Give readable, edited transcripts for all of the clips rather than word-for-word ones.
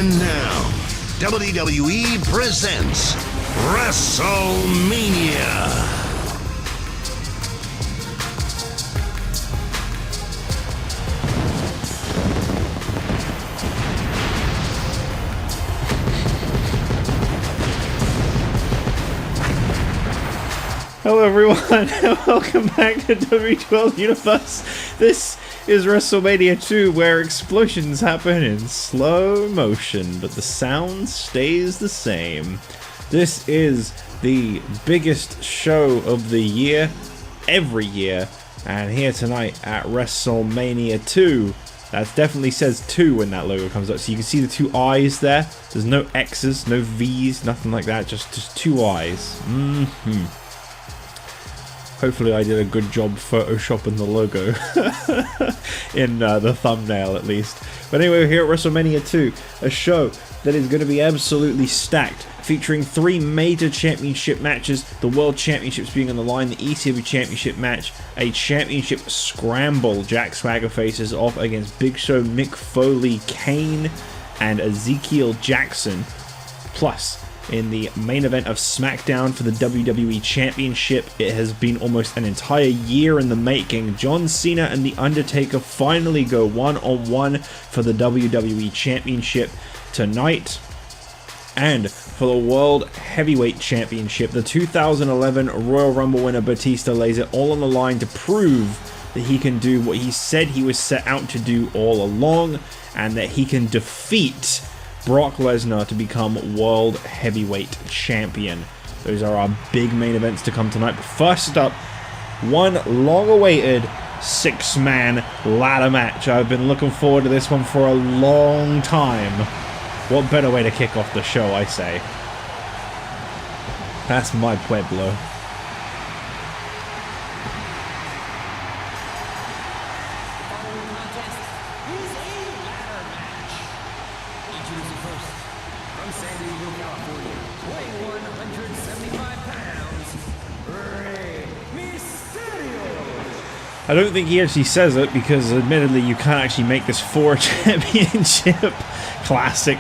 And now, WWE presents WrestleMania. Hello everyone, and welcome back to WWE Universe. This is WrestleMania 2, where explosions happen in slow motion, but the sound stays the same. This is the biggest show of the year, every year, and here tonight at WrestleMania 2. That definitely says 2 when that logo comes up, so you can see the two eyes there. There's no X's, no V's, nothing like that, just two eyes. Hopefully I did a good job photoshopping the logo in the thumbnail at least. But anyway, we're here at WrestleMania 2, a show that is going to be absolutely stacked, featuring 3 major championship matches, the World Championships being on the line, the ECW Championship match, a championship scramble. Jack Swagger faces off against Big Show, Mick Foley, Kane, and Ezekiel Jackson. Plus, in the main event of SmackDown for the WWE Championship, it has been almost an entire year in the making. John Cena and The Undertaker finally go one-on-one for the WWE Championship tonight. And for the World Heavyweight Championship, the 2011 Royal Rumble winner Batista lays it all on the line to prove that he can do what he said he was set out to do all along, and that he can defeat Brock Lesnar to become World Heavyweight Champion. Those are our big main events to come tonight. But first up, one long-awaited 6-man ladder match. I've been looking forward to this one for a long time. What better way to kick off the show, I say. That's my pueblo. I don't think he actually says it, because admittedly you can't actually make this for a championship. Classic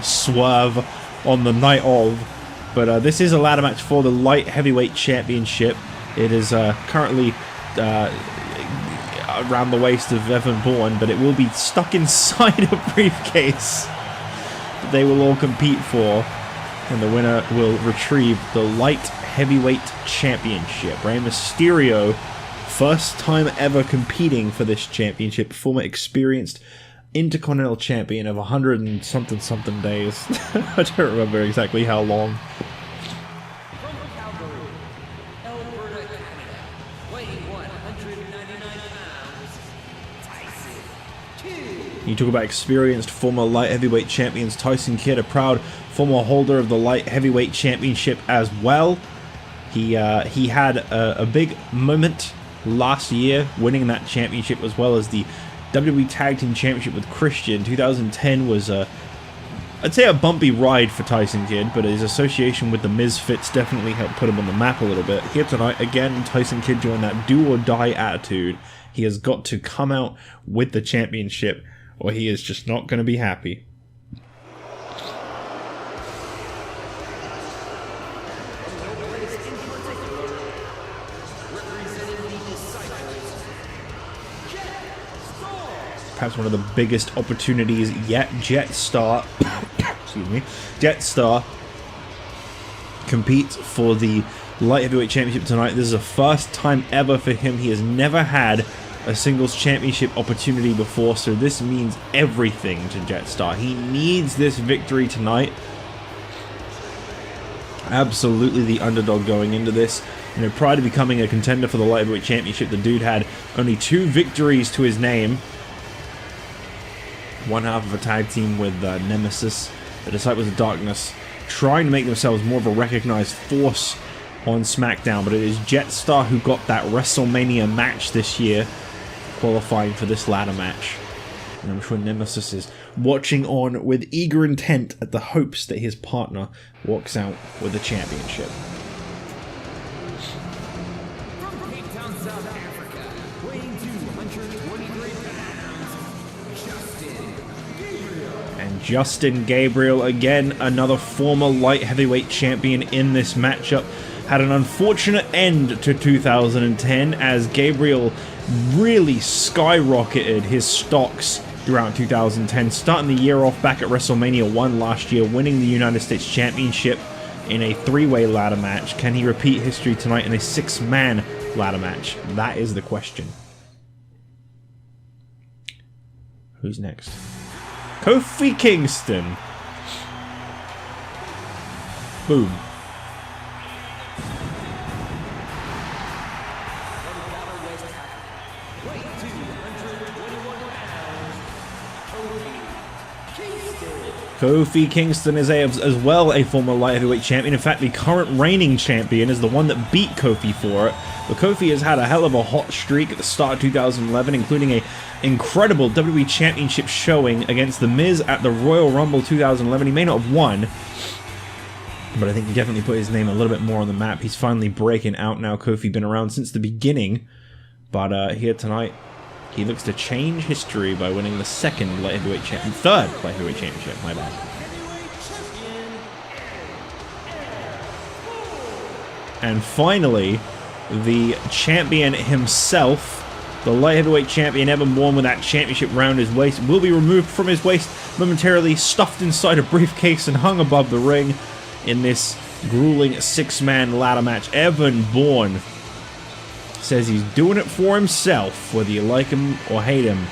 swerve on the night of. But this is a ladder match for the Light Heavyweight Championship. It is currently around the waist of Evan Bourne, but it will be stuck inside a briefcase that they will all compete for. And the winner will retrieve the Light Heavyweight Championship. Rey Mysterio, first time ever competing for this championship, former experienced Intercontinental champion of 100 and something days. I don't remember exactly how long. From Calgary, Alberta, Canada, weighing 199 pounds, Tyson Kidd. You talk about experienced former light heavyweight champions. Tyson Kidd, a proud former holder of the Light Heavyweight Championship as well. He had a big moment last year, winning that championship, as well as the WWE Tag Team Championship with Christian. 2010 was I'd say a bumpy ride for Tyson Kidd, but his association with the Misfits definitely helped put him on the map a little bit. Here tonight, again, Tyson Kidd joined that do or die attitude. He has got to come out with the championship, or he is just not going to be happy. Perhaps one of the biggest opportunities yet. Jetstar, excuse me, Jetstar competes for the Light Heavyweight Championship tonight. This is the first time ever for him. He has never had a singles championship opportunity before, so this means everything to Jetstar. He needs this victory tonight. Absolutely the underdog going into this. You know, prior to becoming a contender for the Light Heavyweight Championship, the dude had only 2 victories to his name. One half of a tag team with Nemesis, the Disciples of Darkness, trying to make themselves more of a recognized force on SmackDown, but it is Jetstar who got that WrestleMania match this year, qualifying for this ladder match. And I'm sure Nemesis is watching on with eager intent at the hopes that his partner walks out with the championship. From Cape Town, South Africa, weighing 223 pounds, Gabriel. Justin Gabriel, again, another former light heavyweight champion in this matchup, had an unfortunate end to 2010 as Gabriel really skyrocketed his stocks throughout 2010, starting the year off back at WrestleMania 1 last year, winning the United States Championship in a 3-way ladder match. Can he repeat history tonight in a 6-man ladder match? That is the question. Who's next? Kofi Kingston. Boom. Kofi Kingston is as well a former light heavyweight champion. In fact, the current reigning champion is the one that beat Kofi for it. But Kofi has had a hell of a hot streak at the start of 2011, including a incredible WWE Championship showing against The Miz at the Royal Rumble 2011. He may not have won, but I think he definitely put his name a little bit more on the map. He's finally breaking out now. Kofi been around since the beginning, but here tonight, he looks to change history by winning the third light heavyweight championship, my bad. And finally, the champion himself, the light heavyweight champion Evan Bourne, with that championship round his waist, will be removed from his waist momentarily, stuffed inside a briefcase and hung above the ring in this grueling 6-man ladder match. Evan Bourne says he's doing it for himself, whether you like him or hate him.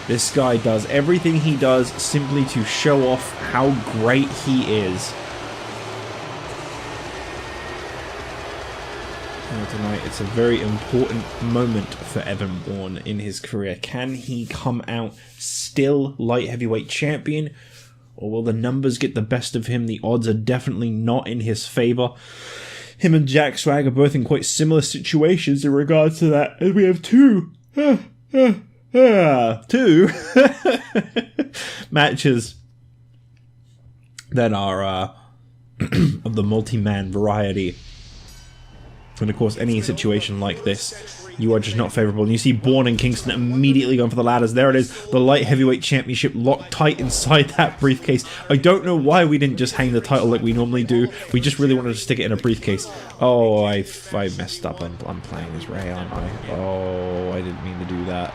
This guy does everything he does simply to show off how great he is. And tonight, it's a very important moment for Evan Bourne in his career. Can he come out still light heavyweight champion, or will the numbers get the best of him? The odds are definitely not in his favor. Him and Jack Swagger are both in quite similar situations in regards to that, as we have two matches that are of the multi-man variety. And of course, any situation like this, you are just not favorable. And you see Bourne and Kingston immediately going for the ladders. There it is, the light heavyweight championship locked tight inside that briefcase. I don't know why we didn't just hang the title like we normally do. We just really wanted to stick it in a briefcase. Oh, I messed up. I'm playing as Ray, aren't I? Oh, I didn't mean to do that.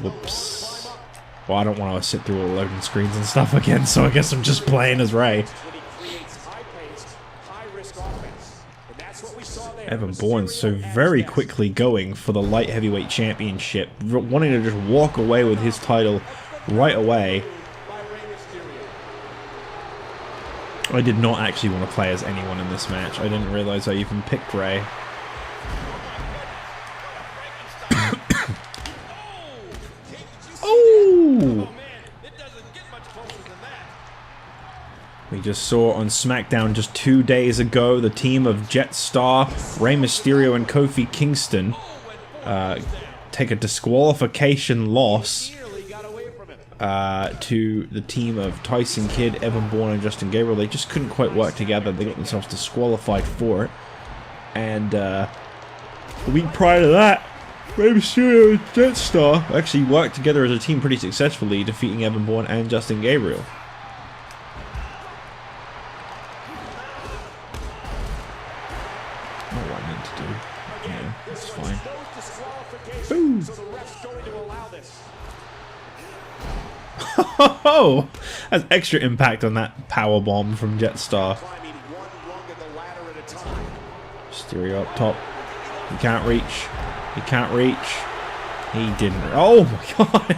Whoops. Well, I don't want to sit through all the loading screens and stuff again, so I guess I'm just playing as Ray. Evan Bourne so very quickly going for the light heavyweight championship, wanting to just walk away with his title right away. I did not actually want to play as anyone in this match. I didn't realize I even picked Ray. Oh! We just saw on SmackDown just 2 days ago the team of Jetstar, Rey Mysterio, and Kofi Kingston take a disqualification loss to the team of Tyson Kidd, Evan Bourne, and Justin Gabriel. They just couldn't quite work together. They got themselves disqualified for it. And a week prior to that, Rey Mysterio and Jetstar actually worked together as a team pretty successfully, defeating Evan Bourne and Justin Gabriel. Oh, has extra impact on that power bomb from Jetstar. Mysterio up top. He can't reach. He can't reach. He didn't. Oh my god.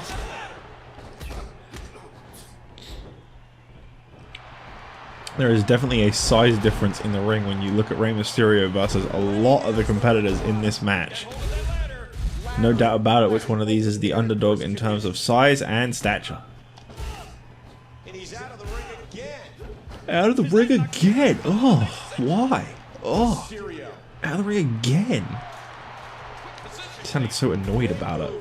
There is definitely a size difference in the ring when you look at Rey Mysterio versus a lot of the competitors in this match. No doubt about it, which one of these is the underdog in terms of size and stature. Out of the ring again. Oh, why? Oh, out of the ring again. He sounded so annoyed about it.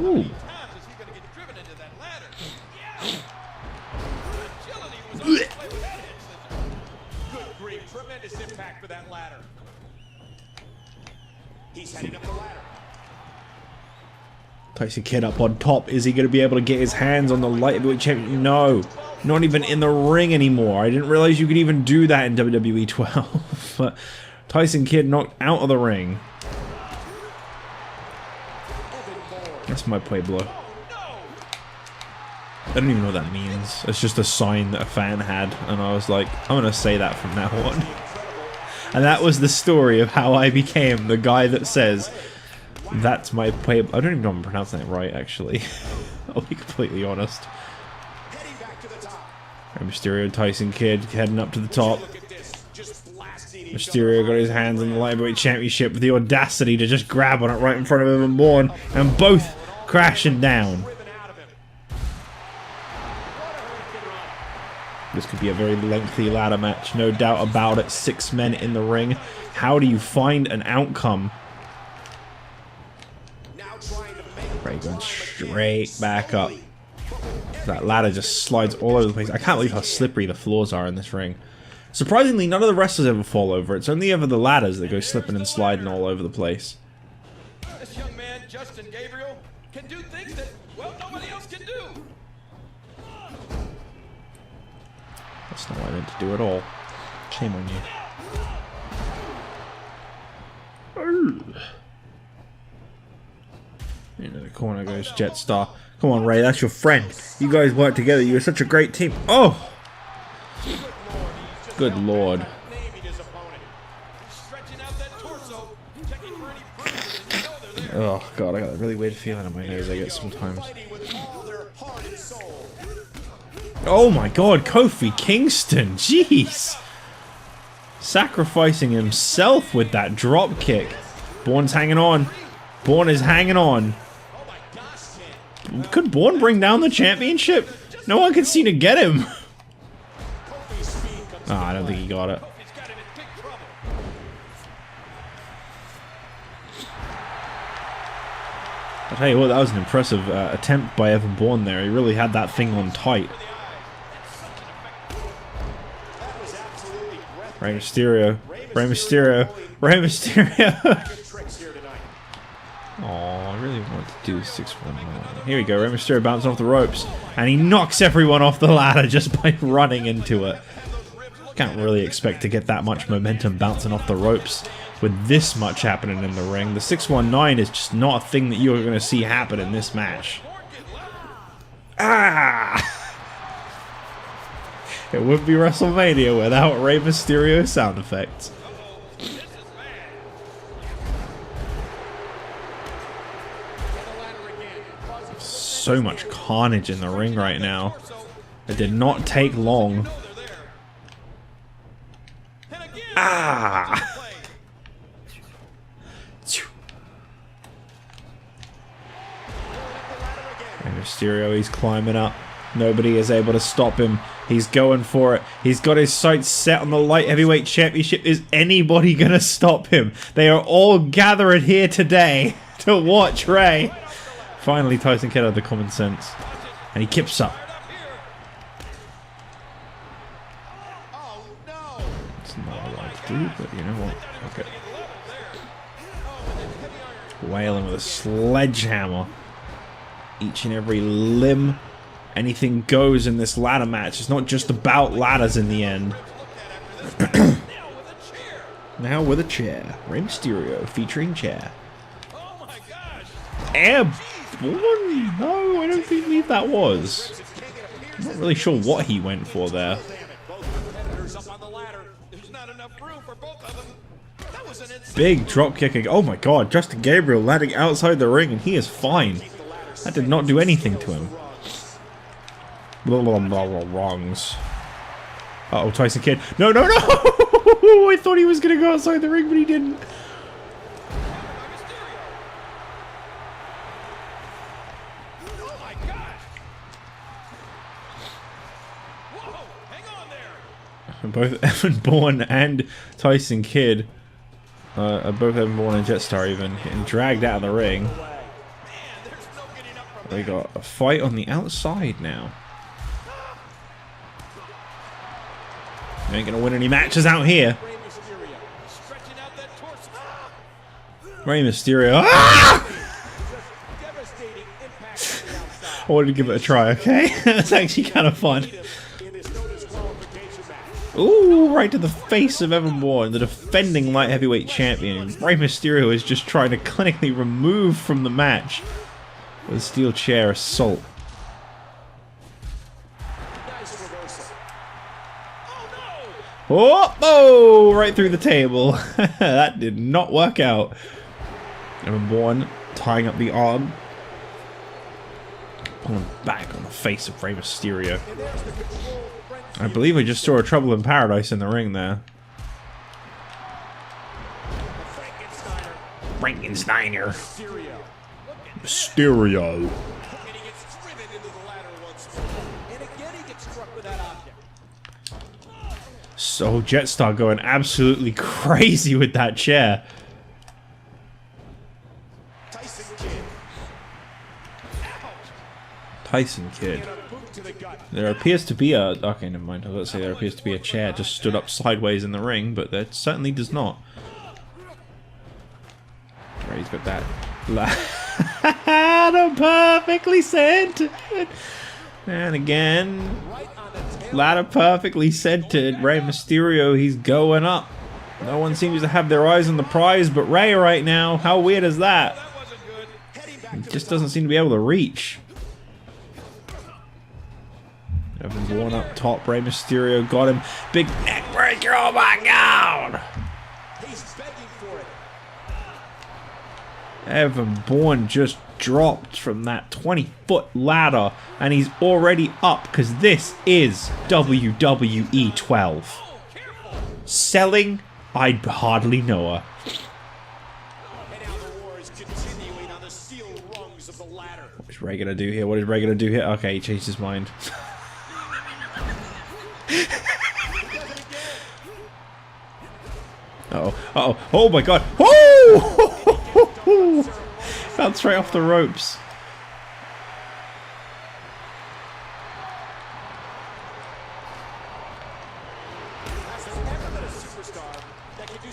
Ooh. Tremendous impact for that ladder. He's heading up the ladder. Tyson Kidd up on top. Is he going to be able to get his hands on the light heavyweight champion? No. Not even in the ring anymore. I didn't realize you could even do that in WWE 12. But Tyson Kidd knocked out of the ring. That's my Pueblo. I don't even know what that means. It's just a sign that a fan had, and I was like, I'm gonna say that from now on. And that was the story of how I became the guy that says, that's my Pueblo. I don't even know if I'm pronouncing it right, actually. I'll be completely honest. Mysterio, Tyson Kidd heading up to the top. Mysterio got his hands on the Lightweight Championship with the audacity to just grab on it right in front of him and Bourne, and both crashing down. This could be a very lengthy ladder match, no doubt about it. 6 men in the ring. How do you find an outcome? Ray going straight back up. That ladder just slides all over the place. I can't believe how slippery the floors are in this ring. Surprisingly, none of the wrestlers ever fall over. It's only ever the ladders that go slipping and sliding all over the place. This young man, Justin Gabriel, can do things that, well, nobody else can do. That's not what I meant to do at all. Shame on you. Into the corner goes Jetstar. Come on, Ray, that's your friend. You guys work together. You're such a great team. Oh! Good lord. Oh god, I got a really weird feeling in my nose I get sometimes. Oh my god, Kofi Kingston, jeez! Sacrificing himself with that drop kick. Bourne's hanging on. Bourne is hanging on. Could Bourne bring down the championship? No one can seem to get him. Oh, I don't think he got it. I'll tell you what, that was an impressive attempt by Evan Bourne there. He really had that thing on tight. Rey Mysterio. Rey Mysterio. Rey Mysterio. Oh, I really want to do 6-1. Here we go. Rey Mysterio bouncing off the ropes. And he knocks everyone off the ladder just by running into it. Can't really expect to get that much momentum bouncing off the ropes with this much happening in the ring. The 619 is just not a thing that you're going to see happen in this match. Ah! It would be WrestleMania without Rey Mysterio sound effects. So much carnage in the ring right now. It did not take long. Ah! Mysterio, he's climbing up. Nobody is able to stop him. He's going for it. He's got his sights set on the Light Heavyweight Championship. Is anybody going to stop him? They are all gathered here today to watch Rey. Finally, Tyson Kidd had the common sense. And he kips up. It's not what I like to do, but you know what? Okay. Wailing with a sledgehammer. Each and every limb. Anything goes in this ladder match. It's not just about ladders in the end. Now with a chair. Rey Mysterio featuring chair. Airborne? No, I don't believe that was. I'm not really sure what he went for there. Big drop kicking. Oh my god, Justin Gabriel landing outside the ring and he is fine. That did not do anything to him. Wrongs. Uh-oh, Tyson Kidd. No, no, no! I thought he was going to go outside the ring, but he didn't. Oh my gosh! Whoa, hang on there! Both Evan Bourne and Tyson Kidd, both Evan Bourne and Jetstar even, getting dragged out of the ring. We got a fight on the outside now. You ain't gonna win any matches out here. Rey Mysterio. Ah! I wanted to give it a try, okay? It's actually kind of fun. Ooh, right to the face of Evan Bourne, the defending light heavyweight champion. Rey Mysterio is just trying to clinically remove from the match with a steel chair assault. Oh, right through the table. That did not work out. Evan Bourne tying up the arm. Pulling back on the face of Rey Mysterio. I believe we just saw a Trouble in Paradise in the ring there. Frankensteiner. Mysterio. So Jetstar going absolutely crazy with that chair. Tyson Kid. There appears to be a... Okay, never mind. I was about to say there appears to be a chair just stood up sideways in the ring, but that certainly does not. Right, he's got that ladder perfectly centered. And again, ladder perfectly centered. Rey Mysterio, he's going up. No one seems to have their eyes on the prize but Rey right now. How weird is that? He just doesn't seem to be able to reach. Evan Bourne up top. Rey Mysterio got him. Big neck breaker. Oh my god! He's begging for it. Evan Bourne just dropped from that 20-foot ladder, and he's already up because this is WWE 12. Selling? I'd hardly know her. What is Rey gonna do here? What is Rey gonna do here? Okay, he changed his mind. Uh-oh. Uh-oh. Oh my god. Oh! Fell straight off the ropes.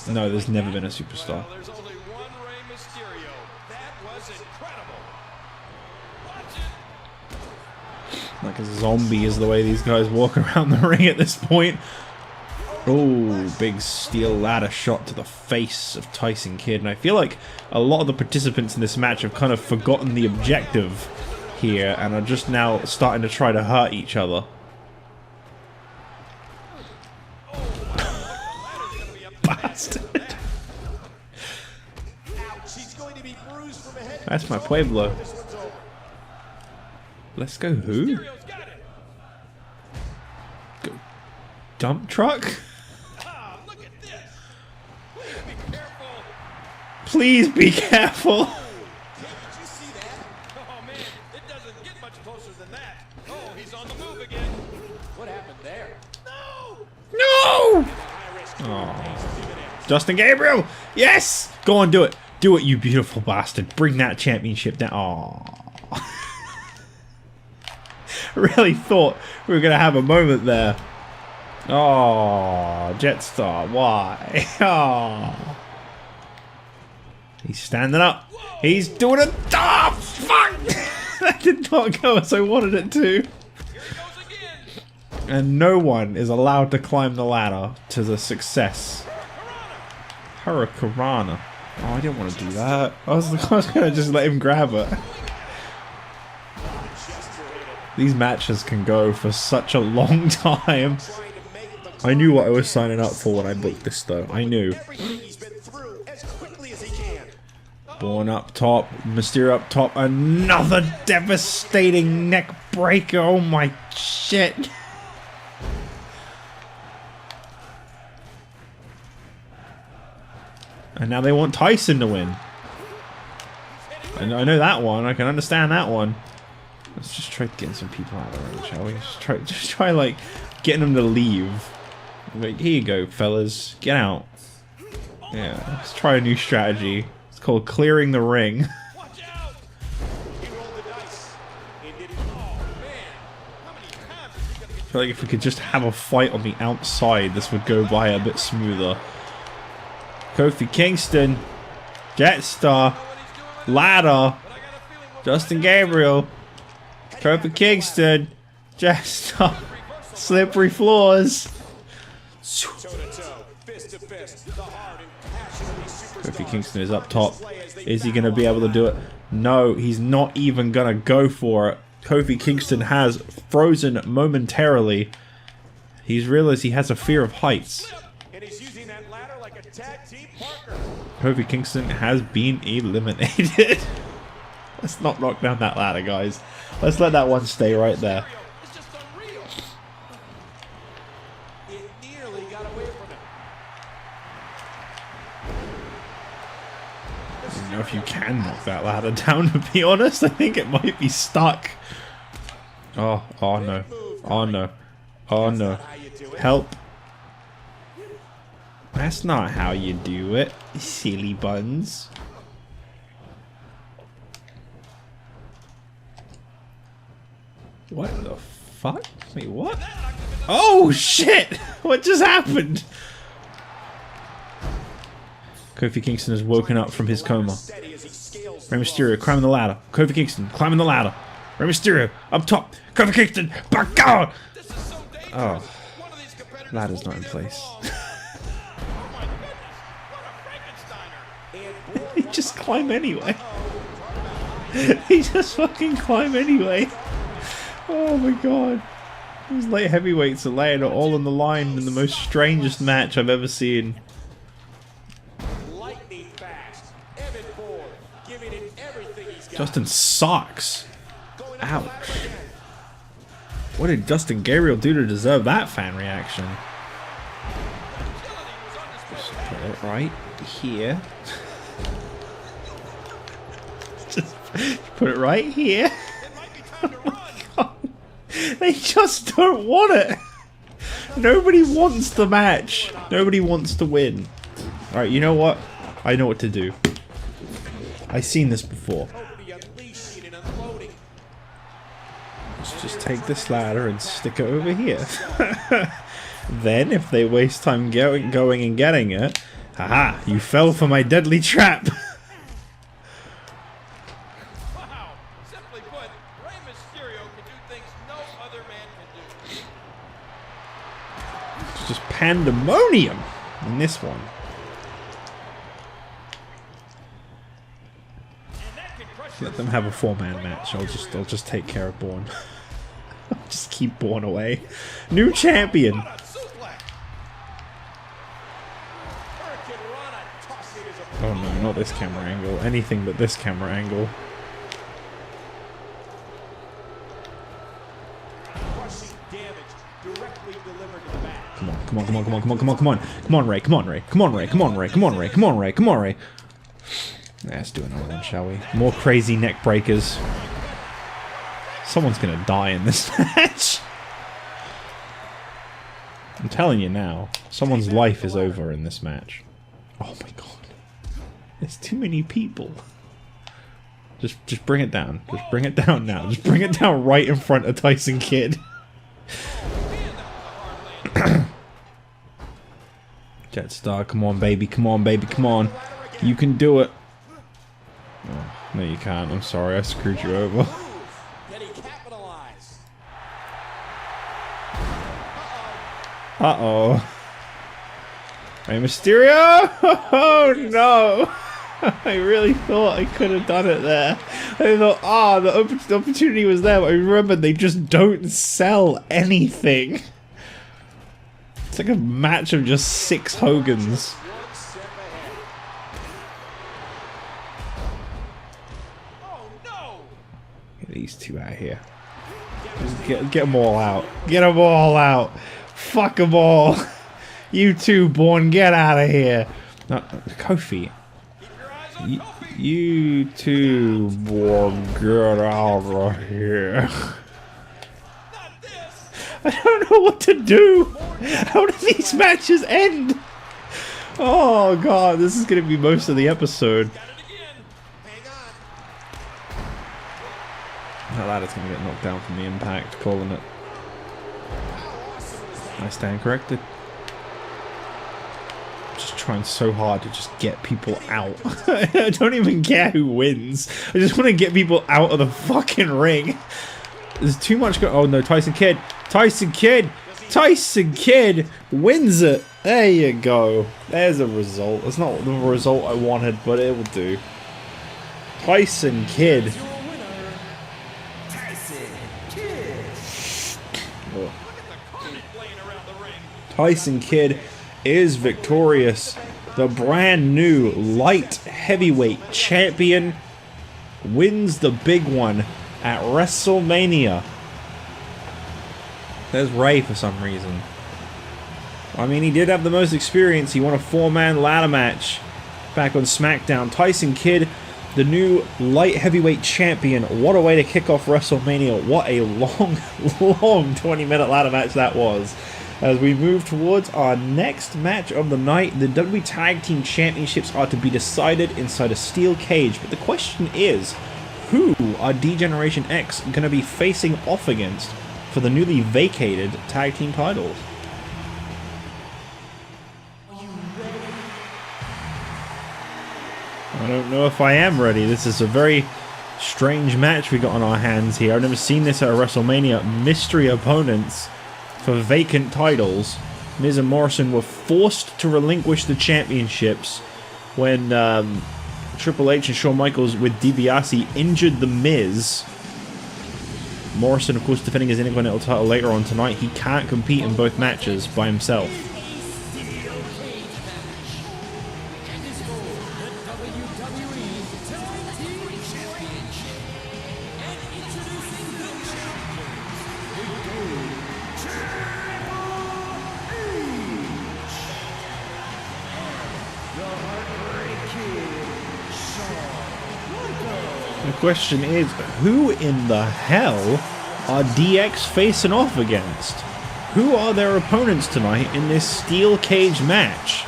No, there's never been a superstar. There's only one Rey Mysterio. That was incredible. Watch it. Like a zombie is the way these guys walk around the ring at this point. Oh, big steel ladder shot to the face of Tyson Kidd. And I feel like a lot of the participants in this match have kind of forgotten the objective here and are just now starting to try to hurt each other. Bastard. That's my Pueblo. Let's go who? Go dump truck? Please be careful. Did you see that? Oh man, it doesn't get much closer than that. Oh, he's on the move again. What happened there? No! No! Oh. Justin Gabriel! Yes! Go on, do it. Do it, you beautiful bastard. Bring that championship down. Oh. Really thought we were going to have a moment there. Oh, Jetstar, why? Oh. He's standing up. He's doing a... Oh, fuck! That did not go as I wanted it to. Here he goes again. And no one is allowed to climb the ladder to the success. Hurricanrana. Oh, I didn't want to do that. I was going to just let him grab it. These matches can go for such a long time. I knew what I was signing up for when I booked this, though. I knew. Bourne up top, Mysterio up top, another devastating neck breaker. Oh my shit. And now they want Tyson to win. I know that one. I can understand that one. Let's just try getting some people out of the ring, shall we? Just try like getting them to leave. Like, here you go, fellas. Get out. Yeah, let's try a new strategy. It's called clearing the ring. Watch out! He rolled the dice. He did it. Oh man, how many times is he gonna get? I feel like if we could just have a fight on the outside, this would go by a bit smoother. Kofi Kingston, Jetstar, ladder, Justin Gabriel. Kofi Kingston. Jetstar. Slippery floors. Kofi Kingston is up top. Is he going to be able to do it? No, he's not even going to go for it. Kofi Kingston has frozen momentarily. He's realized he has a fear of heights. Kofi Kingston has been eliminated. Let's not knock down that ladder, guys. Let's let that one stay right there. I don't know if you can knock that ladder down, to be honest. I think it might be stuck. Oh no. Oh no. Oh no. Help. That's not how you do it, silly buns. What the fuck? Wait, what? Oh shit! What just happened? Kofi Kingston has woken up from his coma. Rey Mysterio climbing the ladder. Kofi Kingston climbing the ladder. Rey Mysterio up top. Kofi Kingston back out. Oh, ladder's not in place. He just climb anyway. He just fucking climb anyway. Oh my god. These light heavyweights are laying it all on the line in the most strangest match I've ever seen. Justin sucks. Ouch. What did Justin Gabriel do to deserve that fan reaction? Just put it right here. Just put it right here. Oh my god. They just don't want it. Nobody wants the match. Nobody wants to win. Alright, you know what? I know what to do. I've seen this before. Let's just take this ladder and stick it over here. Then, if they waste time going and getting it, haha, you fell for my deadly trap. Wow. Simply put, Rey Mysterio can do things no other man can do. It's just pandemonium in this one. Let them have a 4-man match. I'll just take care of Bourne. I'll just keep Bourne away. New champion. Oh no, not this camera angle. Anything but this camera angle. Come on, come on, come on, come on, come on, come on, come on. Come on, Ray, come on, Ray. Come on, Ray, come on, Ray, come on, Ray, come on, Ray, come on, Ray. Let's do another one, shall we? More crazy neck breakers. Someone's gonna die in this match. I'm telling you now, someone's life is over in this match. Oh my god. There's too many people. Just bring it down. Just bring it down now. Just bring it down right in front of Tyson Kidd. Jetstar, come on baby, come on baby, come on. You can do it. Oh, no you can't, I'm sorry, I screwed you over. Uh-oh. Rey Mysterio! Oh no! I really thought I could have done it there. I thought, the opportunity was there, but I remembered they just don't sell anything. It's like a match of just 6 Hogans. Get these two out of here. Just get them all out. Get them all out. Fuck them all. You two, Bourne, get out of here. No, Kofi. You two, Bourne, get out of here. I don't know what to do. How do these matches end? Oh god, this is going to be most of the episode. That ladder's going to get knocked down from the impact, calling it. I stand corrected. Just trying so hard to just get people out. I don't even care who wins. I just want to get people out of the fucking ring. There's too much oh no, Tyson Kidd. Tyson Kidd wins it. There you go. There's a result. It's not the result I wanted, but it will do. Tyson Kidd. Tyson Kidd is victorious. The brand new light heavyweight champion wins the big one at WrestleMania. There's Ray for some reason. I mean, he did have the most experience. He won a 4-man ladder match back on SmackDown. Tyson Kidd, the new light heavyweight champion. What a way to kick off WrestleMania. What a long 20-minute ladder match that was. As we move towards our next match of the night, the WWE Tag Team Championships are to be decided inside a steel cage. But the question is, who are D-Generation X going to be facing off against for the newly vacated tag team titles? I don't know if I am ready. This is a very strange match we got on our hands here. I've never seen this at a WrestleMania. Mystery opponents for vacant titles. Miz and Morrison were forced to relinquish the championships when Triple H and Shawn Michaels with DiBiase injured the Miz. Morrison, of course, defending his Intercontinental title later on tonight. He can't compete in both matches by himself. The question is, who in the hell are DX facing off against? Who are their opponents tonight in this steel cage match?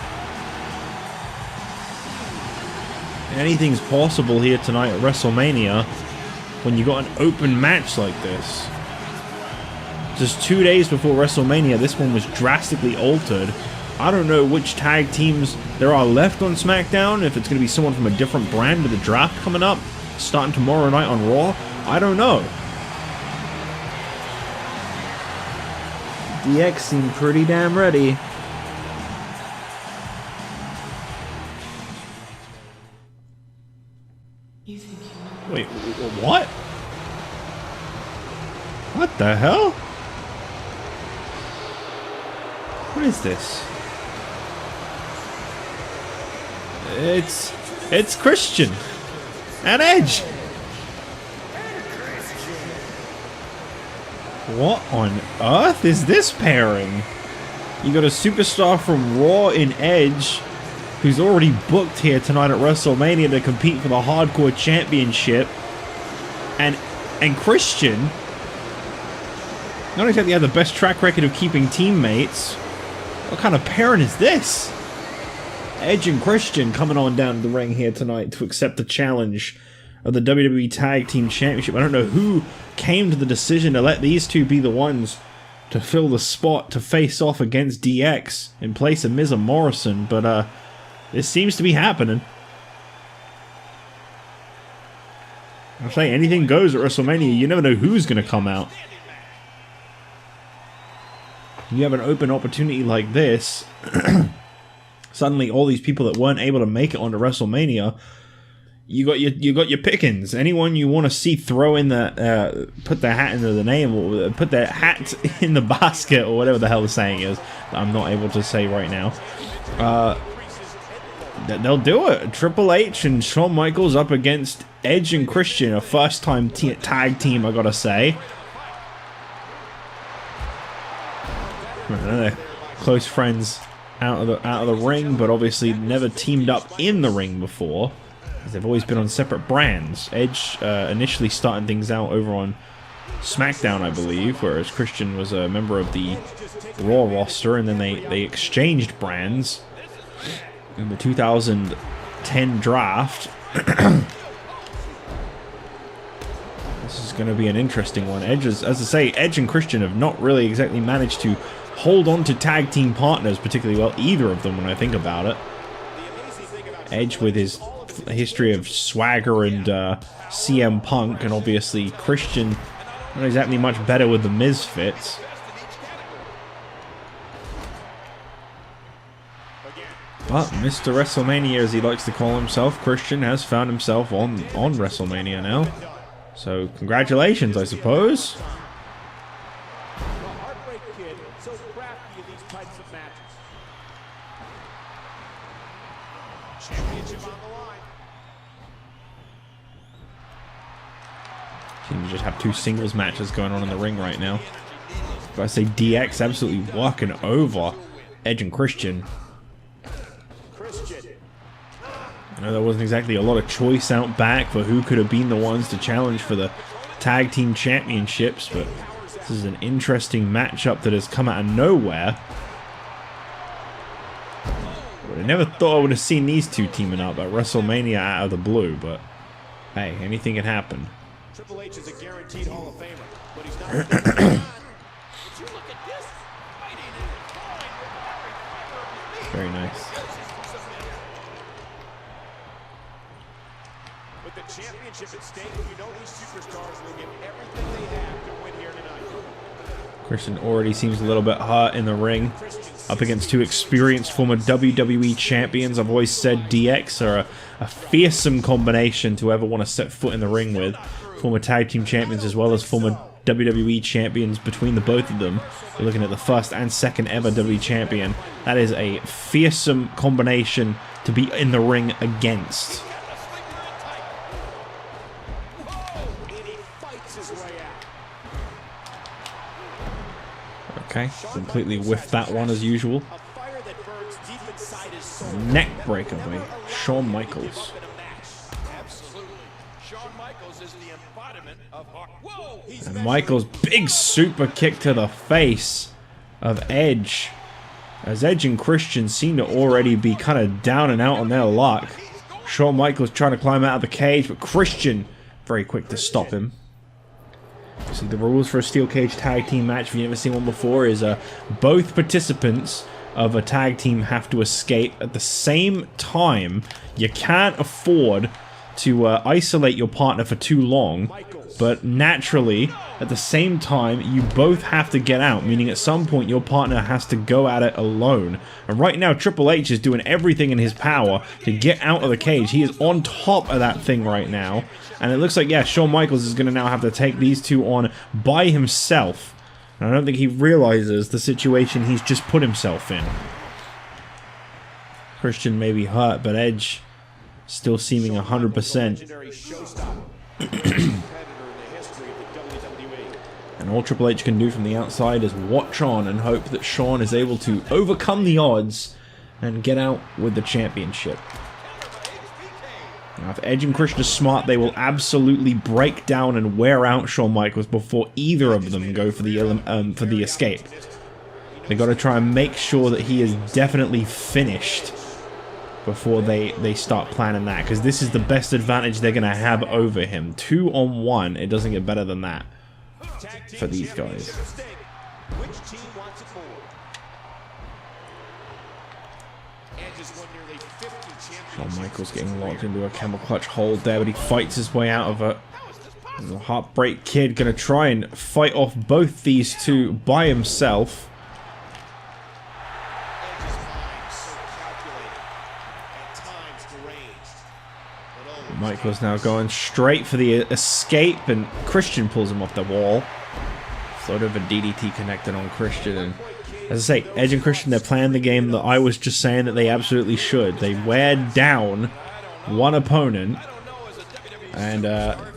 Anything's possible here tonight at WrestleMania when you got an open match like this. Just 2 days before WrestleMania, this one was drastically altered. I don't know which tag teams there are left on SmackDown, if it's going to be someone from a different brand with the draft coming up, starting tomorrow night on Raw. I don't know. DX seemed pretty damn ready. Wait, what? What the hell? What is this? It's Christian and Edge. What on earth is this pairing? You got a superstar from Raw in Edge, who's already booked here tonight at WrestleMania to compete for the Hardcore Championship, and Christian. Not exactly have the best track record of keeping teammates. What kind of pairing is this? Edge and Christian coming on down to the ring here tonight to accept the challenge of the WWE Tag Team Championship. I don't know who came to the decision to let these two be the ones to fill the spot to face off against DX in place of Miz and Morrison, but this seems to be happening. I'll say anything goes at WrestleMania. You never know who's going to come out. You have an open opportunity like this. Suddenly, all these people that weren't able to make it onto WrestleMania, you got your pickings. Anyone you want to see throw in the put their hat into the name, or put their hat in the basket, or whatever the hell the saying is. I'm not able to say right now. They'll do it. Triple H and Shawn Michaels up against Edge and Christian, a first-time tag team, I gotta say. They're close friends out of the ring, but obviously never teamed up in the ring before, because they've always been on separate brands. Edge initially starting things out over on SmackDown, I believe, whereas Christian was a member of the Raw roster, and then they exchanged brands in the 2010 draft. This is going to be an interesting one. Edge, as I say, Edge and Christian have not really exactly managed to hold on to tag team partners particularly well, either of them, when I think about it. Edge with his history of Swagger and CM Punk, and obviously Christian Not exactly much better with the Misfits. But Mr. WrestleMania, as he likes to call himself, Christian has found himself on WrestleMania now. So congratulations, I suppose. Seem to just have two singles matches going on in the ring right now. But I say DX absolutely walking over Edge and Christian. I know there wasn't exactly a lot of choice out back for who could have been the ones to challenge for the Tag Team Championships, but this is an interesting matchup that has come out of nowhere. I never thought I would have seen these two teaming up at WrestleMania out of the blue, but hey, anything can happen. Triple H is a guaranteed Hall of Famer, but he's not. Very nice. With the championship at stake, you know these superstars will give everything they have to win here tonight. Christian already seems a little bit hurt in the ring. Up against two experienced former WWE champions. I've always said DX are a fearsome combination to ever want to set foot in the ring with. Former tag team champions as well as former WWE champions between the both of them. We're looking at the first and second ever WWE champion. That is a fearsome combination to be in the ring against. Okay, completely whiffed that one as usual. Neck breaker by Shawn Michaels. And Michaels' big super kick to the face of Edge. As Edge and Christian seem to already be kind of down and out on their luck. Shawn Michaels trying to climb out of the cage, but Christian very quick to stop him. So the rules for a steel cage tag team match, if you've never seen one before, is both participants of a tag team have to escape at the same time. You can't afford to isolate your partner for too long, but naturally, at the same time, you both have to get out, meaning at some point your partner has to go at it alone. And right now, Triple H is doing everything in his power to get out of the cage. He is on top of that thing right now. And it looks like, yeah, Shawn Michaels is going to now have to take these two on by himself. And I don't think he realizes the situation he's just put himself in. Christian may be hurt, but Edge still seeming 100%. And all Triple H can do from the outside is watch on and hope that Shawn is able to overcome the odds and get out with the championship. Now, if Edge and Christian are smart, they will absolutely break down and wear out Shawn Michaels before either of them go for the escape. They got to try and make sure that he is definitely finished before they start planning that, because this is the best advantage they're going to have over him. 2-on-1, it doesn't get better than that for these guys. Shawn Michaels getting locked into a camel clutch hold there, but he fights his way out of it. And the Heartbreak Kid going to try and fight off both these two by himself. Michaels now going straight for the escape, and Christian pulls him off the wall. Sort of a DDT connected on Christian, and as I say, Edge and Christian, they're playing the game that I was just saying that they absolutely should. They wear down one opponent and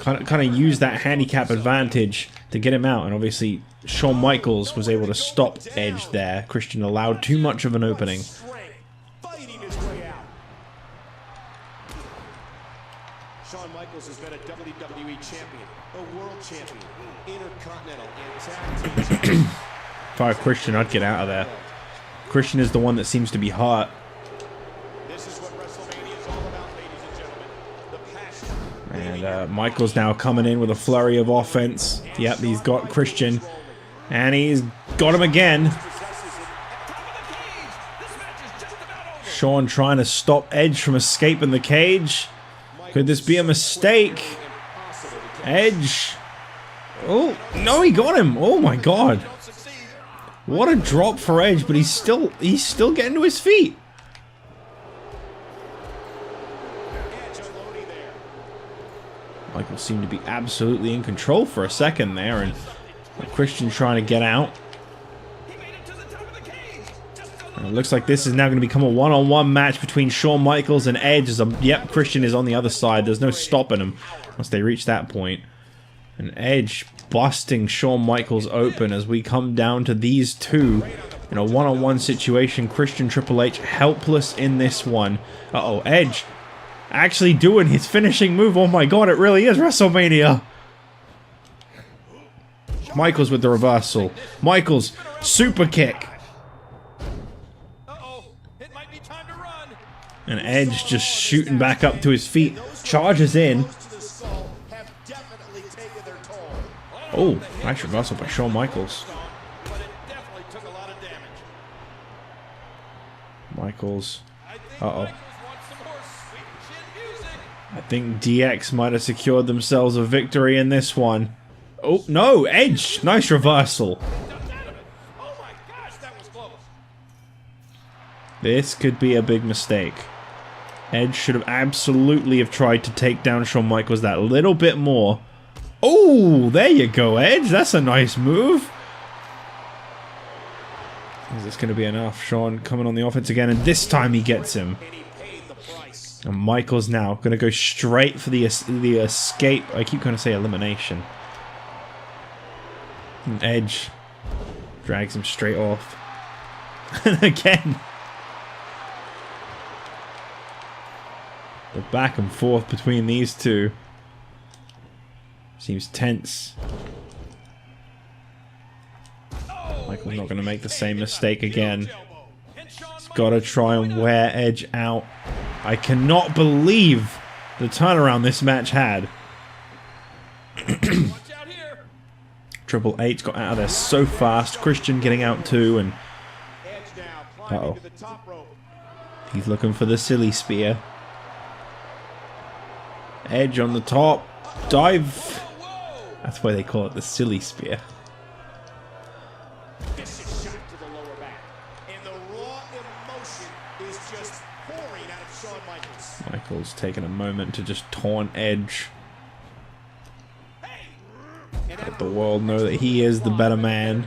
kind of use that handicap advantage to get him out. And obviously, Shawn Michaels was able to stop Edge there. Christian allowed too much of an opening. Shawn Michaels has been a WWE champion, a world champion, Intercontinental, and tag team champion. If I were Christian, I'd get out of there. Christian is the one that seems to be hurt. This is what WrestleMania is all about, ladies and gentlemen. The passion. And Michaels now coming in with a flurry of offense. Yep, he's got Christian. And he's got him again. Shawn trying to stop Edge from escaping the cage. Could this be a mistake? Edge. Oh, no, he got him. Oh my god. What a drop for Edge, but he's still getting to his feet. Michael seemed to be absolutely in control for a second there, and Christian trying to get out. And it looks like this is now going to become a one-on-one match between Shawn Michaels and Edge. Yep, Christian is on the other side. There's no stopping him once they reach that point. And Edge busting Shawn Michaels open as we come down to these two in a one-on-one situation. Christian, Triple H helpless in this one. Uh-oh, Edge actually doing his finishing move. Oh my god, it really is WrestleMania. Michaels with the reversal. Michaels, super kick. And Edge just shooting back up to his feet. Charges in. Oh, nice reversal by Shawn Michaels. Michaels. Uh-oh. I think DX might have secured themselves a victory in this one. Oh, no! Edge! Nice reversal. This could be a big mistake. Edge should have absolutely have tried to take down Shawn Michaels that little bit more. Oh, there you go, Edge. That's a nice move. Is this going to be enough? Shawn coming on the offense again, and this time he gets him. And Michaels now going to go straight for the escape. I keep going to say elimination. And Edge drags him straight off. And again. The back and forth between these two seems tense. Michael's not going to make the same mistake again. He's got to try and wear Edge out. I cannot believe the turnaround this match had. Triple H got out of there so fast. Christian getting out too, and uh-oh. He's looking for the silly spear. Edge on the top. Dive. That's why they call it the silly spear. Michaels taking a moment to just taunt Edge. Let the world know that he is the better man.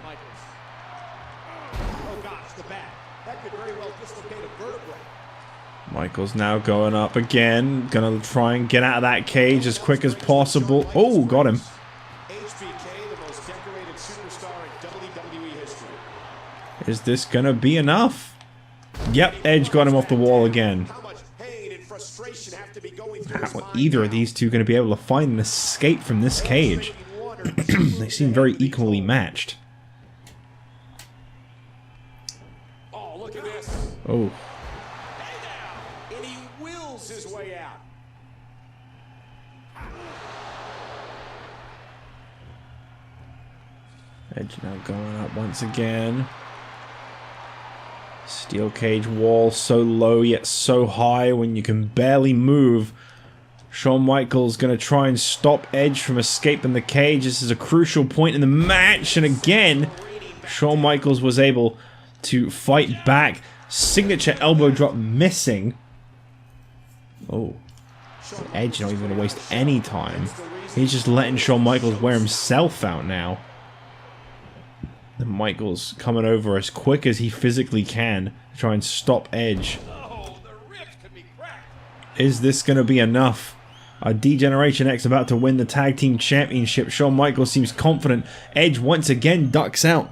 Michaels now going up again. Gonna try and get out of that cage as quick as possible. Oh, got him. Is this gonna be enough? Yep, Edge got him off the wall again. How are either of these two going to be able to find an escape from this cage? They seem very equally matched. Oh. Edge now going up once again. Steel cage wall so low yet so high when you can barely move. Shawn Michaels going to try and stop Edge from escaping the cage. This is a crucial point in the match, and again Shawn Michaels was able to fight back. Signature elbow drop missing. Oh, Edge not even going to waste any time. He's just letting Shawn Michaels wear himself out now. And Michaels coming over as quick as he physically can to try and stop Edge. Is this going to be enough? D-Generation X about to win the Tag Team Championship. Shawn Michaels seems confident. Edge once again ducks out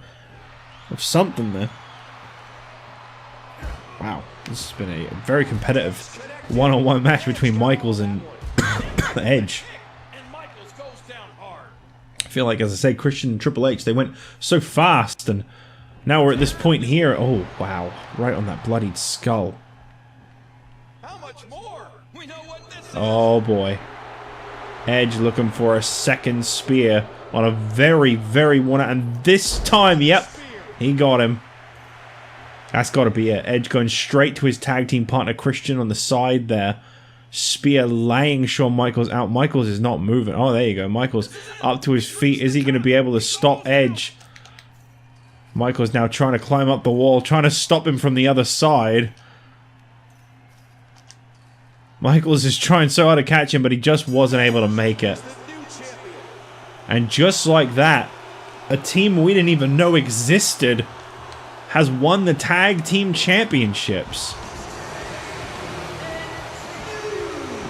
of something there. Wow, this has been a very competitive one-on-one match between Michaels and Edge. I feel like, as I say, Christian and Triple H, they went so fast, and now we're at this point here. Oh, wow. Right on that bloodied skull. How much more? We know what this is. Oh, boy. Edge looking for a second spear on a very, very one, and this time, yep, he got him. That's got to be it. Edge going straight to his tag team partner, Christian, on the side there. spear laying Shawn Michaels out. Michaels is not moving. Oh, there you go. Michaels up to his feet. Is he going to be able to stop Edge? Michaels now trying to climb up the wall, trying to stop him from the other side. Michaels is trying so hard to catch him, but he just wasn't able to make it. And just like that, a team we didn't even know existed has won the tag team championships.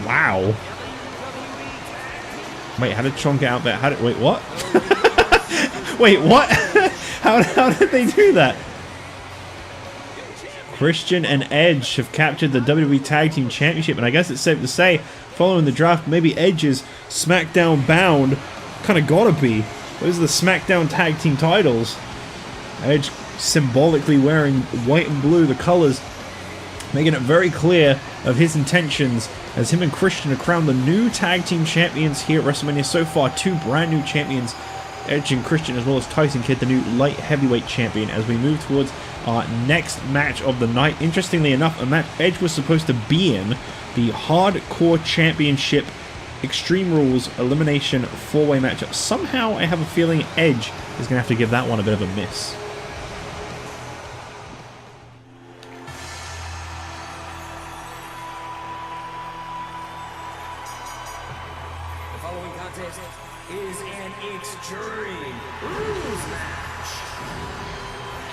Wow. Wait, how did Shawn get out there? Wait, what? Wait, what? How did they do that? Christian and Edge have captured the WWE Tag Team Championship, and I guess it's safe to say, following the draft, maybe Edge's SmackDown bound kind of gotta be. Those are the SmackDown Tag Team titles. Edge symbolically wearing white and blue, the colors, making it very clear of his intentions as him and Christian are crowned the new Tag Team Champions here at WrestleMania. So far, 2 brand new champions, Edge and Christian, as well as Tyson Kidd, the new light heavyweight champion, as we move towards our next match of the night. Interestingly enough, a match Edge was supposed to be in, the Hardcore Championship Extreme Rules Elimination 4-way matchup. Somehow, I have a feeling Edge is going to have to give that one a bit of a miss. The following contest is an Extreme Rules match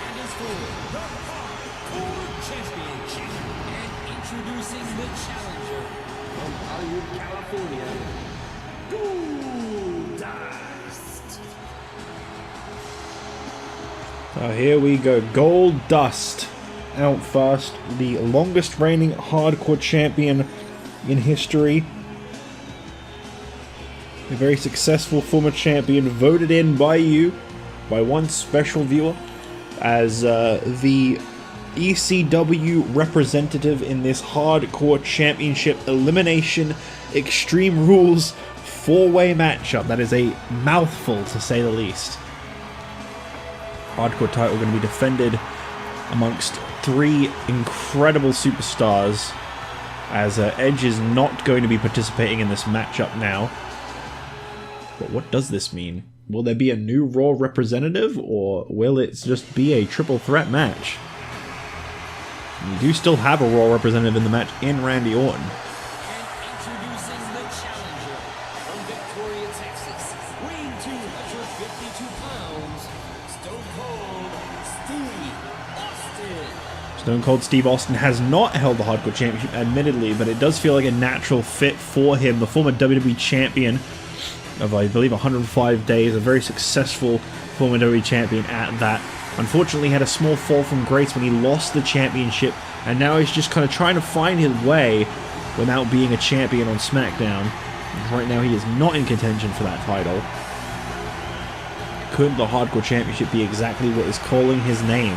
and is for the Hardcore Championship. And introducing the challenger from Hollywood, California, Goldust. So here we go, Goldust out first, the longest reigning Hardcore champion in history. A very successful former champion, voted in by you, by one special viewer, as the ECW representative in this Hardcore Championship Elimination Extreme Rules 4-way matchup. That is a mouthful, to say the least. Hardcore title going to be defended amongst 3 incredible superstars, as Edge is not going to be participating in this matchup now. But what does this mean? Will there be a new Raw representative, or will it just be a triple threat match? We do still have a Raw representative in the match in Randy Orton. And introducing the challenger from Victoria, Texas, weighing 252 pounds, Stone Cold Steve Austin. Stone Cold Steve Austin has not held the Hardcore Championship, admittedly, but it does feel like a natural fit for him. The former WWE Champion of, I believe, 105 days, a very successful former WWE Champion at that. Unfortunately, had a small fall from grace when he lost the championship, and now he's just kind of trying to find his way without being a champion on SmackDown. Right now, he is not in contention for that title. Could the Hardcore Championship be exactly what is calling his name?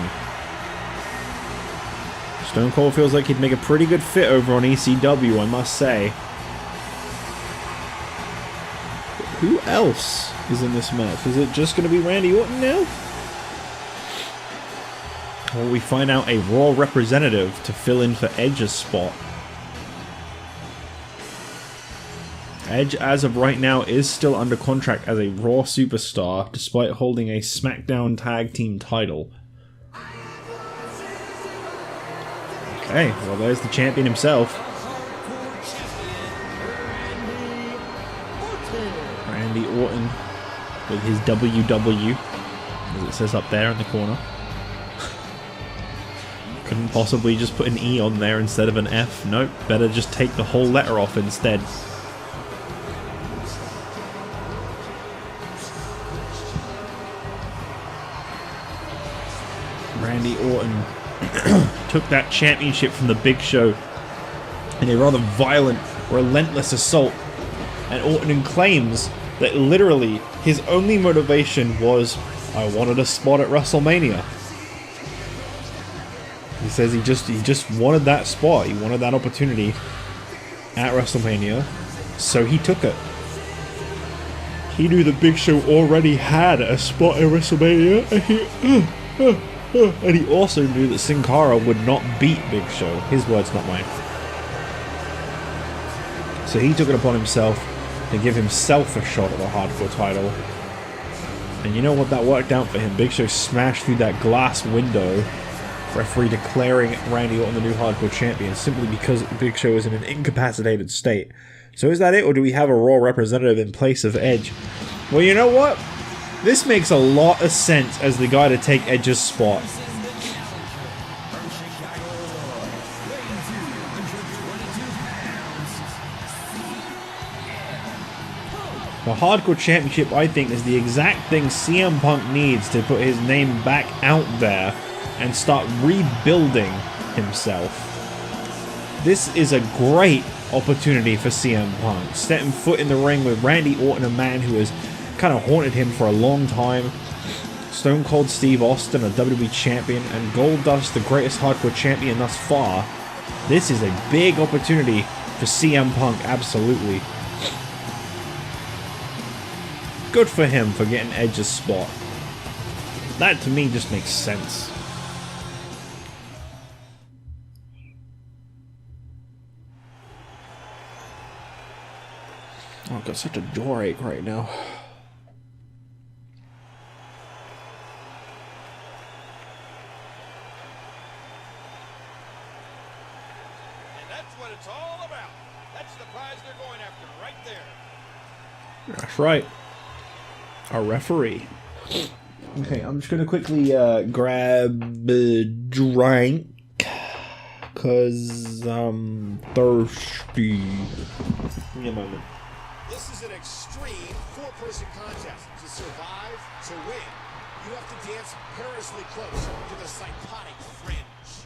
Stone Cold feels like he'd make a pretty good fit over on ECW, I must say. Who else is in this match? Is it just going to be Randy Orton now? Or will we find out a Raw representative to fill in for Edge's spot? Edge, as of right now, is still under contract as a Raw superstar, despite holding a SmackDown Tag Team title. Okay, well there's the champion himself. Randy Orton with his WW, as it says up there in the corner. Couldn't possibly just put an E on there instead of an F. Nope, better just take the whole letter off instead. Randy Orton took that championship from the Big Show in a rather violent, relentless assault, and Orton claims that literally his only motivation was, I wanted a spot at WrestleMania. He says he just wanted that spot, he wanted that opportunity at WrestleMania, so he took it. He knew the Big Show already had a spot at WrestleMania, and he also knew that Sin Cara would not beat Big Show. His words, not mine. So he took it upon himself to give himself a shot at the hardcore title. And you know what? That worked out for him. Big Show smashed through that glass window, referee declaring Randy Orton the new hardcore champion simply because Big Show is in an incapacitated state. So is that it, or do we have a Raw representative in place of Edge? Well, you know what? This makes a lot of sense as the guy to take Edge's spot. The Hardcore Championship, I think, is the exact thing CM Punk needs to put his name back out there and start rebuilding himself. This is a great opportunity for CM Punk. Stepping foot in the ring with Randy Orton, a man who has kind of haunted him for a long time. Stone Cold Steve Austin, a WWE champion, and Goldust, the greatest hardcore champion thus far. This is a big opportunity for CM Punk, absolutely. Good for him for getting Edge's spot. That to me just makes sense. Oh, I've got such a jaw ache right now. And that's what it's all about. That's the prize they're going after right there. That's right. Our referee. Okay, I'm just gonna quickly grab a drink because I'm thirsty. Give me a moment. This is an extreme four-person contest. To survive, to win, you have to dance perilously close to the psychotic fringe.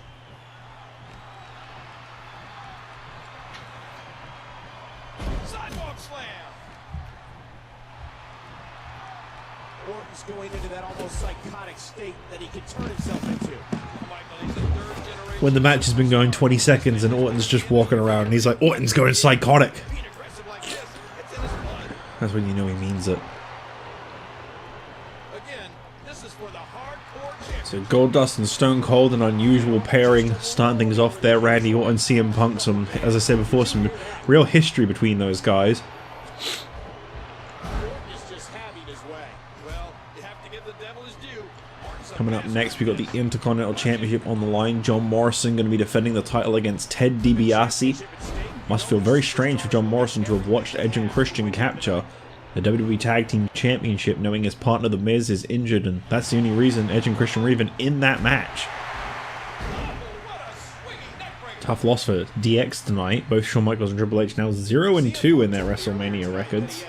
Sidewalk slam. Orton's going into that almost psychotic state that he can turn himself into. Michael, he's a third-generation. When the match has been going 20 seconds and Orton's just walking around and he's like, Orton's going psychotic. Being aggressive like this, it's in his blood. That's when you know he means it. Again, this is for the hardcore champion. So Goldust and Stone Cold, an unusual pairing, starting things off there. Randy Orton, CM Punk, some, as I said before, some real history between those guys. Coming up next, we got the Intercontinental Championship on the line. John Morrison going to be defending the title against Ted DiBiase. Must feel very strange for John Morrison to have watched Edge and Christian capture the WWE Tag Team Championship, knowing his partner The Miz is injured, and that's the only reason Edge and Christian were even in that match. Tough loss for DX tonight. Both Shawn Michaels and Triple H now 0-2 in their WrestleMania records.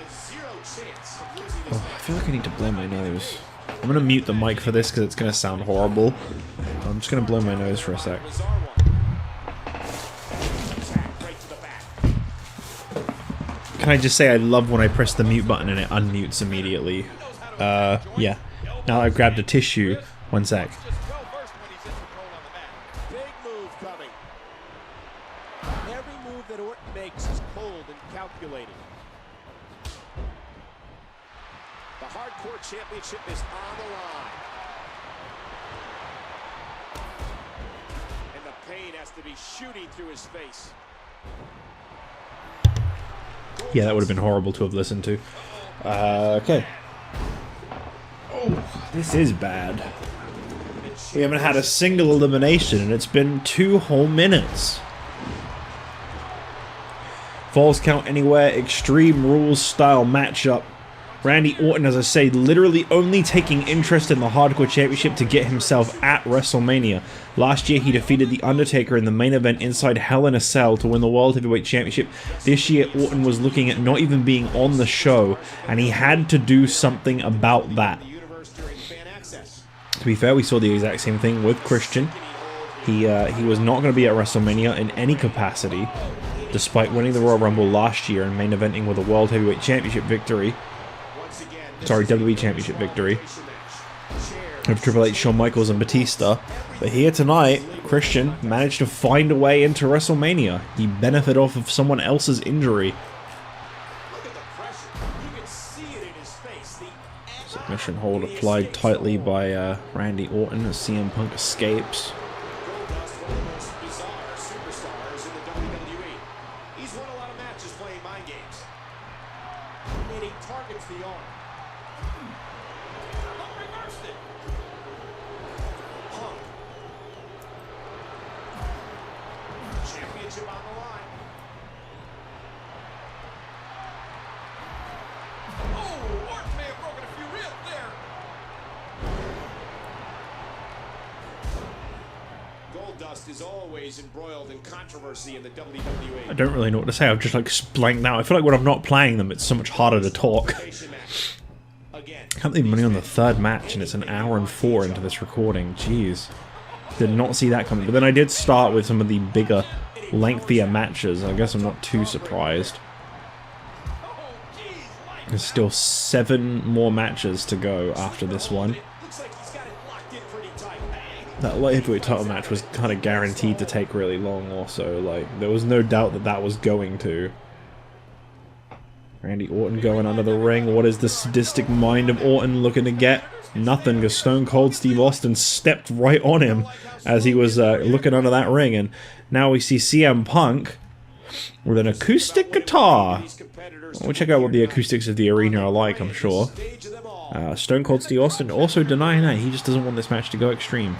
Oh, I feel like I need to blow my nose. I'm going to mute the mic for this because it's going to sound horrible. I'm just going to blow my nose for a sec. Can I just say I love when I press the mute button and it unmutes immediately. Yeah. Now that I've grabbed a tissue, one sec. Big move coming. Every move that Orton makes is cold and calculated. The Hardcore Championship is on the line. And the pain has to be shooting through his face. Yeah, that would have been horrible to have listened to. Okay. Oh, this is bad. We haven't had a single elimination and it's been 2 whole minutes. Falls Count Anywhere, Extreme Rules style matchup. Randy Orton, as I say, literally only taking interest in the Hardcore Championship to get himself at WrestleMania. Last year, he defeated The Undertaker in the main event inside Hell in a Cell to win the World Heavyweight Championship. This year, Orton was looking at not even being on the show, and he had to do something about that. To be fair, we saw the exact same thing with Christian. He was not going to be at WrestleMania in any capacity, despite winning the Royal Rumble last year and main eventing with a World Heavyweight Championship victory. Sorry, WWE Championship victory of Triple H, Shawn Michaels, and Batista. But here tonight, Christian managed to find a way into WrestleMania. He benefited off of someone else's injury. Submission hold applied tightly by Randy Orton as CM Punk escapes. the arm. Reversed it. Punk. Championship on the line. Oh, Orton may have broken a few ribs there. Goldust is always embroiled in controversy in the WWE. I don't really know what to say. I've just like blanked out. I feel like when I'm not playing them, it's so much harder to talk. Again, I can't believe I'm only on the third match and it's an hour and 4 into this recording. Jeez. Did not see that coming. But then I did start with some of the bigger, lengthier matches. I guess I'm not too surprised. There's still 7 more matches to go after this one. looks like he's got it locked in pretty tight. That light heavyweight title match was kind of guaranteed to take really long also. Like, there was no doubt that that was going to. Randy Orton going under the ring. What is the sadistic mind of Orton looking to get? Nothing, because Stone Cold Steve Austin stepped right on him as he was looking under that ring. And now we see CM Punk with an acoustic guitar. We'll check out what the acoustics of the arena are like, I'm sure. Stone Cold Steve Austin also denying that. He just doesn't want this match to go extreme.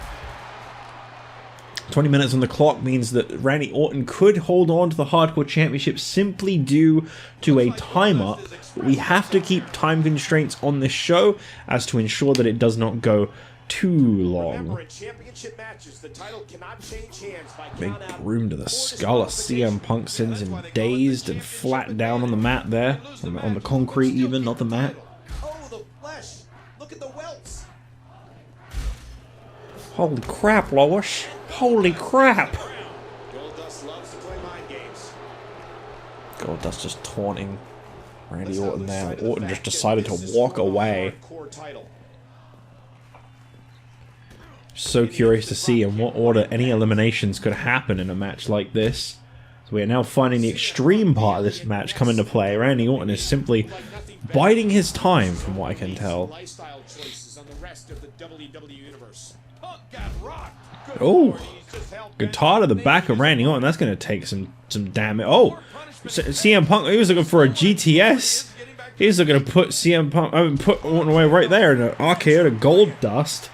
20 minutes on the clock means that Randy Orton could hold on to the Hardcore Championship simply due to a time-up. But we have to keep time constraints on this show as to ensure that it does not go too long. Big broom to the skull. CM Punk sends him dazed and flat down on the mat there. On the concrete even, not the mat. Oh, the flesh. Look at the welts. Holy crap, Lois. Holy crap. Goldust loves to play mind games. Goldust just taunting Randy Orton there. Orton just decided to walk away. So curious to see in what order any eliminations could happen in a match like this. So we are now finding the extreme part of this match come into play. Randy Orton is simply biding his time, from what I can tell. Lifestyle choices on the rest of the WWE universe. Punk got rocked. Good Oh, Lord, he's just held guitar to the back of Randy Orton. That's going to take some damage. Oh, CM Punk. He was looking for a GTS. He was looking to put CM Punk. Put Orton away right there in an RKO to Goldust.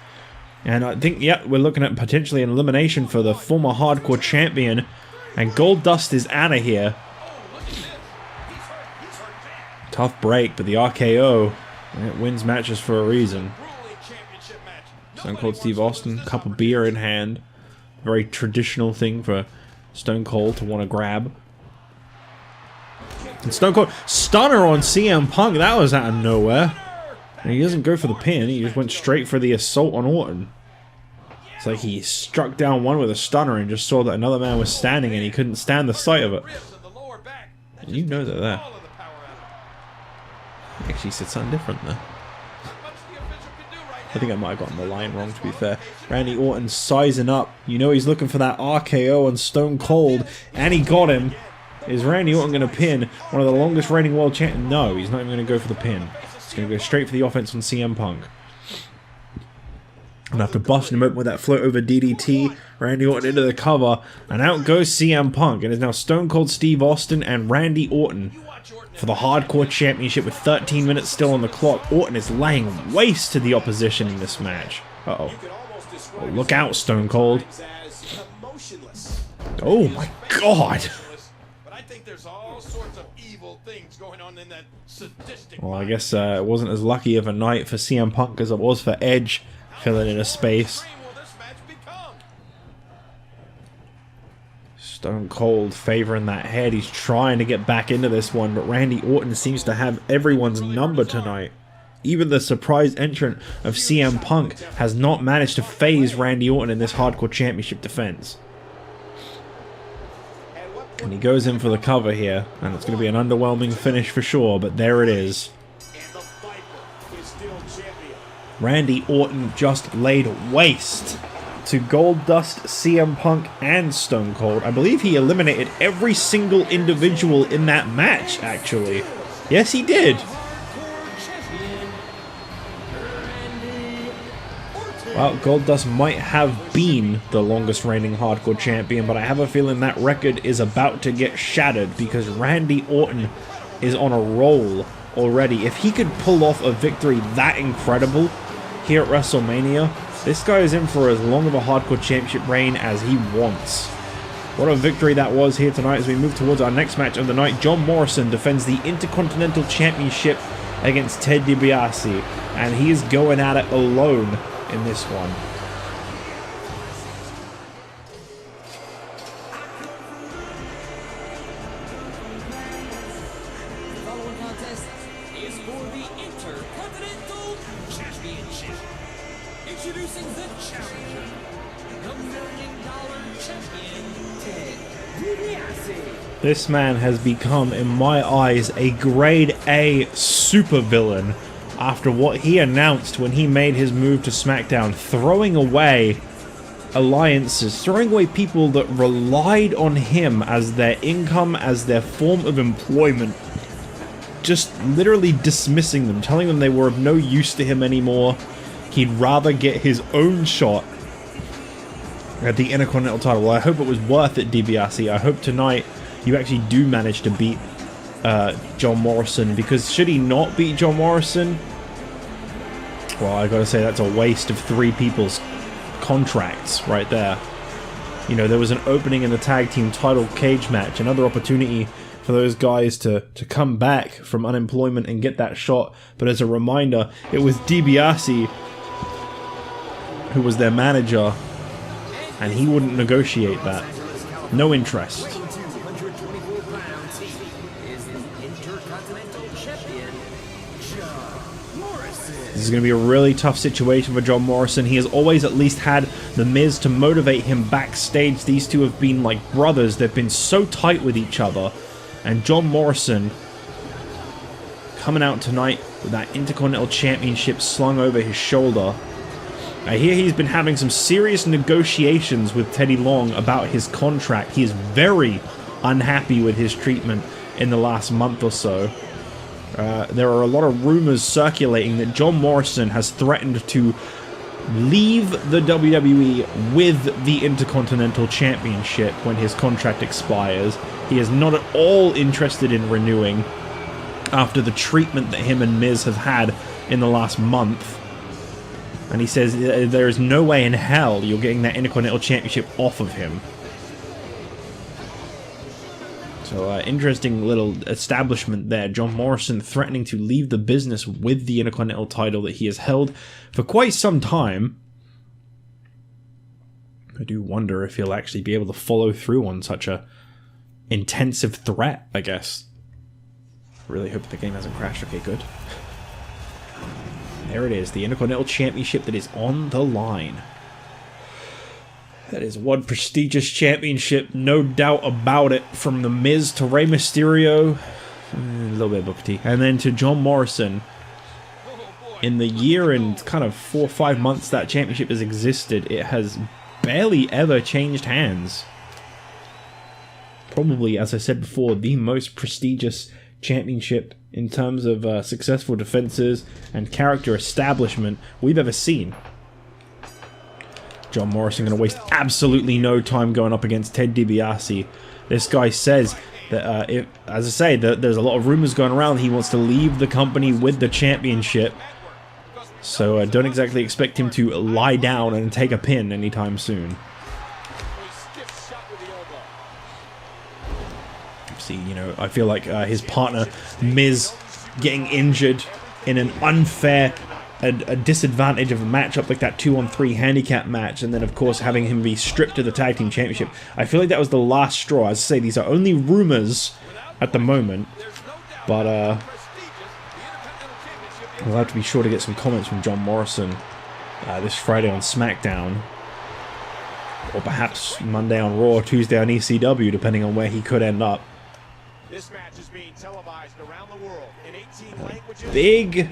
And I think, yeah, we're looking at potentially an elimination for the former Hardcore Champion. And Goldust is out of here. Tough break, but the RKO, it wins matches for a reason. Stone Cold Steve Austin, cup of beer in hand. Very traditional thing for Stone Cold to want to grab. And Stone Cold, stunner on CM Punk, that was out of nowhere. And he doesn't go for the pin, he just went straight for the assault on Orton. It's like he struck down one with a stunner and just saw that another man was standing and he couldn't stand the sight of it. And you know that there. Actually said something different there. I think I might have gotten the line wrong, to be fair. Randy Orton sizing up. You know he's looking for that RKO on Stone Cold, and he got him. Is Randy Orton going to pin one of the longest reigning world champions? No, he's not even going to go for the pin. He's going to go straight for the offense on CM Punk. And after busting him open with that float over DDT, Randy Orton into the cover, and out goes CM Punk. It is now Stone Cold Steve Austin and Randy Orton for the Hardcore Championship with 13 minutes still on the clock. Orton is laying waste to the opposition in this match. Uh-oh. Oh, look out, Stone Cold. Oh my god. But I think there's all sorts of evil things going on in that sadistic Well, I guess it wasn't as lucky of a night for CM Punk as it was for Edge, filling in a space. Stone Cold favoring that head. He's trying to get back into this one, but Randy Orton seems to have everyone's number tonight. Even the surprise entrant of CM Punk has not managed to phase Randy Orton in this Hardcore Championship defense. And he goes in for the cover here, and it's going to be an underwhelming finish for sure, but there it is. Randy Orton just laid waste to Goldust, CM Punk, and Stone Cold. I believe he eliminated every single individual in that match, actually. Yes, he did. Well, Goldust might have been the longest reigning Hardcore Champion, but I have a feeling that record is about to get shattered because Randy Orton is on a roll already. If he could pull off a victory that incredible here at WrestleMania, this guy is in for as long of a hardcore championship reign as he wants. What a victory that was here tonight. As we move towards our next match of the night, John Morrison defends the Intercontinental Championship against Ted DiBiase, and he is going at it alone in this one. The following contest is for the Intercontinental Championship. Introducing the challenger, the $1 Million Champion, Ted DiBiase. This man has become, in my eyes, a grade A supervillain after what he announced when he made his move to SmackDown, throwing away alliances, throwing away people that relied on him as their income, as their form of employment, just literally dismissing them, telling them they were of no use to him anymore. He'd rather get his own shot at the Intercontinental title. Well, I hope it was worth it, DiBiase. I hope tonight you actually do manage to beat John Morrison, because should he not beat John Morrison, well, I gotta say that's a waste of 3 people's contracts right there. You know, there was an opening in the tag team title cage match, another opportunity for those guys to come back from unemployment and get that shot. But as a reminder, it was DiBiase who was their manager, and he wouldn't negotiate that. No interest. This is going to be a really tough situation for John Morrison. He has always at least had The Miz to motivate him backstage. These two have been like brothers. They've been so tight with each other. And John Morrison coming out tonight with that Intercontinental Championship slung over his shoulder. I hear he's been having some serious negotiations with Teddy Long about his contract. He is very unhappy with his treatment in the last month or so. There are a lot of rumors circulating that John Morrison has threatened to leave the WWE with the Intercontinental Championship when his contract expires. He is not at all interested in renewing after the treatment that him and Miz have had in the last month. And he says there is no way in hell you're getting that Intercontinental Championship off of him. So, interesting little establishment there. John Morrison threatening to leave the business with the Intercontinental title that he has held for quite some time. I do wonder if he'll actually be able to follow through on such a intensive threat, I guess. Really hope the game hasn't crashed. Okay, good. There it is, the Intercontinental Championship that is on the line. That is one prestigious championship, no doubt about it. From The Miz to Rey Mysterio, a little bit of Booker T, and then to John Morrison. In the year and kind of 4 or 5 months that championship has existed, it has barely ever changed hands. Probably, as I said before, the most prestigious championship in terms of successful defenses and character establishment we've ever seen. John Morrison going to waste absolutely no time going up against Ted DiBiase. This guy says that, as I say, there's a lot of rumors going around. He wants to leave the company with the championship. So don't exactly expect him to lie down and take a pin anytime soon. See, you know, I feel like his partner, Miz, getting injured in an unfair a disadvantage of a matchup like that 2-on-3 handicap match, and then of course having him be stripped of the tag team championship. I feel like that was the last straw. As I say, these are only rumors at the moment, but we'll have to be sure to get some comments from John Morrison this Friday on SmackDown, or perhaps Monday on Raw, Tuesday on ECW, depending on where he could end up. This match is being televised around the world in 18 languages. Big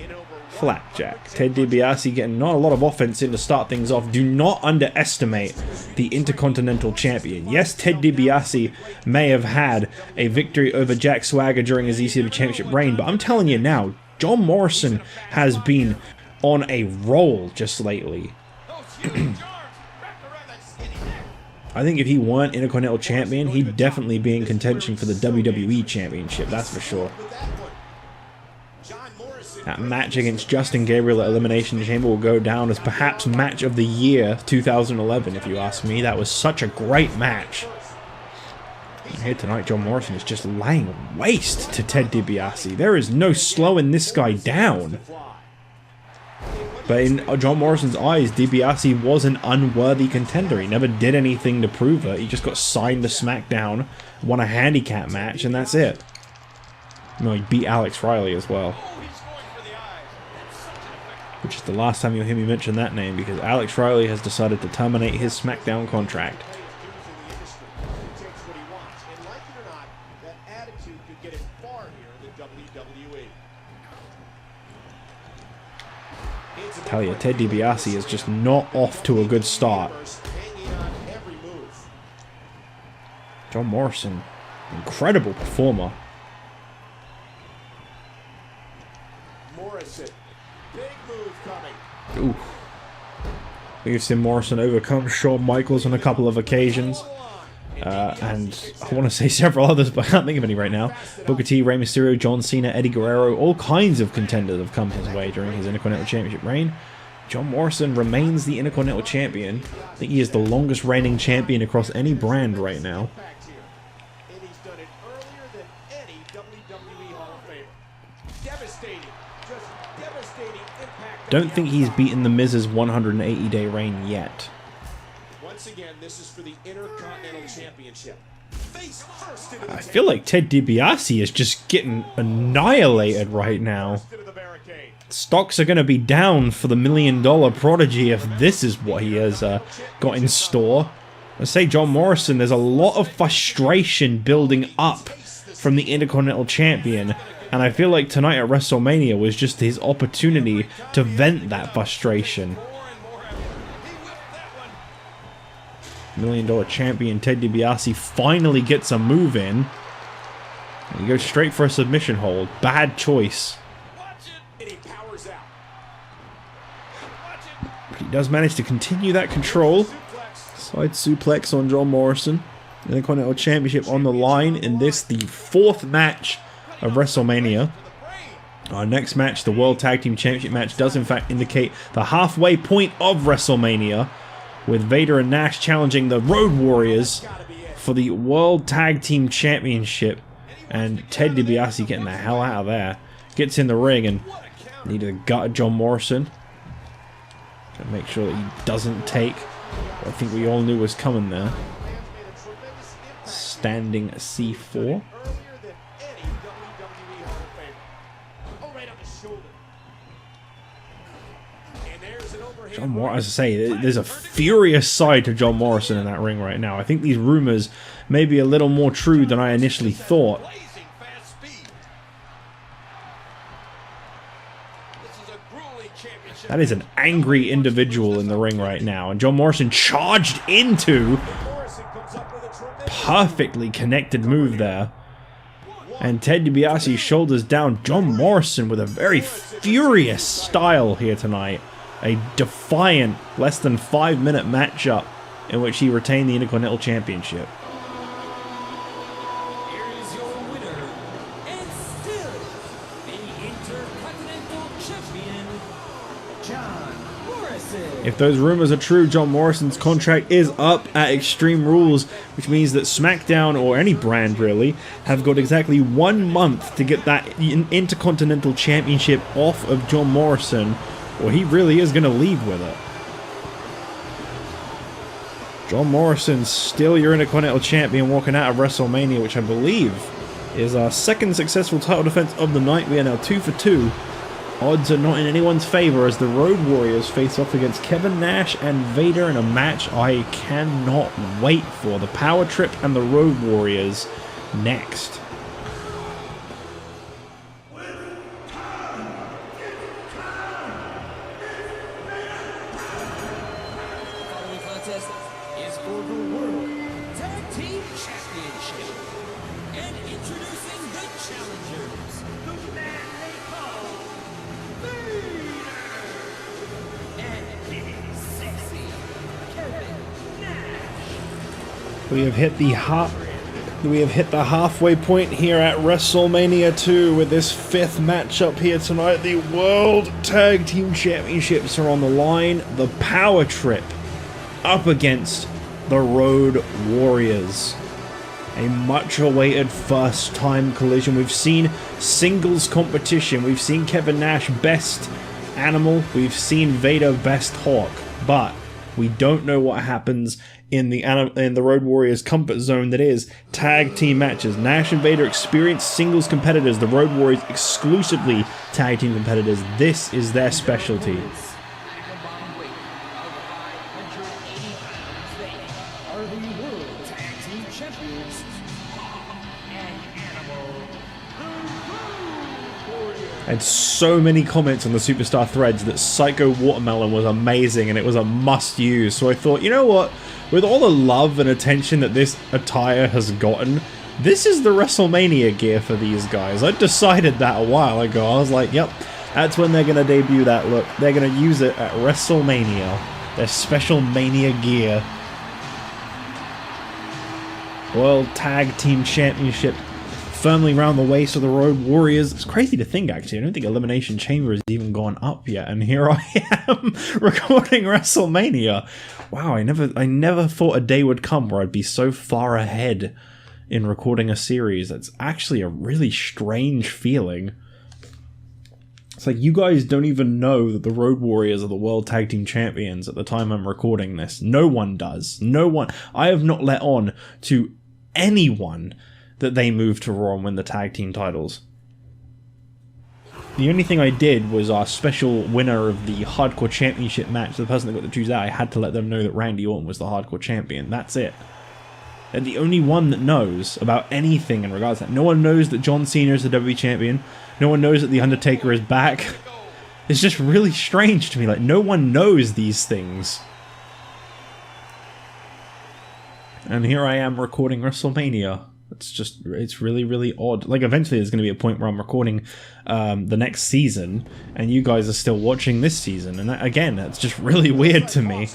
flapjack. Ted DiBiase getting not a lot of offense in to start things off. Do not underestimate the Intercontinental Champion. Yes, Ted DiBiase may have had a victory over Jack Swagger during his ECW Championship reign, but I'm telling you now, John Morrison has been on a roll just lately. I think if he weren't Intercontinental Champion, he'd definitely be in contention for the WWE Championship, that's for sure. That match against Justin Gabriel at Elimination Chamber will go down as perhaps match of the year 2011, if you ask me. That was such a great match. And here tonight, John Morrison is just laying waste to Ted DiBiase. There is no slowing this guy down. But in John Morrison's eyes, DiBiase was an unworthy contender. He never did anything to prove it. He just got signed to SmackDown, won a handicap match, and that's it. No, he beat Alex Riley as well. Which is the last time you'll hear me mention that name, because Alex Riley has decided to terminate his SmackDown contract. Tell you, Ted DiBiase is just not off to a good start. John Morrison, incredible performer. Morrison, big move coming. Ooh. We've seen Morrison overcome Shawn Michaels on a couple of occasions. And I want to say several others, but I can't think of any right now. Booker T, Rey Mysterio, John Cena, Eddie Guerrero, all kinds of contenders have come his way during his Intercontinental Championship reign. John Morrison remains the Intercontinental Champion. I think he is the longest reigning champion across any brand right now. And he's done it earlier than any WWE Hall of Famer. Devastating, just devastating impact. Don't think he's beaten The Miz's 180-day reign yet. Once again, this is for the Intercontinental Championship. Face first into the I feel like Ted DiBiase is just getting annihilated right now. into the barricade. Stocks are going to be down for the $1 million prodigy if this is what he has got in store. I say John Morrison, there's a lot of frustration building up from the Intercontinental Champion, and I feel like tonight at WrestleMania was just his opportunity to vent that frustration. $1 million champion Ted DiBiase finally gets a move in. And he goes straight for a submission hold. Bad choice. And he powers out. But he does manage to continue that control. Side suplex on John Morrison. The Intercontinental Championship on the line in this, the 4th match of WrestleMania. Our next match, the World Tag Team Championship match, does in fact indicate the halfway point of WrestleMania, with Vader and Nash challenging the Road Warriors for the World Tag Team Championship. And Ted DiBiase getting the hell out of there. Gets in the ring and needed a gut of John Morrison. To make sure that he doesn't take what I think we all knew was coming there. Standing C4. John Morrison, as I say, there's a furious side to John Morrison in that ring right now. I think these rumors may be a little more true than I initially thought. That is an angry individual in the ring right now. And John Morrison charged into. Perfectly connected move there. And Ted DiBiase shoulders down John Morrison with a very furious style here tonight. A defiant, less than 5-minute matchup in which he retained the Intercontinental Championship. Here is your winner, and still the Intercontinental Champion, John Morrison. If those rumors are true, John Morrison's contract is up at Extreme Rules, which means that SmackDown, or any brand really, have got exactly 1 month to get that Intercontinental Championship off of John Morrison, or he really is going to leave with it. John Morrison, still your Intercontinental Champion, walking out of WrestleMania, which I believe is our 2nd successful title defense of the night. We are now 2 for 2. Odds are not in anyone's favor as the Road Warriors face off against Kevin Nash and Vader in a match I cannot wait for. The Power Trip and the Road Warriors next. Is for the World Tag Team Championship. And introducing the challengers, the man they call Vader and his sexy Kevin Nash. We have hit the We have hit the halfway point here at WrestleMania 2 with this 5th matchup here tonight. The World Tag Team Championships are on the line. The Power Trip up against the Road Warriors. A much awaited first time collision. We've seen singles competition. We've seen Kevin Nash best Animal. We've seen Vader best Hawk. But we don't know what happens in the Road Warriors comfort zone that is tag team matches. Nash and Vader experienced singles competitors. The Road Warriors exclusively tag team competitors. This is their specialty. And so many comments on the Superstar threads that Psycho Watermelon was amazing and it was a must use. So I thought, you know what? With all the love and attention that this attire has gotten, this is the WrestleMania gear for these guys. I decided that a while ago. I was like, yep, that's when they're going to debut that look. They're going to use it at WrestleMania. Their special Mania gear. World Tag Team Championship firmly round the waist of the Road Warriors. It's crazy to think, actually. I don't think Elimination Chamber has even gone up yet, and here I am recording WrestleMania. Wow, I never thought a day would come where I'd be so far ahead in recording a series. That's actually a really strange feeling. It's like you guys don't even know that the Road Warriors are the World Tag Team Champions at the time I'm recording this. No one does. No one. I have not let on to anyone that they moved to Raw and win the tag team titles. The only thing I did was our special winner of the Hardcore Championship match, the person that got to choose that, I had to let them know that Randy Orton was the Hardcore Champion. That's it. They're the only one that knows about anything in regards to that. No one knows that John Cena is the WWE Champion. No one knows that The Undertaker is back. It's just really strange to me. Like, no one knows these things. And here I am recording WrestleMania. It's really, really odd. Like, eventually there's going to be a point where I'm recording the next season, and you guys are still watching this season. And that, again, that's just really weird to me.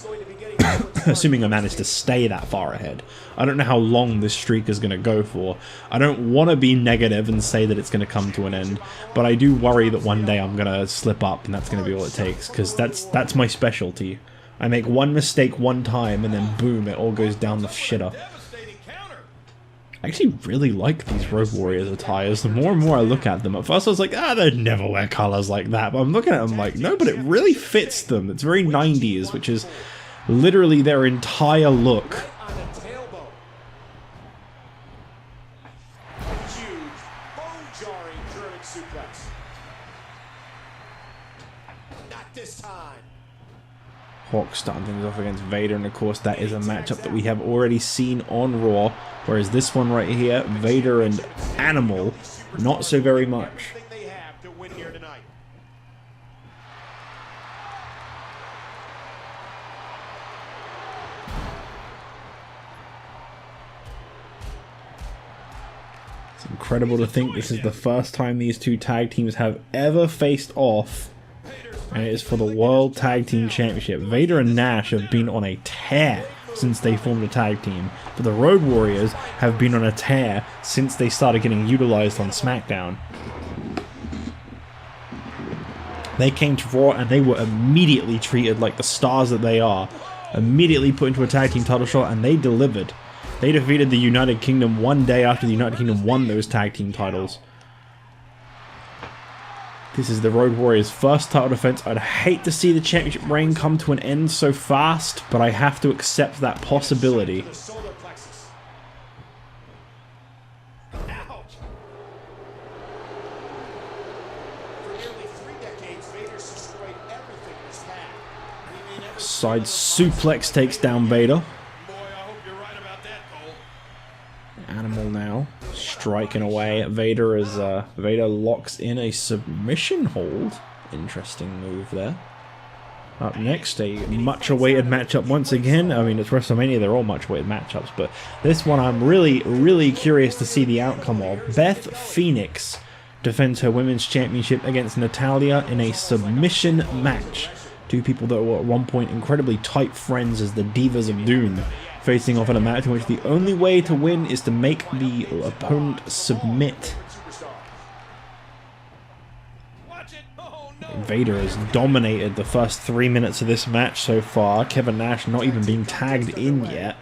Assuming I managed to stay that far ahead. I don't know how long this streak is going to go for. I don't want to be negative and say that it's going to come to an end, but I do worry that one day I'm going to slip up, and that's going to be all it takes, because that's my specialty. I make one mistake one time, and then boom, it all goes down the shitter. I actually really like these Road Warriors attires. The more and more I look at them, at first I was like, they'd never wear colours like that. But I'm looking at them like, no, but it really fits them. It's very 90s, which is literally their entire look. Hawk starting things off against Vader, and of course that is a matchup that we have already seen on Raw, whereas this one right here, Vader and Animal, not so very much. It's incredible to think this is the first time these two tag teams have ever faced off, and it is for the World Tag Team Championship. Vader and Nash have been on a tear since they formed a tag team, but the Road Warriors have been on a tear since they started getting utilized on SmackDown. They came to Raw and they were immediately treated like the stars that they are, immediately put into a tag team title shot, and they delivered. They defeated the United Kingdom one day after the United Kingdom won those tag team titles. This is the Road Warriors' first title defense. I'd hate to see the championship reign come to an end so fast, but I have to accept that possibility. Side suplex takes down Vader. Animal now striking away at Vader as Vader locks in a submission hold. Interesting move there. Up next, a much awaited matchup once again. I mean, it's WrestleMania, they're all much awaited matchups, but this one I'm really, really curious to see the outcome of. Beth Phoenix defends her women's championship against Natalya in a submission match. Two people that were at one point incredibly tight friends as the Divas of Doom, facing off in a match in which the only way to win is to make the opponent submit. Vader has dominated the first 3 minutes of this match so far. Kevin Nash not even being tagged in yet.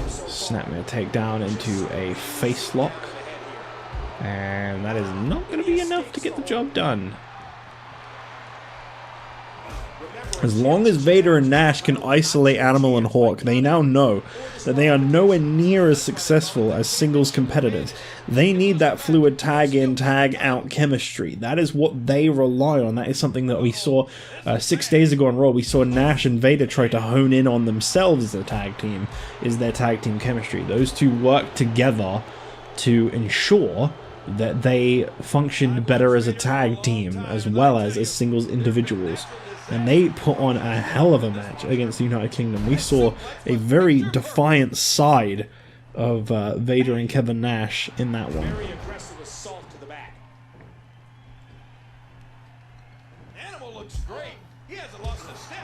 Snapmare takedown into a face lock. And that is not going to be enough to get the job done. As long as Vader and Nash can isolate Animal and Hawk, they now know that they are nowhere near as successful as singles competitors. They need that fluid tag-in, tag-out chemistry. That is what they rely on. That is something that we saw 6 days ago on Raw. We saw Nash and Vader try to hone in on themselves as a tag team, is their tag team chemistry. Those two work together to ensure that they function better as a tag team as well as singles individuals. And they put on a hell of a match against the United Kingdom. We saw a very defiant side of Vader and Kevin Nash in that one.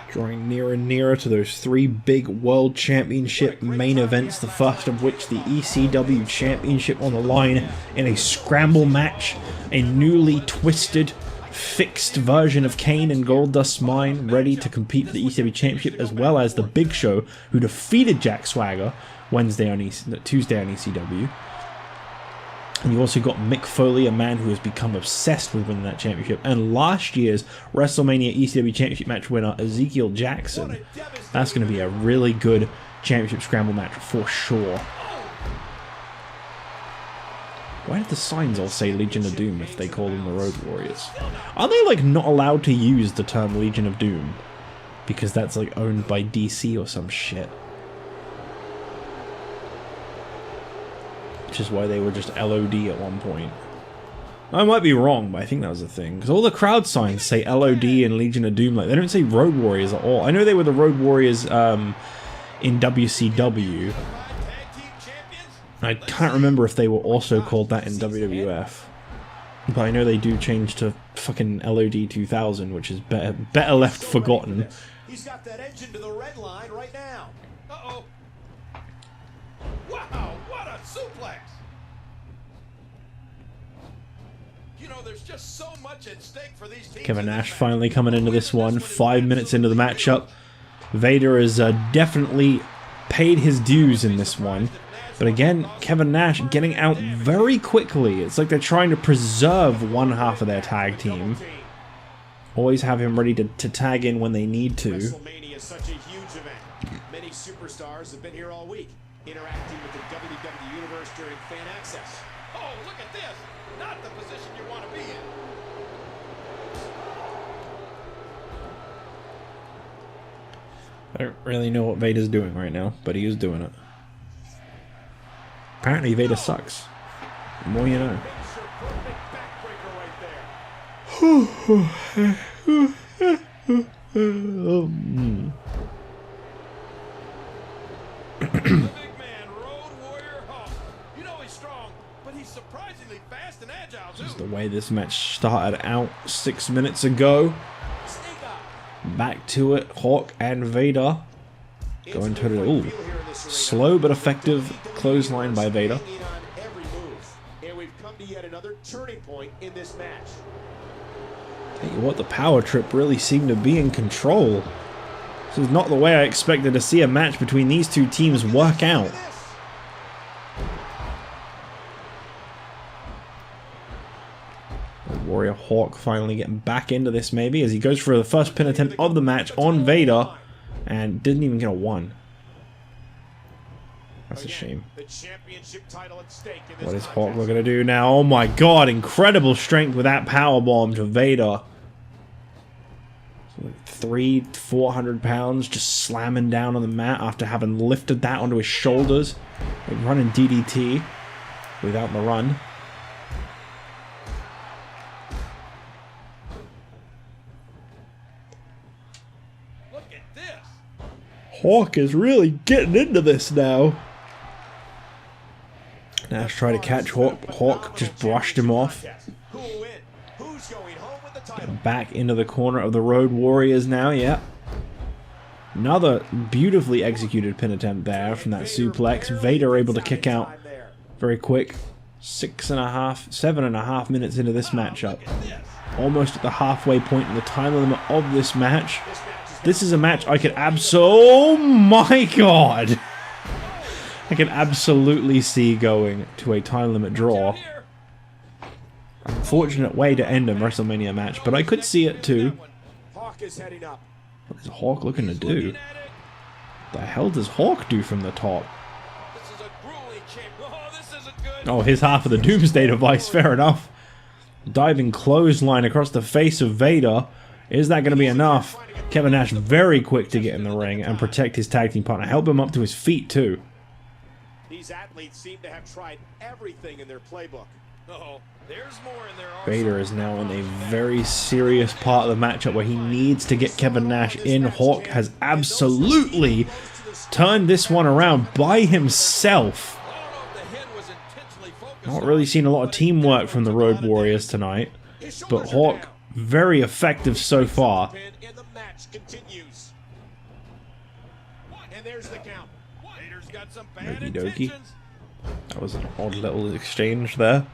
Drawing nearer and nearer to those 3 big World Championship main events, the first of which the ECW Championship on the line in a scramble match, a newly twisted, fixed version of Kane and Goldust's mine ready to compete for the ECW Championship, as well as the Big Show, who defeated Jack Swagger Tuesday on ECW. And you also got Mick Foley, a man who has become obsessed with winning that championship, and last year's WrestleMania ECW Championship match winner Ezekiel Jackson. That's going to be a really good championship scramble match for sure. Why did the signs all say Legion of Doom if they call them the Road Warriors? Are they like not allowed to use the term Legion of Doom? Because that's like owned by DC or some shit. Which is why they were just LOD at one point. I might be wrong, but I think that was the thing. Because all the crowd signs say LOD and Legion of Doom. Like, they don't say Road Warriors at all. I know they were the Road Warriors in WCW. I can't remember if they were also called that in WWF. But I know they do change to fucking LOD 2000, which is better left forgotten. He's got that engine to the red line right now. Uh-oh. Wow, what a suplex. You know, there's just so much at stake for these teams. Kevin Nash finally coming into this one, 5 minutes into the matchup. Vader has definitely paid his dues in this one. But again, Kevin Nash getting out very quickly. It's like they're trying to preserve one half of their tag team. Always have him ready to tag in when they need to. WrestleMania is such a huge event. Many superstars have been here all week, interacting with the WWE Universe during fan access. Oh, look at this. Not the position you want to be in. I don't really know what Vader's doing right now, but he is doing it. Apparently Vader sucks. The more you know. The big man, Road Warrior Hawk. You know he's strong, but he's surprisingly fast and agile too. This is the way this match started out 6 minutes ago. Back to it, Hawk and Vader going to the ooh, slow but effective clothesline by Vader. And we've come to yet another turning point in this match. Tell you what, the power trip really seemed to be in control. This is not the way I expected to see a match between these two teams work out. Warrior Hawk finally getting back into this maybe as he goes for the first pin attempt of the match on Vader and didn't even get a 1. That's a shame. What is Hawk looking to do now? Oh my god, incredible strength with that powerbomb to Vader. 300-400 pounds just slamming down on the mat after having lifted that onto his shoulders. Like running DDT without the run. Look at this. Hawk is really getting into this now. Nash tried to catch Hawk. Hawk just brushed him off. Who will win? Who's going home with the Back into the corner of the Road Warriors now, yeah. Another beautifully executed pin attempt there from that suplex. Vader able to kick out very quick. 7.5 minutes into this matchup. Almost at the halfway point in the time limit of this match. This is a match I could oh my god! I can absolutely see going to a time limit draw. Unfortunate way to end a WrestleMania match, but I could see it too. Hawk is heading up. What is Hawk looking to do? The hell does Hawk do from the top? Oh, his half of the Doomsday device, fair enough. Diving clothesline across the face of Vader. Is that going to be enough? Kevin Nash very quick to get in the ring and protect his tag team partner. Help him up to his feet too. These athletes seem to have tried everything in their playbook. Oh, there's more in their Vader is now in a very serious part of the matchup where he needs to get Kevin Nash in. Hawk has absolutely turned this one around by himself. Not really seen a lot of teamwork from the Road Warriors tonight, but Hawk very effective so far. And the match continues. And there's the count. Vader's got some bad Okie dokie. intentions. That was an odd little exchange there.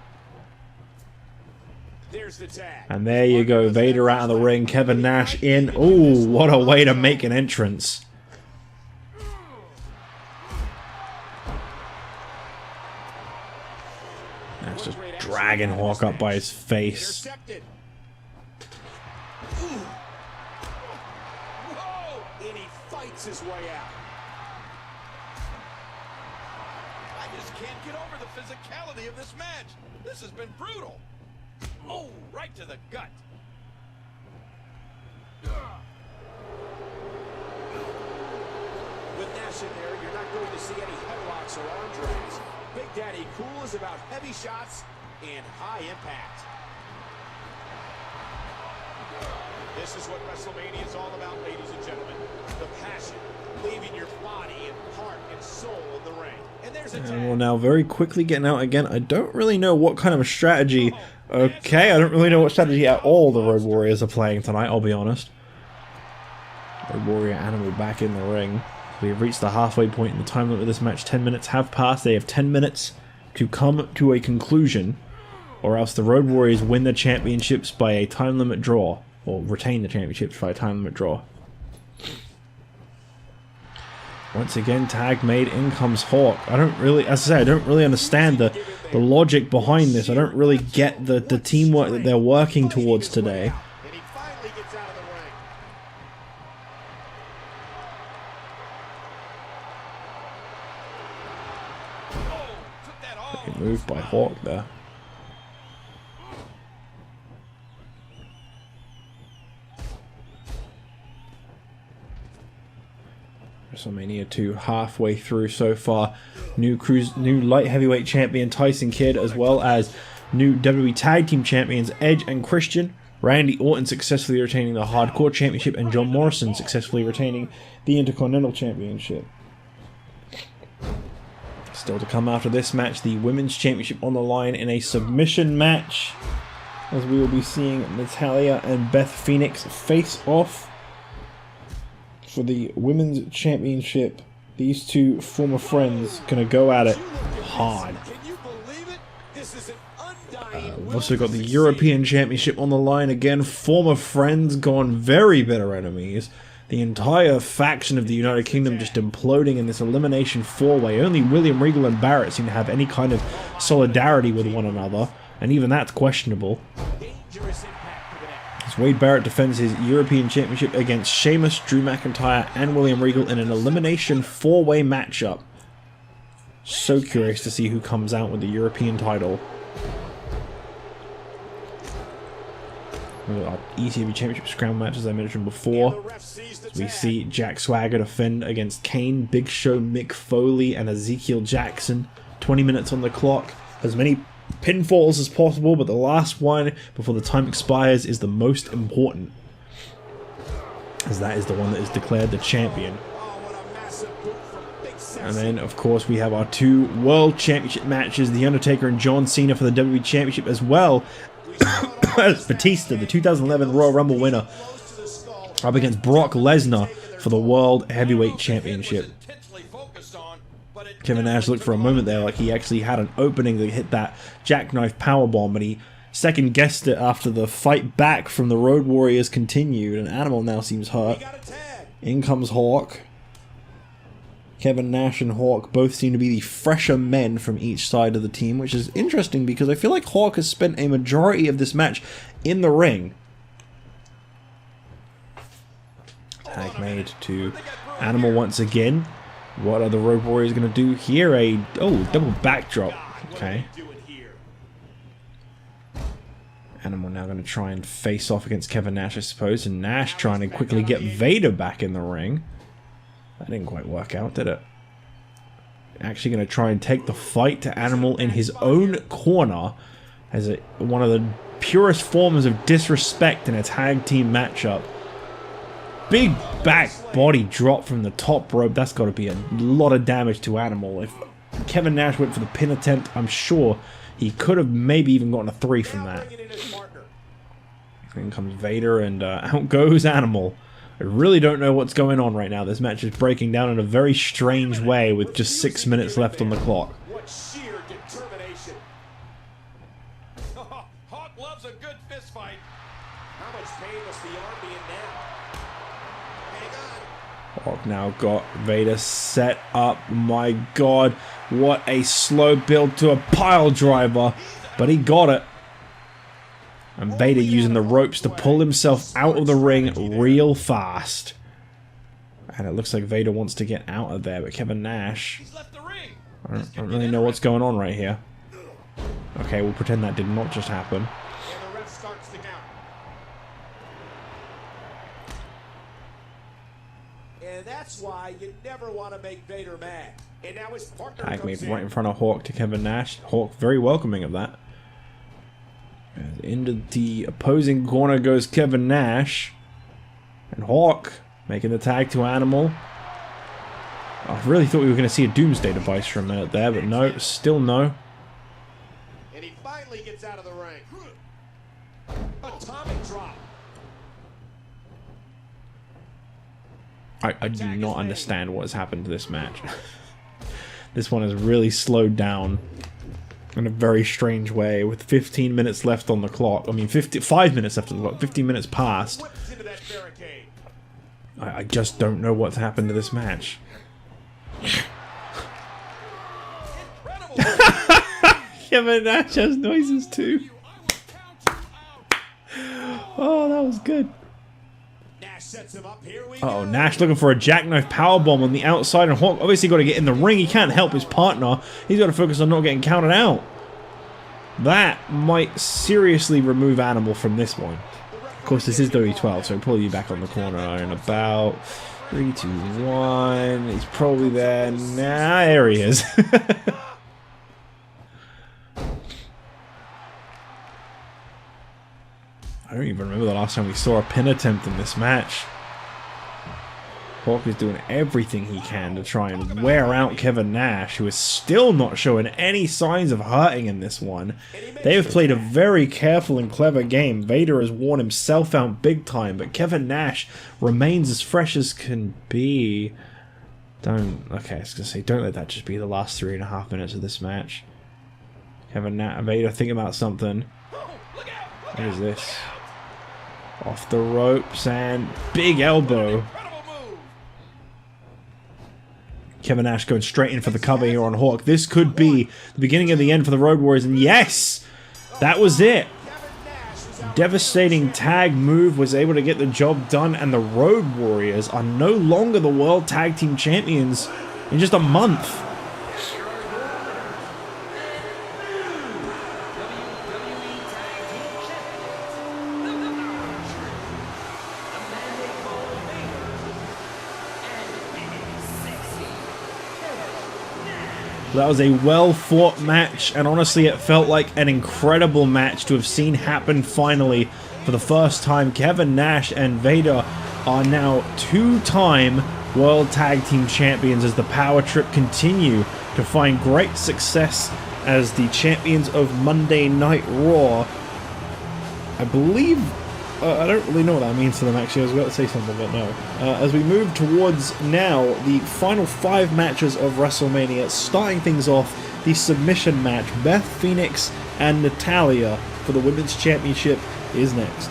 There's the tag. And there you go, Vader out of the ring, Kevin Nash in. Ooh, what a way to make an entrance. Nash just dragging Hawk up by his face. Intercepted. And he fights his way out. I just can't get over the physicality of this match. This has been brutal. Oh, right to the gut. With Nash in there, you're not going to see any headlocks or arm drags. Big Daddy Cool is about heavy shots and high impact. This is what WrestleMania is all about, ladies and gentlemen. The passion, leaving your body and heart and soul in the ring. And there's a tag. And we're now very quickly getting out again. I don't really know what kind of a strategy. Okay, I don't really know what strategy at all the Road Warriors are playing tonight, I'll be honest. Road Warrior Animal back in the ring. We have reached the halfway point in the time limit of this match. 10 minutes have passed. They have 10 minutes to come to a conclusion, or else the Road Warriors win the championships by a time limit draw, or retain the championships by a time limit draw. Once again, tag made, in comes Hawk. I don't really, as I say, I don't really understand the logic behind this. I don't really get the teamwork that they're working towards today. And he finally gets out of the ring. Great move by Hawk there. WrestleMania 2 halfway through so far. New light heavyweight champion Tyson Kidd, as well as new WWE Tag Team Champions Edge and Christian. Randy Orton successfully retaining the Hardcore Championship, and John Morrison successfully retaining the Intercontinental Championship. Still to come after this match, the Women's Championship on the line in a submission match, as we will be seeing Natalya and Beth Phoenix face off for the Women's Championship. These two former friends gonna go at it hard. Can you believe it? This is an undying We've also got the European Championship on the line again. Former friends gone very bitter enemies. The entire faction of the United Kingdom just imploding in this elimination four-way. Only William Regal and Barrett seem to have any kind of solidarity with one another, and even that's questionable. dangerous impact to the neck. As Wade Barrett defends his European Championship against Sheamus, Drew McIntyre, and William Regal in an elimination four-way matchup. So curious to see who comes out with the European title. Our ECW Championship Scramble match, as I mentioned before. The ref sees the We tag. see Jack Swagger defend against Kane, Big Show, Mick Foley, and Ezekiel Jackson. 20 minutes on the clock. As many pinfalls as possible, but the last one before the time expires is the most important, as that is the one that is declared the champion. Oh, what a massive boot from Big Sexy. And then, of course, we have our two World Championship matches, The Undertaker and John Cena for the WWE Championship, as well We saw it all That's Batista, the 2011 Royal Rumble winner, up against Brock Lesnar for the World Heavyweight Championship. Kevin Nash looked for a moment there like he actually had an opening to hit that jackknife powerbomb, but he second guessed it after the fight back from the Road Warriors continued, and Animal now seems hurt. In comes Hawk. Kevin Nash and Hawk both seem to be the fresher men from each side of the team, which is interesting because I feel like Hawk has spent a majority of this match in the ring. Tag made to Animal once again. What are the Road Warriors going to do here? Double backdrop. Okay. Animal now going to try and face off against Kevin Nash, I suppose, and Nash trying to quickly get Vader back in the ring. That didn't quite work out, did it? Actually going to try and take the fight to Animal in his own corner as one of the purest forms of disrespect in a tag team matchup. Big back body drop from the top rope. That's got to be a lot of damage to Animal. If Kevin Nash went for the pin attempt, I'm sure he could have maybe even gotten a 3 from that. In comes Vader and out goes Animal. I really don't know what's going on right now. This match is breaking down in a very strange way with just 6 minutes left on the clock. What sheer determination. Hawk loves a good fist fight. How much pain must the arm be in now? Hang on. Hawk now got Vader set up. My God, what a slow build to a pile driver. But he got it. And Vader using the ropes to pull himself out of the ring real fast. And it looks like Vader wants to get out of there, but Kevin Nash... I don't really know what's going on right here. Okay, we'll pretend that did not just happen. And the ref starts the count. And that's why you never want to make Vader mad. And now his partner Tag comes made in. right in front of Hawk to Kevin Nash. Hawk very welcoming of that. Into the opposing corner goes Kevin Nash. And Hawk making the tag to Animal. I really thought we were going to see a Doomsday device for a minute there, but no, still no. And he finally gets out of the ring. Atomic drop. I do not understand what has happened to this match. This one has really slowed down in a very strange way with 15 minutes left on the clock. I mean, 5 minutes left on the clock. 15 minutes passed. Whips into that barricade. I just don't know what's happened to this match. Kevin Nash has noises too. Oh, that was good. Nash sets him up. Here we Uh-oh, go. Nash looking for a jackknife powerbomb on the outside, and Hawk obviously got to get in the ring. He can't help his partner. He's got to focus on not getting counted out. That might seriously remove Animal from this one. Of course, this is WWE12, so he'll probably be back on the corner in about 3, 2, 1. He's probably there. Nah, there he is. I don't even remember the last time we saw a pin attempt in this match. Hawk is doing everything he can to try and wear out Kevin Nash, who is still not showing any signs of hurting in this one. They have played a very careful and clever game. Vader has worn himself out big time, but Kevin Nash remains as fresh as can be. Okay, I was going to say, don't let that just be the last 3.5 minutes of this match. Vader thinking about something. What is this? Off the ropes and big elbow. Kevin Nash going straight in for the cover here on Hawk. This could be the beginning of the end for the Road Warriors, and yes, that was it. Devastating tag move was able to get the job done, and the Road Warriors are no longer the World Tag Team Champions in just a month. That was a well-fought match, and honestly, it felt like an incredible match to have seen happen finally for the first time. Kevin Nash and Vader are now 2-time World Tag Team Champions as the Power Trip continue to find great success as the champions of Monday Night Raw. I believe, I don't really know what that means to them actually. I was about to say something, but no. As we move towards now the final 5 matches of WrestleMania, starting things off, the submission match, Beth Phoenix and Natalya for the Women's Championship is next.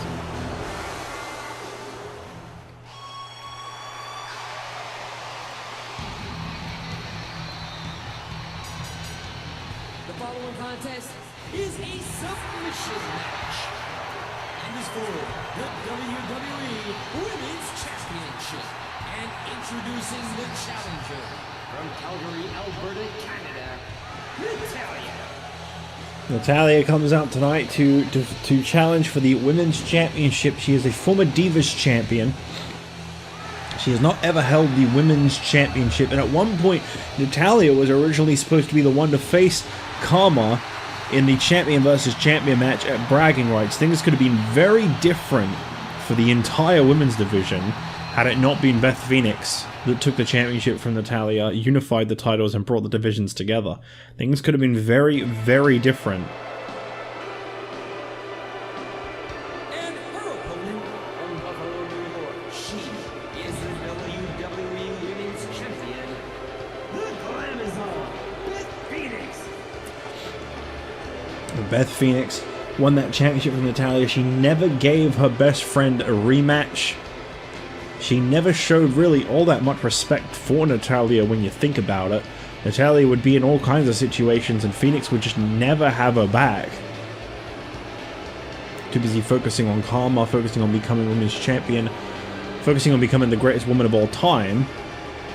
The following contest is a submission match and is for the WWE Women's Championship. And introducing the challenger from Calgary, Alberta, Canada, Natalya. Natalya comes out tonight to challenge for the Women's Championship. She is a former Divas champion. She has not ever held the Women's Championship, and at one point, Natalya was originally supposed to be the one to face Karma in the champion versus champion match at Bragging Rights. Things could have been very different for the entire women's division had it not been Beth Phoenix that took the championship from Natalya, unified the titles, and brought the divisions together. Things could have been very, very different. And her opponent from Buffalo, New York, she is the WWE Women's Champion, the Glamazon, Beth Phoenix. Beth Phoenix won that championship from Natalya. She never gave her best friend a rematch. She never showed really all that much respect for Natalya when you think about it. Natalya would be in all kinds of situations and Phoenix would just never have her back. Too busy focusing on Karma, focusing on becoming women's champion, focusing on becoming the greatest woman of all time.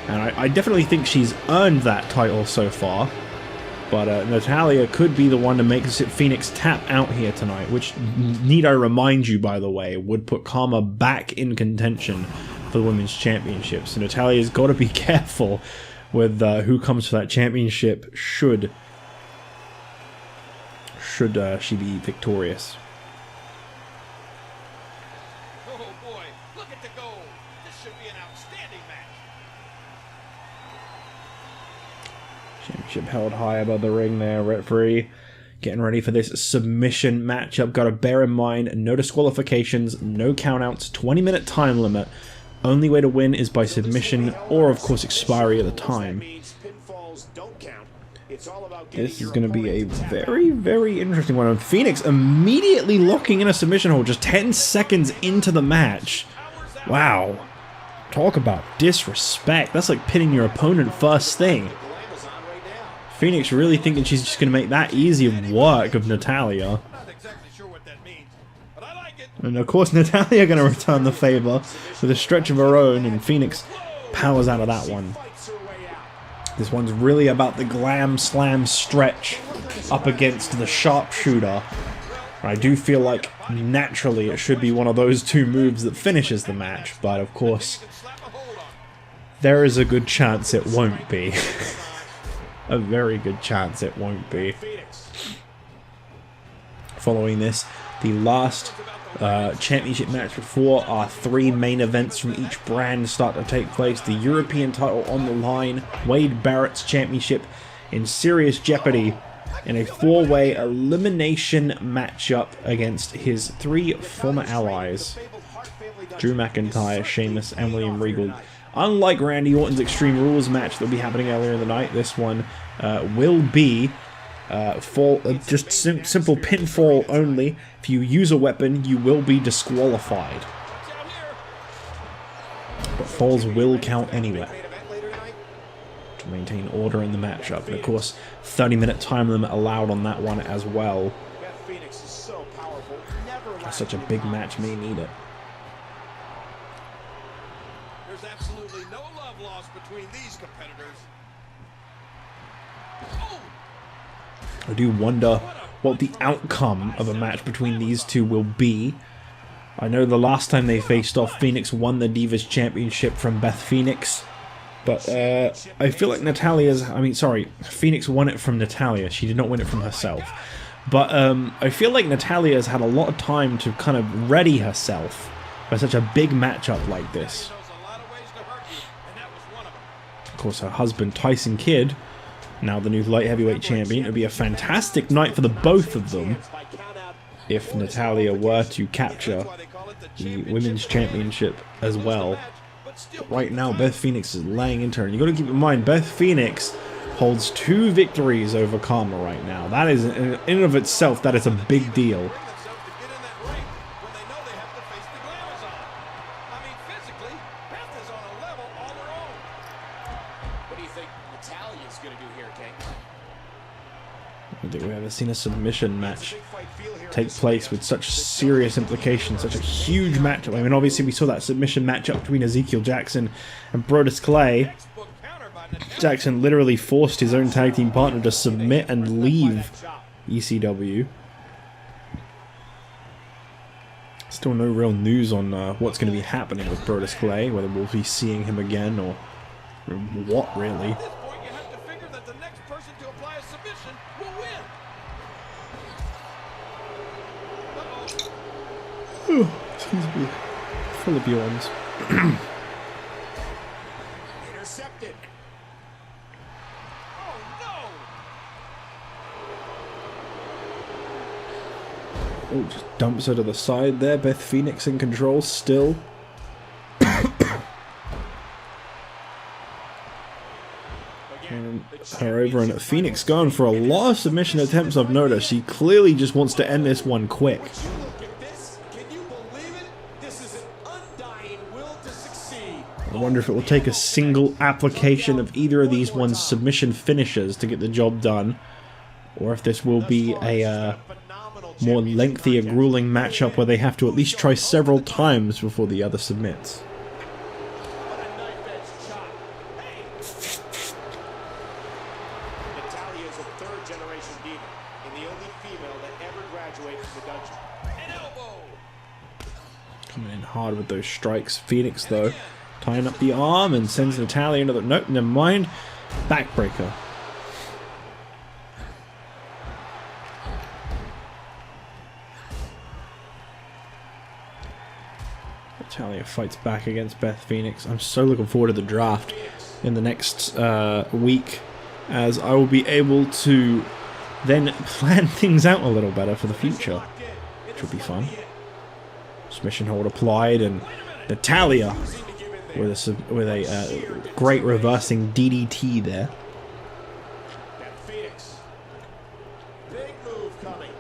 And I definitely think she's earned that title so far. But Natalya could be the one to make Phoenix tap out here tonight, which, need I remind you, by the way, would put Karma back in contention for the Women's Championship. So Natalya's got to be careful with who comes for that championship should she be victorious. Oh boy, look at the goal. This should be an outstanding match. Championship held high above the ring there, referee getting ready for this submission matchup. Got to bear in mind, no disqualifications, no countouts, 20-minute time limit. Only way to win is by submission or, of course, expiry at the time. This is going to be a very, very interesting one. And Phoenix immediately locking in a submission hold just 10 seconds into the match. Wow. Talk about disrespect. That's like pinning your opponent first thing. Phoenix really thinking she's just going to make that easy of work of Natalya. Not exactly sure what that means, but I like it. And of course Natalya going to return the favor with a stretch of her own, and Phoenix powers out of that one. This one's really about the glam slam stretch up against the sharpshooter. I do feel like naturally it should be one of those two moves that finishes the match, but of course there is a good chance it won't be. A very good chance it won't be. Following this, the last championship match before our 3 main events from each brand start to take place. The European title on the line, Wade Barrett's championship in serious jeopardy in a 4-way elimination matchup against his 3 former allies, Drew McIntyre, Sheamus, and William Regal. Unlike Randy Orton's Extreme Rules match that will be happening earlier in the night, this one will be just simple pinfall only. If you use a weapon, you will be disqualified. But falls will count anyway to maintain order in the matchup. And of course, 30-minute time limit allowed on that one as well. Such a big match may need it. There's absolutely no love lost between these competitors. Oh! I do wonder what the outcome of a match between these two will be. I know the last time they faced off, Phoenix won the Divas Championship from Beth Phoenix. But I feel like Phoenix won it from Natalya. She did not win it from herself. But I feel like Natalya has had a lot of time to kind of ready herself for such a big matchup like this. Of course, her husband, Tyson Kidd, now the new light heavyweight champion. It would be a fantastic night for the both of them. if Natalya were to capture the Women's Championship as well. But right now, Beth Phoenix is laying into her. And you've got to keep in mind, Beth Phoenix holds 2 victories over Karma right now. That is, in and of itself, that is a big deal. I don't think we've ever seen a submission match take place with such serious implications, such a huge matchup. I mean, obviously we saw that submission matchup between Ezekiel Jackson and Brodus Clay. Jackson literally forced his own tag team partner to submit and leave ECW. Still no real news on what's going to be happening with Brodus Clay, whether we'll be seeing him again or what, really. Excuse me. Full of yawns. Intercepted. Oh, just dumps her to the side there. Beth Phoenix in control still. And her over, and Phoenix going for a lot of submission attempts, I've noticed. She clearly just wants to end this one quick. I wonder if it will take a single application of either of these one's submission finishers to get the job done, or if this will be a more lengthy, grueling matchup where they have to at least try several times before the other submits. Natalya is a third-generation diva and the only female that ever graduated from the dungeon. An elbow. Coming in hard with those strikes. Phoenix, though, tying up the arm and sends Natalya into the... Nope, never mind. Backbreaker. Natalya fights back against Beth Phoenix. I'm so looking forward to the draft in the next week, as I will be able to then plan things out a little better for the future, which will be fun. Submission hold applied, and Natalya with a great reversing DDT there. Phoenix. Big move coming.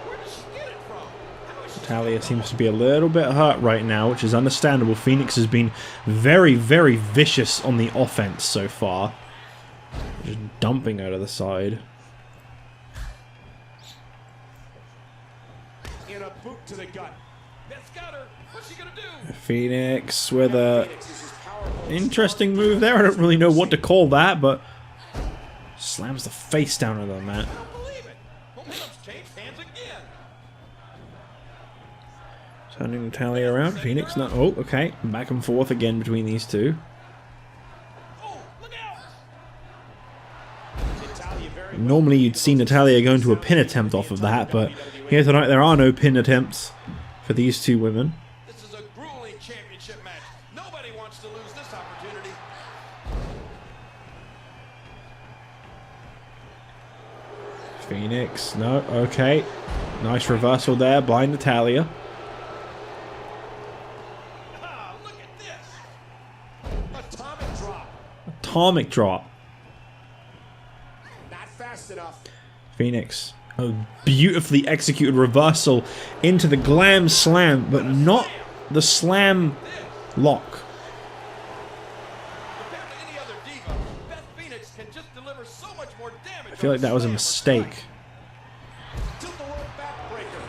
Where did she get it from? How is she... Natalya seems to be a little bit hurt right now, which is understandable. Phoenix has been very, very vicious on the offense so far. Just dumping her to the side. In a boot to the gut. Beth's got her. What's she gonna do? Phoenix with a interesting move there. I don't really know what to call that, but slams the face down on the mat. I don't believe it. Momentum's changed hands again. Turning Natalya around. Phoenix not. Oh, okay. Back and forth again between these two. Oh, look out! Natalya very Normally you'd see Natalya going to a pin attempt off of that, but here tonight there are no pin attempts for these two women. This is a grueling championship match. Nobody wants to lose this opportunity. Phoenix, no, okay. Nice reversal there by Natalya. Ah, look at this. atomic drop. Atomic drop. Not fast enough. Phoenix, a beautifully executed reversal into the glam slam, but not the slam lock. Compared to any other diva, Beth Phoenix can just deliver so much more damage. I feel like that was a mistake. Tilt the rope backbreaker.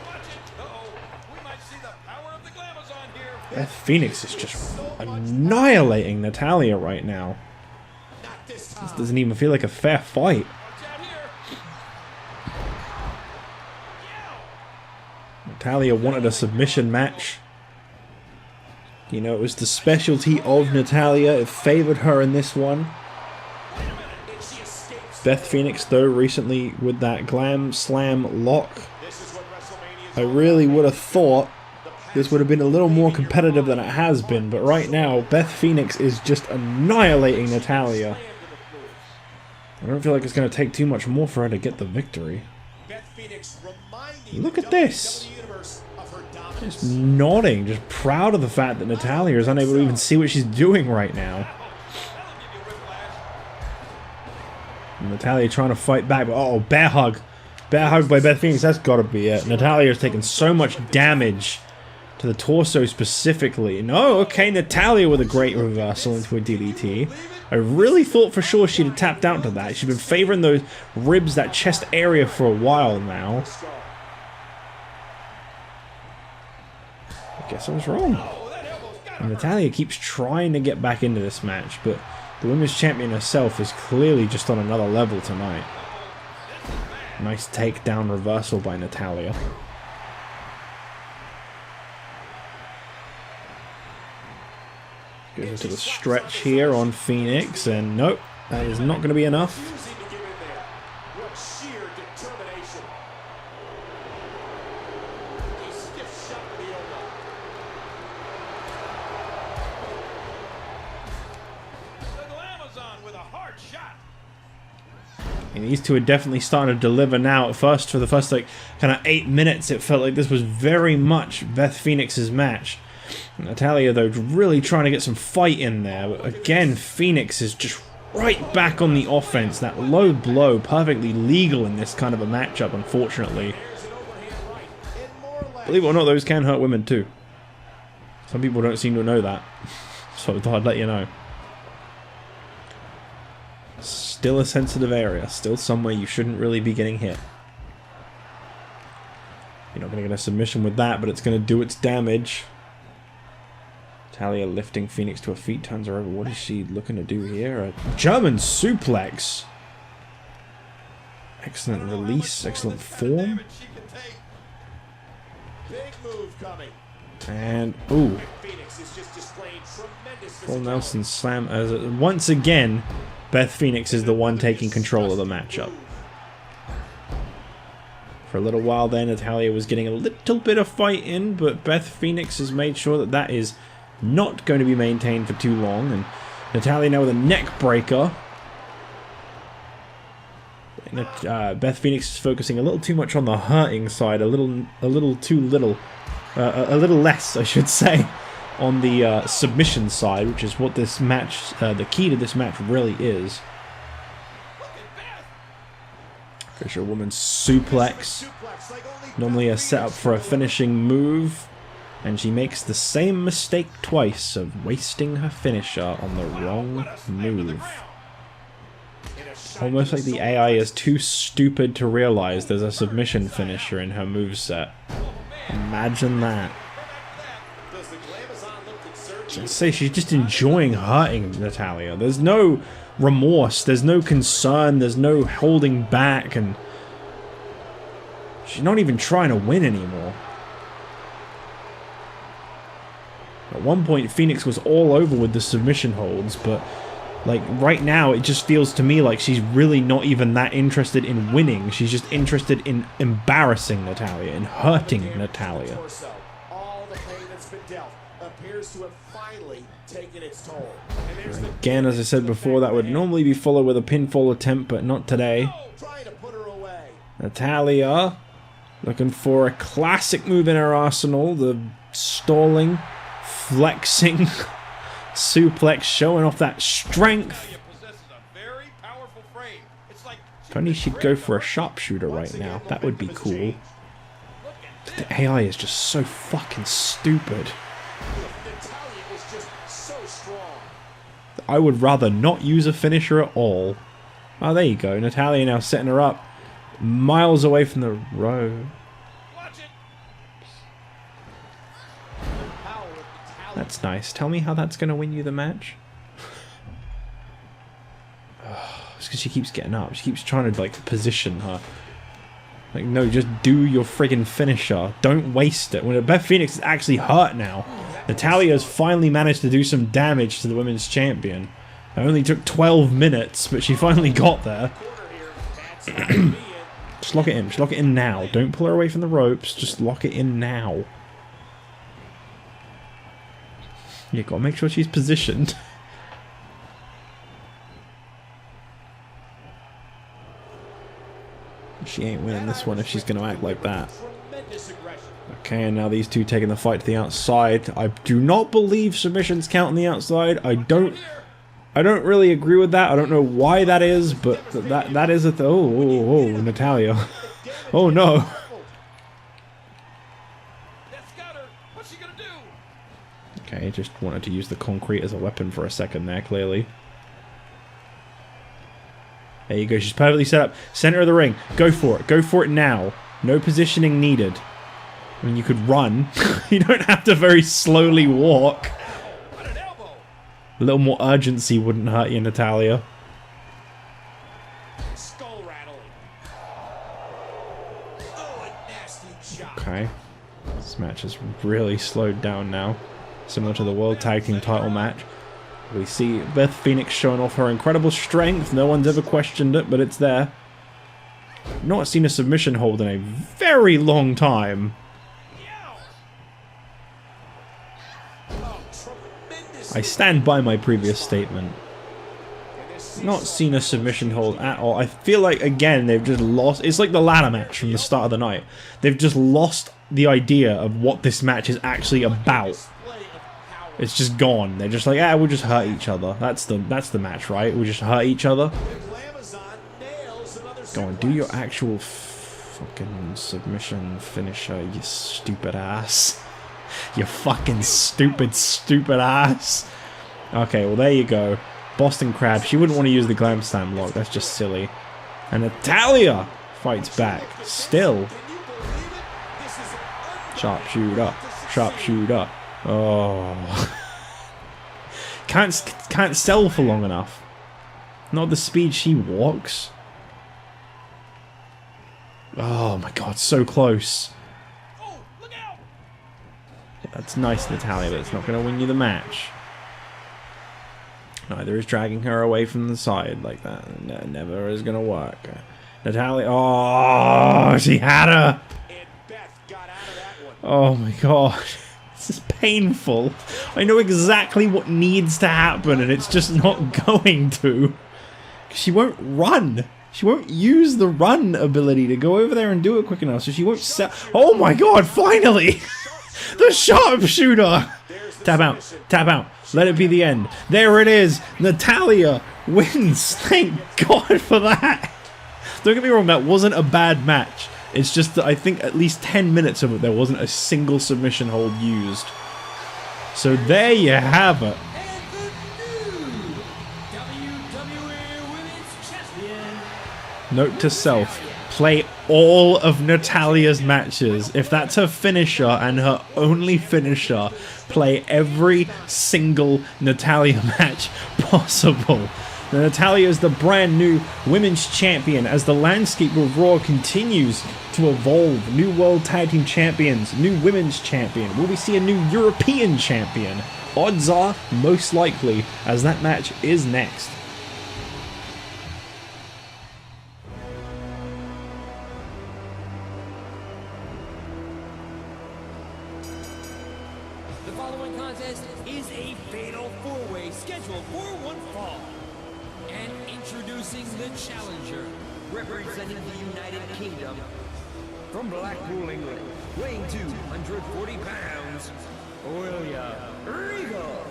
Watch it. Uh-oh. We might see the power of the Glamazon here. Beth Phoenix is just annihilating Natalya right now. Not this This time. doesn't even feel like a fair fight. Watch out here. Natalya wanted a submission match. You know, it was the specialty of Natalya. It favored her in this one. And she escapes. Beth Phoenix, though, recently with that glam slam lock, This is what WrestleMania is I all really about. would have thought The this would have been a little more competitive than it has been, but right now, Beth Phoenix is just annihilating Natalya. I don't feel like it's going to take too much more for her to get the victory. Look at this! Just nodding, just proud of the fact that Natalya is unable to even see what she's doing right now. And Natalya trying to fight back, but oh, bear hug. Bear hug by Beth Phoenix, that's got to be it. Natalya has taken so much damage to the torso specifically. No, okay, Natalya with a great reversal into a DDT. I really thought for sure she'd have tapped out to that. She's been favoring those ribs, that chest area for a while now. I guess I was wrong. And Natalya keeps trying to get back into this match, but the women's champion herself is clearly just on another level tonight. Nice takedown reversal by Natalya. Goes into the stretch here on Phoenix, and nope, that is not going to be enough. And these two are definitely starting to deliver now. At first, for the first like kind of 8 minutes, it felt like this was very much Beth Phoenix's match. Natalya, though, really trying to get some fight in there. But again, Phoenix is just right back on the offense. That low blow, perfectly legal in this kind of a matchup, unfortunately. Believe it or not, those can hurt women too. Some people don't seem to know that. So I thought I'd let you know. Still a sensitive area. Still somewhere you shouldn't really be getting hit. You're not going to get a submission with that, but it's going to do its damage. Natalya lifting Phoenix to her feet, turns her over. What is she looking to do here? A German suplex. Excellent release, excellent form. And, ooh. Full Nelson slam. As once again, Beth Phoenix is the one taking control of the matchup. For a little while there, Natalya was getting a little bit of fight in, but Beth Phoenix has made sure that that is not going to be maintained for too long. And Natalya now with a neck breaker. Beth Phoenix is focusing a little too much on the hurting side, a little less, I should say, on the submission side, which is what this match, the key to this match really is. Fisher woman's suplex, normally a setup for a finishing move, and she makes the same mistake twice of wasting her finisher on the wrong move. Almost like the AI is too stupid to realize there's a submission finisher in her moveset. Imagine that. I'd say she's just enjoying hurting Natalya. There's no remorse, there's no concern, there's no holding back, and she's not even trying to win anymore. At one point, Phoenix was all over with the submission holds, but like right now, it just feels to me like she's really not even that interested in winning. She's just interested in embarrassing Natalya, in hurting Natalya. Again, as I said before, that would normally be followed with a pinfall attempt, but not today. Natalya looking for a classic move in her arsenal, the stalling, flexing suplex, showing off that strength. If only she'd go for a sharpshooter right now, that would be cool. The AI is just so fucking stupid. I would rather not use a finisher at all. Oh, there you go. Natalya now setting her up miles away from the road. That's nice. Tell me how that's going to win you the match. It's because she keeps getting up. She keeps trying to, like, position her. Like, no, just do your friggin' finisher. Don't waste it. When Beth Phoenix is actually hurt now. Natalya has finally managed to do some damage to the women's champion. It only took 12 minutes, but she finally got there. Just lock it in. Just lock it in now. Don't pull her away from the ropes. Just lock it in now. You gotta make sure she's positioned. She ain't winning this one if she's gonna act like that. Okay, and now these two taking the fight to the outside. I do not believe submissions count on the outside. I don't really agree with that. I don't know why that is, but that is a oh, Natalya. Oh no. Okay, just wanted to use the concrete as a weapon for a second there, clearly. There you go, she's perfectly set up. Center of the ring. Go for it. Go for it now. No positioning needed. I mean, you could run. You don't have to very slowly walk. A little more urgency wouldn't hurt you, Natalya. Skull rattling. Oh, a nasty chop. Okay. This match is really slowed down now. Similar to the World Tag Team title match. We see Beth Phoenix showing off her incredible strength. No one's ever questioned it, but it's there. Not seen a submission hold in a very long time. I stand by my previous statement. Not seen a submission hold at all. I feel like, again, they've just lost. It's like the ladder match from the start of the night. They've just lost the idea of what this match is actually about. It's just gone. They're just like, ah, we'll just hurt each other. That's the match, right? We'll just hurt each other. Go on, do your actual fucking submission finisher, you stupid ass. You fucking stupid ass. Okay, well there you go. Boston Crab. She wouldn't want to use the Glam Slam lock. That's just silly. And Natalya fights back. Still. Sharpshooter. Sharpshooter. Oh. Can't sell for long enough. Not the speed she walks. Oh my god, so close. That's nice, Natalya, but it's not going to win you the match. Neither is dragging her away from the side like that. No, never is going to work. Natalya, oh, she had her. Oh my god. This is painful. I know exactly what needs to happen and it's just not going to. She won't run. She won't use the run ability to go over there and do it quick enough, so she won't sell. Oh my god, finally! The sharpshooter! Tap out. Tap out. Let it be the end. There it is. Natalya wins. Thank God for that. Don't get me wrong, that wasn't a bad match. It's just that I think at least 10 minutes of it, there wasn't a single submission hold used. So there you have it. Note to self. Play all of Natalya's matches. If that's her finisher and her only finisher, play every single Natalya match possible. Now, Natalya is the brand new women's champion as the landscape of Raw continues to evolve. New World Tag Team Champions, new women's champion. Will we see a new European champion? Odds are most likely, as that match is next. The following contest is a fatal four-way scheduled for one fall. And introducing the challenger, representing the United Kingdom, from Blackpool, England, weighing 240 pounds, Regal.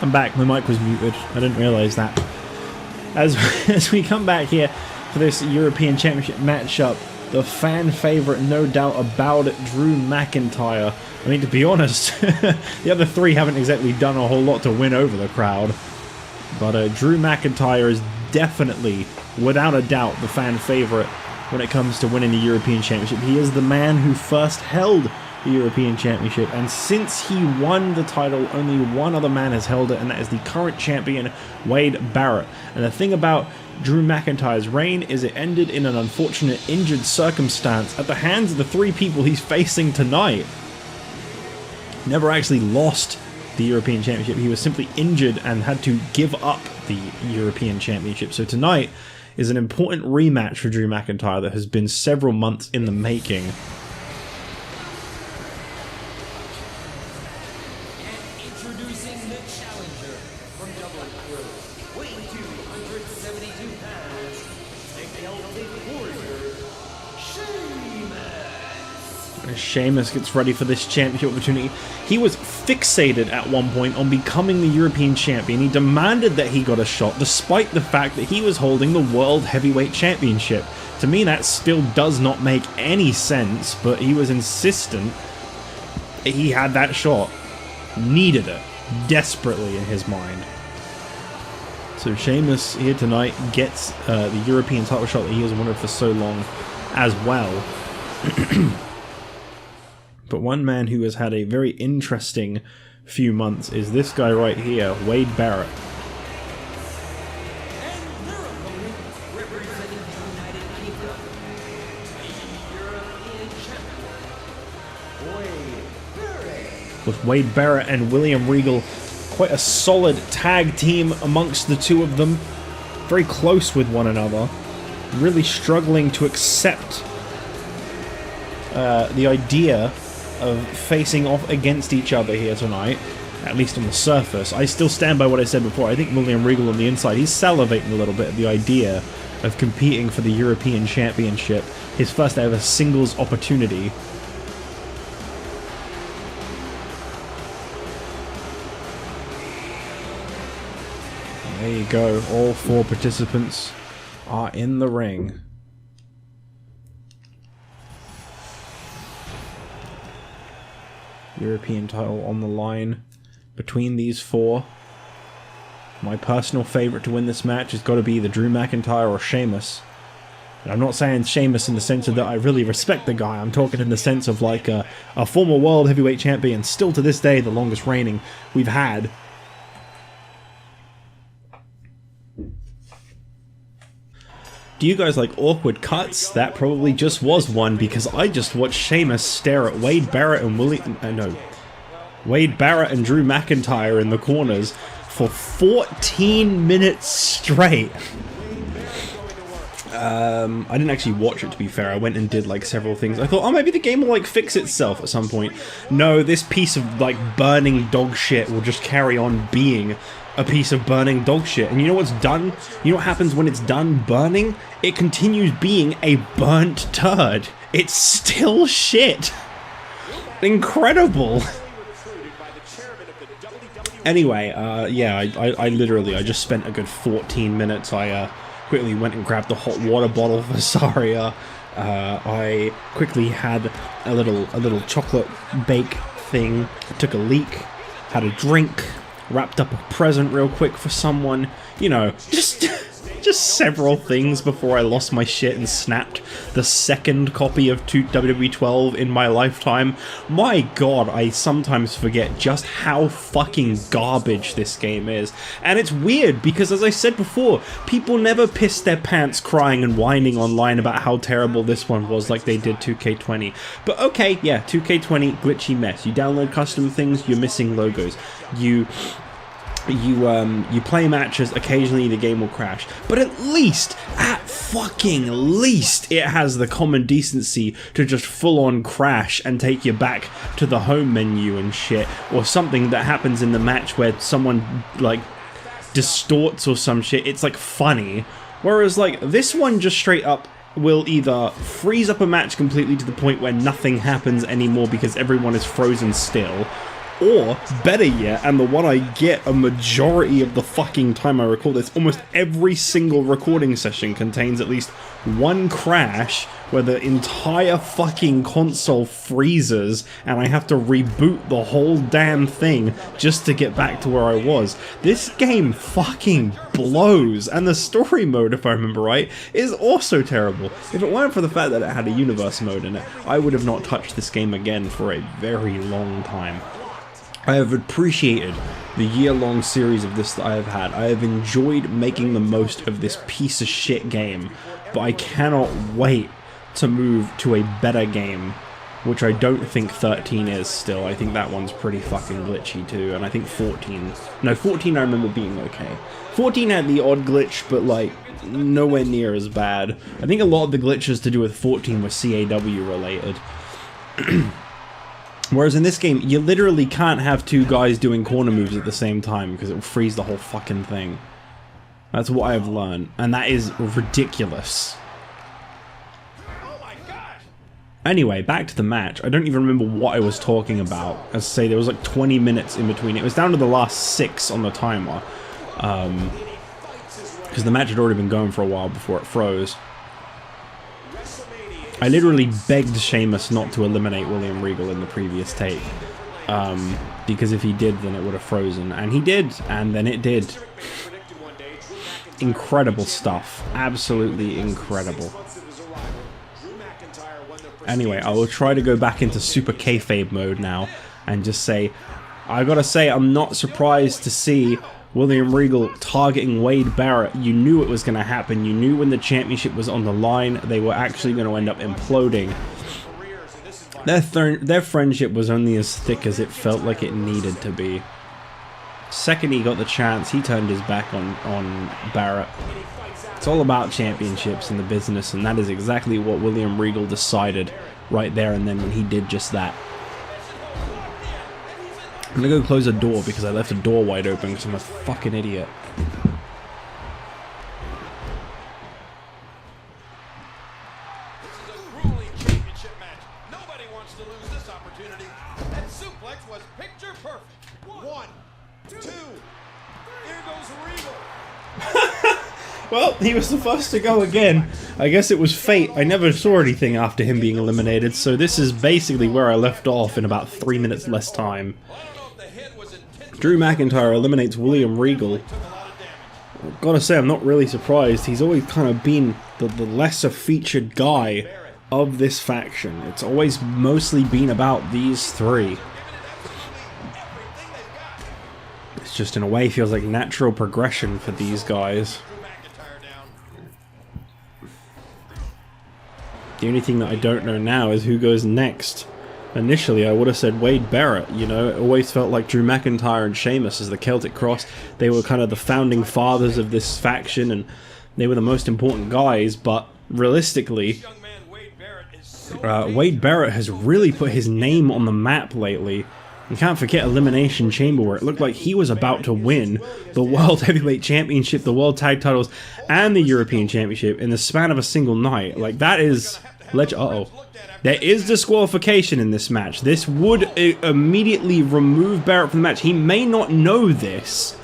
I'm back. My mic was muted. I didn't realise that. As we come back here for this European Championship matchup, the fan favourite, no doubt about it, Drew McIntyre. I mean, to be honest, the other three haven't exactly done a whole lot to win over the crowd. But Drew McIntyre is definitely, without a doubt, the fan favourite when it comes to winning the European Championship. He is the man who first held the European Championship, and since he won the title, only one other man has held it, and that is the current champion, Wade Barrett. And the thing about Drew McIntyre's reign is it ended in an unfortunate injured circumstance at the hands of the three people he's facing tonight. Never actually lost the European Championship. He was simply injured and had to give up the European Championship. So tonight is an important rematch for Drew McIntyre that has been several months in the making. Sheamus gets ready for this championship opportunity. He was fixated at one point on becoming the European champion. He demanded that he got a shot, despite the fact that he was holding the World Heavyweight Championship. To me, that still does not make any sense, but he was insistent that he had that shot. Needed it. Desperately in his mind. So Sheamus here tonight gets the European title shot that he has wanted for so long as well. But one man who has had a very interesting few months is this guy right here, Wade Barrett. And their opponent, representing the United Kingdom, the European champion, Wade Barrett. With Wade Barrett and William Regal, quite a solid tag team amongst the two of them. Very close with one another. Really struggling to accept the idea of facing off against each other here tonight, at least on the surface. I still stand by what I said before. I think William Regal on the inside, he's salivating a little bit at the idea of competing for the European Championship, his first ever singles opportunity. There you go, all four participants are in the ring. European title on the line between these four. My personal favourite to win this match has got to be the Drew McIntyre or Sheamus. And I'm not saying Sheamus in the sense of that I really respect the guy. I'm talking in the sense of like a former world heavyweight champion, still to this day the longest reigning we've had. Do you guys like awkward cuts? That probably just was one, because I just watched Sheamus stare at Wade Barrett and Wade Barrett and Drew McIntyre in the corners for 14 minutes straight. I didn't actually watch it, to be fair. I went and did like several things. I thought, oh, maybe the game will like fix itself at some point. No, this piece of like burning dog shit will just carry on being a piece of burning dog shit. And you know what's done? You know what happens when it's done burning? It continues being a burnt turd. It's still shit. Incredible. Anyway, yeah, I literally, I just spent a good 14 minutes. I quickly went and grabbed the hot water bottle for Saria. I quickly had a little chocolate bake thing. Took a leak, had a drink, wrapped up a present real quick for someone, you know, just several things before I lost my shit and snapped the second copy of WWE 12 in my lifetime. My god, I sometimes forget just how fucking garbage this game is. And it's weird because, as I said before, people never piss their pants crying and whining online about how terrible this one was like they did 2K20. But okay, yeah, 2K20, glitchy mess. You download custom things, you're missing logos. You play matches, occasionally the game will crash, but at fucking least, it has the common decency to just full-on crash and take you back to the home menu and shit, or something that happens in the match where someone, like, distorts or some shit. It's, like, funny. Whereas, like, this one just straight up will either freeze up a match completely to the point where nothing happens anymore because everyone is frozen still, Or, better yet, and the one I get a majority of the fucking time I record this, almost every single recording session contains at least one crash where the entire fucking console freezes and I have to reboot the whole damn thing just to get back to where I was. This game fucking blows, and the story mode, if I remember right, is also terrible. If it weren't for the fact that it had a universe mode in it, I would have not touched this game again for a very long time. I have appreciated the year-long series of this that I have had. I have enjoyed making the most of this piece of shit game, but I cannot wait to move to a better game, which I don't think 13 is still. I think that one's pretty fucking glitchy too, and I think 14... No, 14 I remember being okay. 14 had the odd glitch, but like, nowhere near as bad. I think a lot of the glitches to do with 14 were CAW related. Whereas in this game, you literally can't have two guys doing corner moves at the same time because it will freeze the whole fucking thing. That's what I have learned, and that is ridiculous. Anyway, back to the match. I don't even remember what I was talking about. As I say, there was like 20 minutes in between. It was down to the last 6 on the timer. Because the match had already been going for a while before it froze. I literally begged Sheamus not to eliminate William Regal in the previous tape. Because if he did, then it would have frozen. And he did, and then it did. Incredible stuff. Absolutely incredible. Anyway, I will try to go back into super kayfabe mode now and just say, I gotta say, I'm not surprised to see William Regal targeting Wade Barrett. You knew it was going to happen. You knew when the championship was on the line, they were actually going to end up imploding. Their friendship was only as thick as it felt like it needed to be. Second he got the chance, he turned his back on Barrett. It's all about championships in the business, and that is exactly what William Regal decided right there and then when he did just that. I'm gonna go close a door because I left a door wide open because I'm a fucking idiot. This is a grueling championship match. Nobody wants to lose this opportunity. That suplex was picture perfect. 1, 2, here goes Regal. Well, he was the first to go again. I guess it was fate. I never saw anything after him being eliminated, so this is basically where I left off in about 3 minutes less time. Drew McIntyre eliminates William Regal. Gotta say, I'm not really surprised. He's always kind of been the lesser featured guy of this faction. It's always mostly been about these three. It's just in a way feels like natural progression for these guys. The only thing that I don't know now is who goes next. Initially, I would have said Wade Barrett, you know, it always felt like Drew McIntyre and Sheamus as the Celtic Cross. They were kind of the founding fathers of this faction, and they were the most important guys, but realistically, Wade Barrett has really put his name on the map lately. You can't forget Elimination Chamber, where it looked like he was about to win the World Heavyweight Championship, the World Tag Titles, and the European Championship in the span of a single night. Like, that is... Uh-oh. There is disqualification in this match. This would immediately remove Barrett from the match. He may not know this.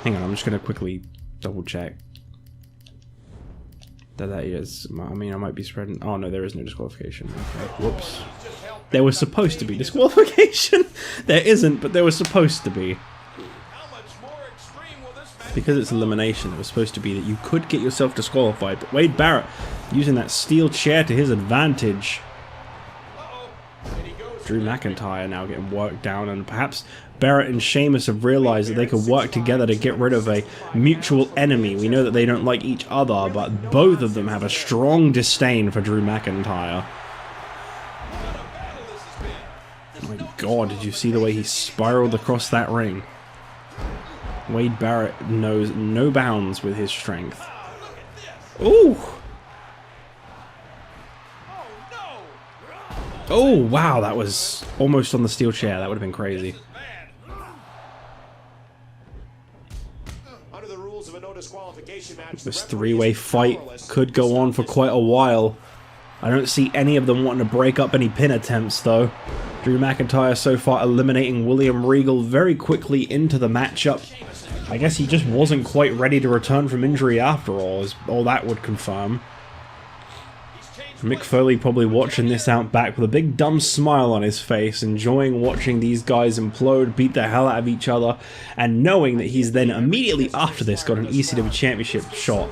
Hang on, I'm just going to quickly double check. That is... I mean, I might be spreading... Oh, no, there is no disqualification. Okay, whoops. There was supposed to be disqualification. There isn't, but there was supposed to be. Because it's elimination, it was supposed to be that you could get yourself disqualified. But Wade Barrett using that steel chair to his advantage. Drew McIntyre now getting worked down, and perhaps Barrett and Sheamus have realized that they could work together to get rid of a mutual enemy. We know that they don't like each other, but both of them have a strong disdain for Drew McIntyre. Oh my god, did you see the way he spiraled across that ring? Wade Barrett knows no bounds with his strength. Ooh! Oh, wow, that was almost on the steel chair. That would have been crazy. This three-way fight could go on for quite a while. I don't see any of them wanting to break up any pin attempts, though. Drew McIntyre so far eliminating William Regal very quickly into the matchup. I guess he just wasn't quite ready to return from injury after all, as all that would confirm. Mick Foley probably watching this out back with a big dumb smile on his face, enjoying watching these guys implode, beat the hell out of each other, and knowing that he's then immediately after this got an ECW Championship shot.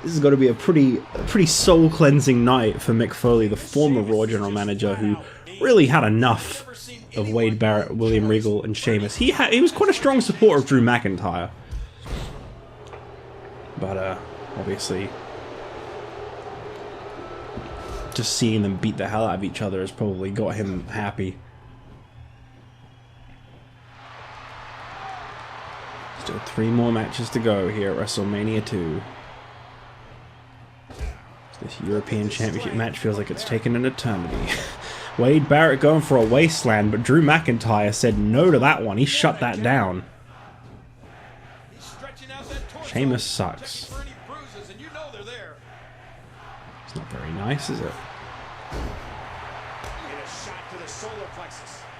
This is going to be a pretty soul-cleansing night for Mick Foley, the former Raw General Manager, who really had enough of Wade Barrett, William Regal, and Sheamus. He was quite a strong supporter of Drew McIntyre. But, obviously, just seeing them beat the hell out of each other has probably got him happy. Still 3 more matches to go here at WrestleMania 2. This European Championship match feels like it's taken an eternity. Wade Barrett going for a wasteland, but Drew McIntyre said no to that one. He shut that down. Sheamus sucks. It's not very nice, is it?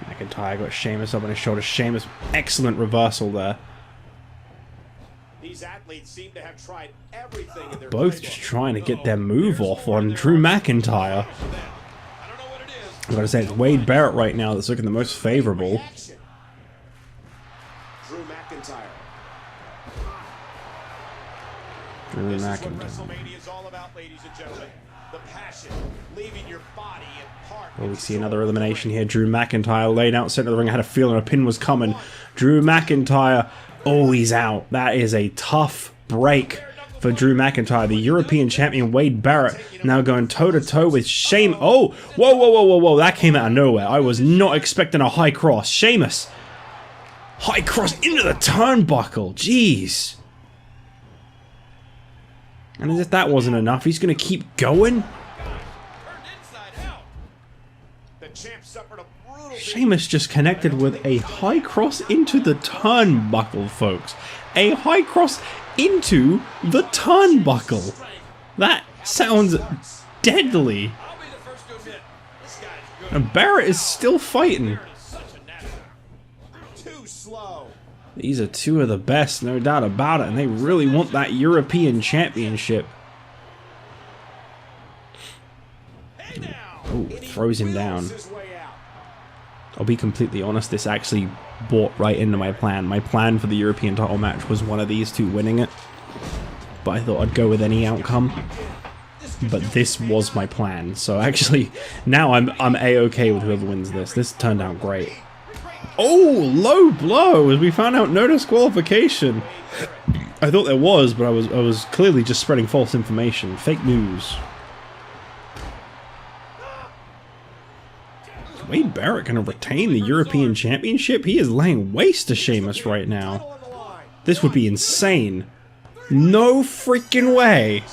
McIntyre got Sheamus up on his shoulder. Sheamus, excellent reversal there. These athletes seem to have tried everything in their Both just trying to get their move off on Drew McIntyre. I've got to say, it's Wade Barrett right now that's looking the most favorable. Drew McIntyre. Drew This is what McIntyre. WrestleMania is all about, ladies and gentlemen. The passion, leaving your body in part. Well, we see another elimination here. Drew McIntyre laid out center of the ring. I had a feeling a pin was coming. Drew McIntyre, oh, he's out. That is a tough break for Drew McIntyre. The European champion Wade Barrett now going toe-to-toe with Sheamus. Oh, whoa, whoa, whoa, whoa, whoa. That came out of nowhere. I was not expecting a high cross. Sheamus. High cross into the turnbuckle. Jeez. And as if that wasn't enough, he's going to keep going? Sheamus just connected with a high cross into the turnbuckle, folks. A high cross into the turnbuckle. That sounds deadly. And Barrett is still fighting. Too slow. These are 2 of the best, no doubt about it, and they really want that European Championship. Oh, throws him down. I'll be completely honest, this actually bought right into my plan. My plan for the European title match was one of these 2 winning it. But I thought I'd go with any outcome. But this was my plan. So actually, now I'm A-okay with whoever wins this. This turned out great. Oh, low blow! As we found out, no disqualification. I thought there was, but I was clearly just spreading false information. Fake news. Wade Barrett going to retain the European Championship? He is laying waste to Sheamus right now. This would be insane. No freaking way.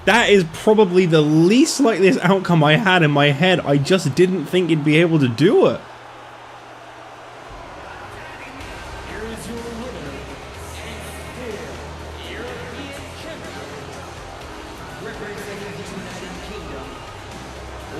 That is probably the least likeliest outcome I had in my head. I just didn't think he'd be able to do it. Here is your winner, and still European champion, representing the United Kingdom,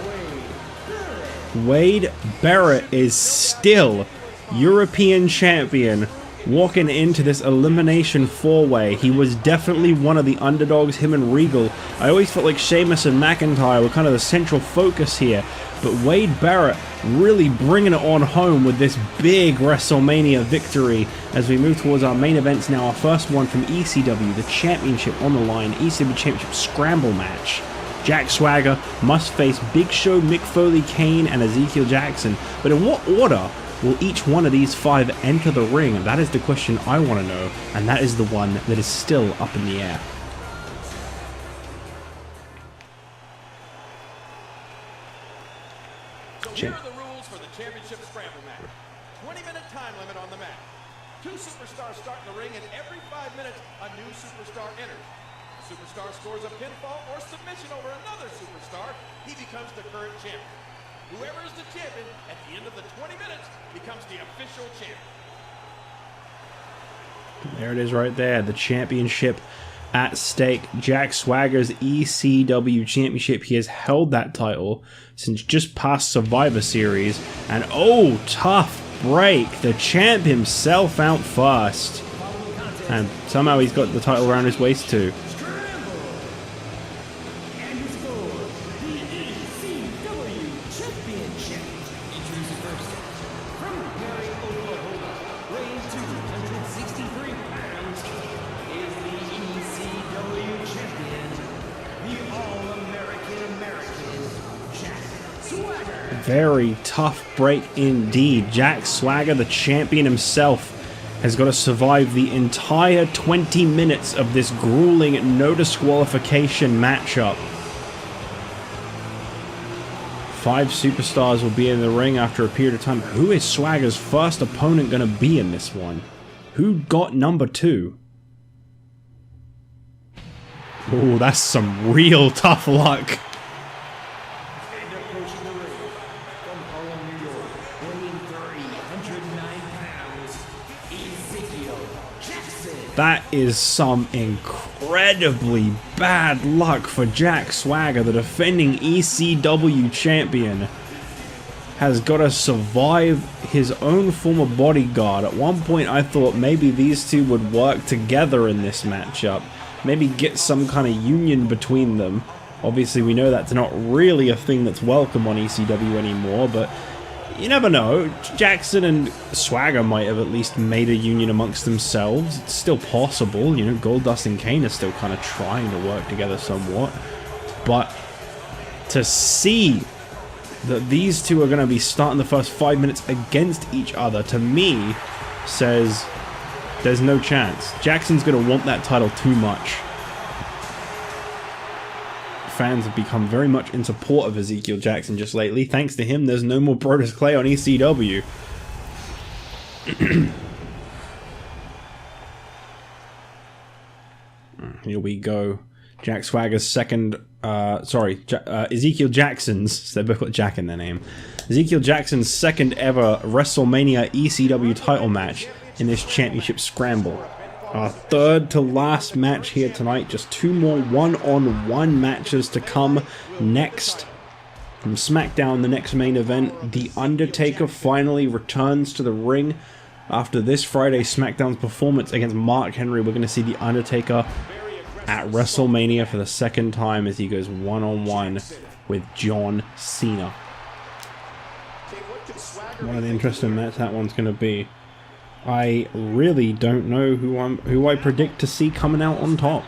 Wade Barrett. Wade Barrett is still European champion walking into this elimination 4-way. He was definitely one of the underdogs, him and Regal. I always felt like Sheamus and McIntyre were kind of the central focus here, but Wade Barrett really bringing it on home with this big WrestleMania victory as we move towards our main events now. Our first one from ECW, the championship on the line, ECW Championship Scramble match. Jack Swagger must face Big Show, Mick Foley, Kane, and Ezekiel Jackson. But in what order will each one of these 5 enter the ring? And that is the question I want to know, and that is the one that is still up in the air. So here are the rules for the championship scramble match. 20-minute time limit on the match. 2 superstars start in the ring, and every 5 minutes, a new superstar enters. The superstar scores a pinfall or submission over another superstar, he becomes the current champion. Whoever is the champion at the end of the 20 minutes becomes the official champion. There it is right there, the championship at stake. Jack Swagger's ECW Championship. He has held that title since just past Survivor Series. And oh, tough break. The champ himself out first. And somehow he's got the title around his waist too. And his score, the ECW Championship. Introducing first, from Perry, Oklahoma, weighing 263 pounds, is the ECW champion, the All-American Jack Swagger. Very tough break indeed. Jack Swagger, the champion himself, has got to survive the entire 20 minutes of this grueling no disqualification matchup. 5 superstars will be in the ring after a period of time. Who is Swagger's first opponent going to be in this one? Who got number 2? Oh, that's some real tough luck. And approaching the ring, from Harlem, New York, weighing 309 pounds, Ezekiel Jackson. That is some incredibly bad luck for Jack Swagger, the defending ECW champion. Has got to survive his own former bodyguard. At one point I thought maybe these two would work together in this matchup. Maybe get some kind of union between them. Obviously we know that's not really a thing that's welcome on ECW anymore, but you never know. Jackson and Swagger might have at least made a union amongst themselves. It's still possible, you know. Goldust and Kane are still kind of trying to work together somewhat. But to see that these two are going to be starting the first 5 minutes against each other, to me, says there's no chance. Jackson's going to want that title too much. Fans have become very much in support of Ezekiel Jackson just lately. Thanks to him, there's no more Brodus Clay on ECW. Here we go. Jack Swagger's second... Ezekiel Jackson's... They've both got Jack in their name. Ezekiel Jackson's second ever WrestleMania ECW title match in this championship scramble. Our third to last match here tonight. Just 2 more one-on-one matches to come next. From SmackDown, the next main event, The Undertaker finally returns to the ring. After this Friday's SmackDown's performance against Mark Henry, we're going to see The Undertaker at WrestleMania for the second time as he goes one-on-one with John Cena. What an interesting match that one's going to be. I really don't know who I predict to see coming out on top.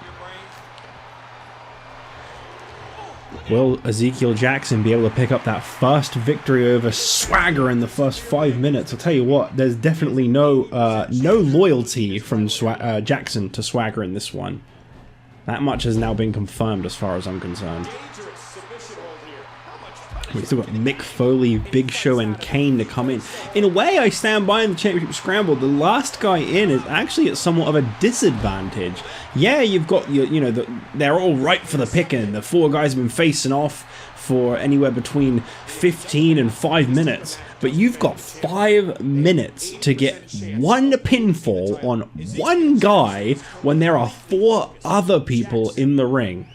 Will Ezekiel Jackson be able to pick up that first victory over Swagger in the first 5 minutes? I'll tell you what, there's definitely no loyalty from Jackson to Swagger in this one. That much has now been confirmed as far as I'm concerned. We've still got Mick, Foley, Big Show, and Kane to come in. In a way, I stand by in the Championship Scramble. The last guy in is actually at somewhat of a disadvantage. Yeah, you've got they're all right for the picking. The 4 guys have been facing off for anywhere between 15 and 5 minutes. But you've got 5 minutes to get 1 pinfall on 1 guy when there are 4 other people in the ring.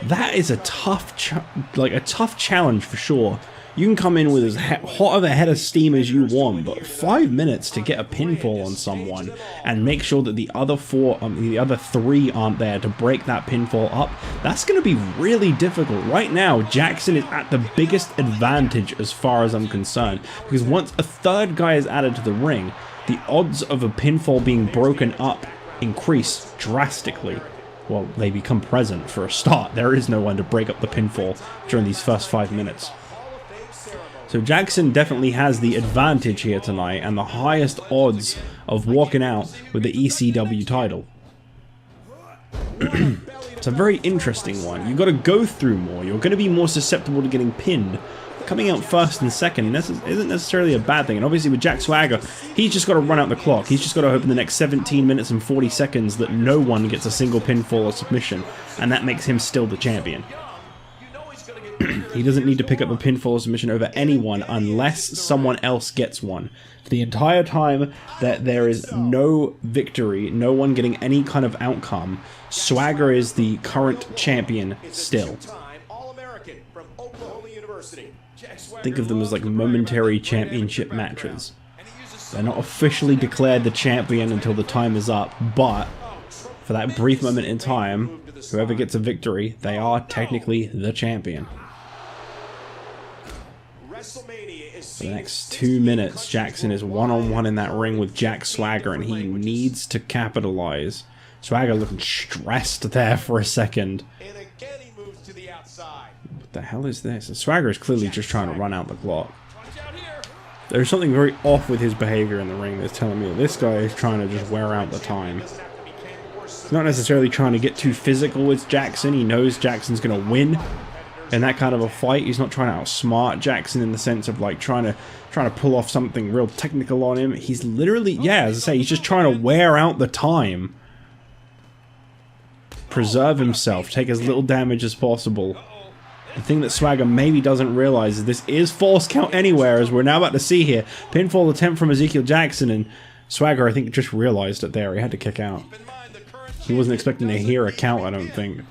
That is a tough challenge for sure. You can come in with as hot of a head of steam as you want, but 5 minutes to get a pinfall on someone and make sure that the other 3 aren't there to break that pinfall up, that's going to be really difficult. Right now, Jackson is at the biggest advantage as far as I'm concerned, because once a 3rd guy is added to the ring, the odds of a pinfall being broken up increase drastically. Well, they become present for a start. There is no one to break up the pinfall during these first 5 minutes. So Jackson definitely has the advantage here tonight and the highest odds of walking out with the ECW title. It's a very interesting one. You've got to go through more. You're going to be more susceptible to getting pinned. Coming out first and second isn't necessarily a bad thing. And obviously with Jack Swagger, he's just got to run out the clock. He's just got to hope in the next 17 minutes and 40 seconds that no one gets a single pinfall or submission. And that makes him still the champion. He doesn't need to pick up a pinfall submission over anyone unless someone else gets one. For the entire time that there is no victory, no one getting any kind of outcome, Swagger is the current champion still. Think of them as like momentary championship matches. They're not officially declared the champion until the time is up, but for that brief moment in time, whoever gets a victory, they are technically the champion. For the next 2 minutes, Jackson is one-on-one in that ring with Jack Swagger, and he needs to capitalize. Swagger looking stressed there for a second. What the hell is this? And Swagger is clearly just trying to run out the clock. There's something very off with his behavior in the ring that's telling me that this guy is trying to just wear out the time. He's not necessarily trying to get too physical with Jackson. He knows Jackson's going to win in that kind of a fight. He's not trying to outsmart Jackson in the sense of like trying to pull off something real technical on him. He's literally, yeah, as I say, he's just trying to wear out the time. Preserve himself, take as little damage as possible. The thing that Swagger maybe doesn't realize is this is false count anywhere, as we're now about to see here. Pinfall attempt from Ezekiel Jackson, and Swagger, I think, just realized it there. He had to kick out. He wasn't expecting to hear a count, I don't think.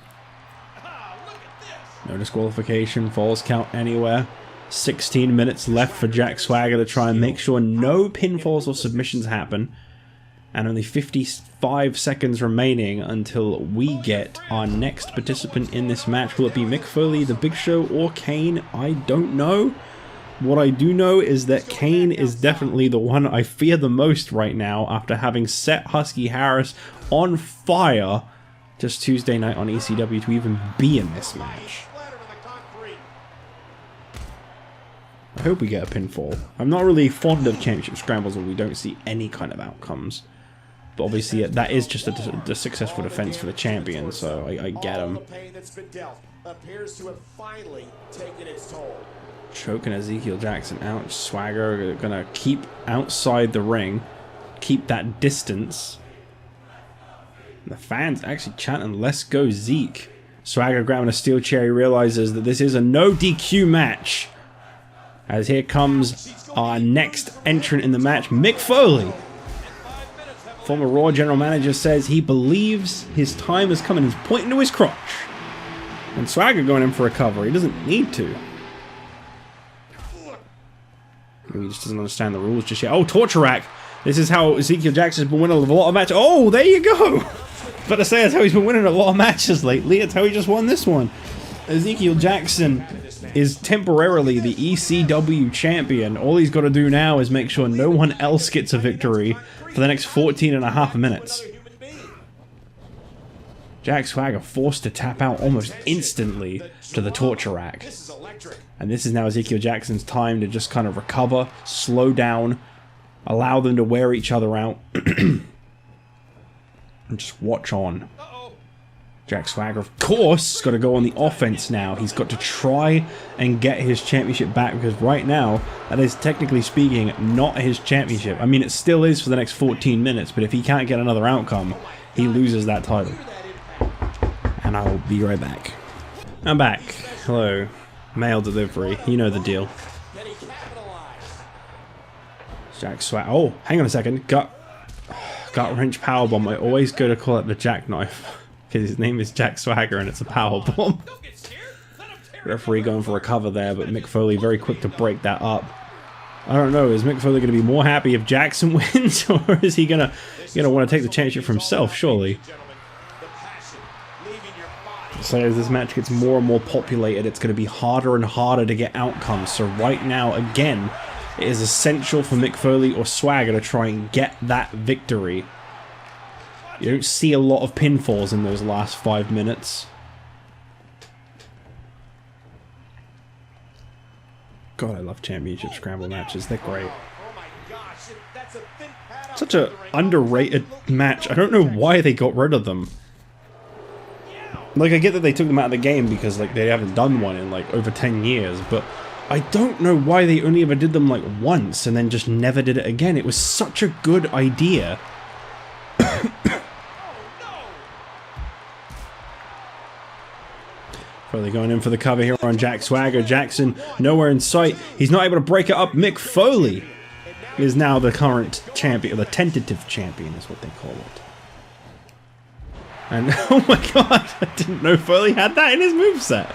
No disqualification, falls count anywhere. 16 minutes left for Jack Swagger to try and make sure no pinfalls or submissions happen. And only 55 seconds remaining until we get our next participant in this match. Will it be Mick Foley, The Big Show, or Kane? I don't know. What I do know is that Kane is definitely the one I fear the most right now after having set Husky Harris on fire just Tuesday night on ECW to even be in this match. I hope we get a pinfall. I'm not really fond of championship scrambles where we don't see any kind of outcomes. But obviously that is just a successful defense for the champion, so I get him. Choking Ezekiel Jackson out. Swagger gonna keep outside the ring, keep that distance. And the fans actually chanting, "Let's go Zeke." Swagger grabbing a steel chair. He realizes that this is a no DQ match. As here comes our next entrant in the match, Mick Foley. Former Raw general manager says he believes his time has come and he's pointing to his crotch. And Swagger going in for a cover. He doesn't need to. Maybe he just doesn't understand the rules just yet. Oh, torture rack. This is how Ezekiel Jackson's been winning a lot of matches. Oh, there you go. But to say that's how he's been winning a lot of matches lately. It's how he just won this one. Ezekiel Jackson is temporarily the ECW champion. All he's got to do now is make sure no one else gets a victory for the next 14.5 minutes. Jack Swagger forced to tap out almost instantly to the torture rack. And this is now Ezekiel Jackson's time to just kind of recover, slow down, allow them to wear each other out, and just watch on. Jack Swagger, of course, has got to go on the offense now. He's got to try and get his championship back, because right now, that is technically speaking not his championship. I mean, it still is for the next 14 minutes, but if he can't get another outcome, he loses that title. And I will be right back. I'm back. Hello. Mail delivery. You know the deal. Jack Swagger. Oh, hang on a second. Gut wrench powerbomb. I always go to call it the jackknife, because his name is Jack Swagger and it's a powerbomb. Referee going for a cover there, but Mick Foley very quick to break that up. I don't know, is Mick Foley going to be more happy if Jackson wins, or is he going to want to take the championship for himself, surely? So as this match gets more and more populated, it's going to be harder and harder to get outcomes. So right now, again, it is essential for Mick Foley or Swagger to try and get that victory. You don't see a lot of pinfalls in those last 5 minutes. God, I love championship scramble matches. They're great. Such a underrated match. I don't know why they got rid of them. Like, I get that they took them out of the game because, like, they haven't done one in, like, over 10 years, but I don't know why they only ever did them, like, once and then just never did it again. It was such a good idea. Foley going in for the cover here on Jack Swagger. Jackson nowhere in sight. He's not able to break it up. Mick Foley is now the current champion, or the tentative champion is what they call it. And oh my god, I didn't know Foley had that in his moveset.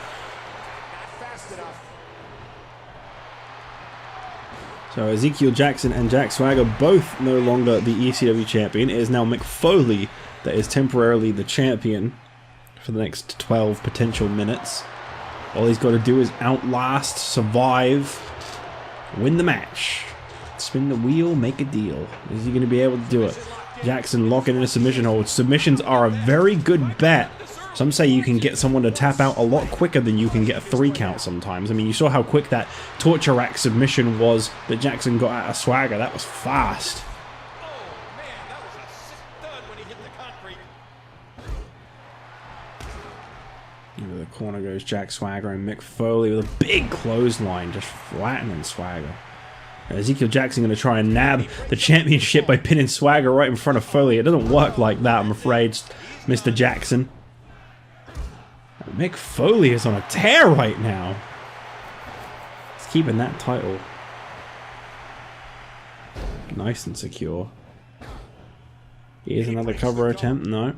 So Ezekiel Jackson and Jack Swagger both no longer the ECW champion. It is now Mick Foley that is temporarily the champion for the next 12 potential minutes. All he's got to do is outlast, survive, win the match. Spin the wheel, make a deal. Is he going to be able to do it? Jackson locking in a submission hold. Submissions are a very good bet. Some say you can get someone to tap out a lot quicker than you can get a 3 count sometimes. I mean, you saw how quick that torture rack submission was that Jackson got out of Swagger. That was fast. Oh man, that was a sick thud when he hit the concrete. Into the corner goes Jack Swagger and Mick Foley with a big clothesline, just flattening Swagger. And Ezekiel Jackson going to try and nab the championship by pinning Swagger right in front of Foley. It doesn't work like that, I'm afraid, Mr. Jackson. Mick Foley is on a tear right now. He's keeping that title nice and secure. Here's another cover attempt. No.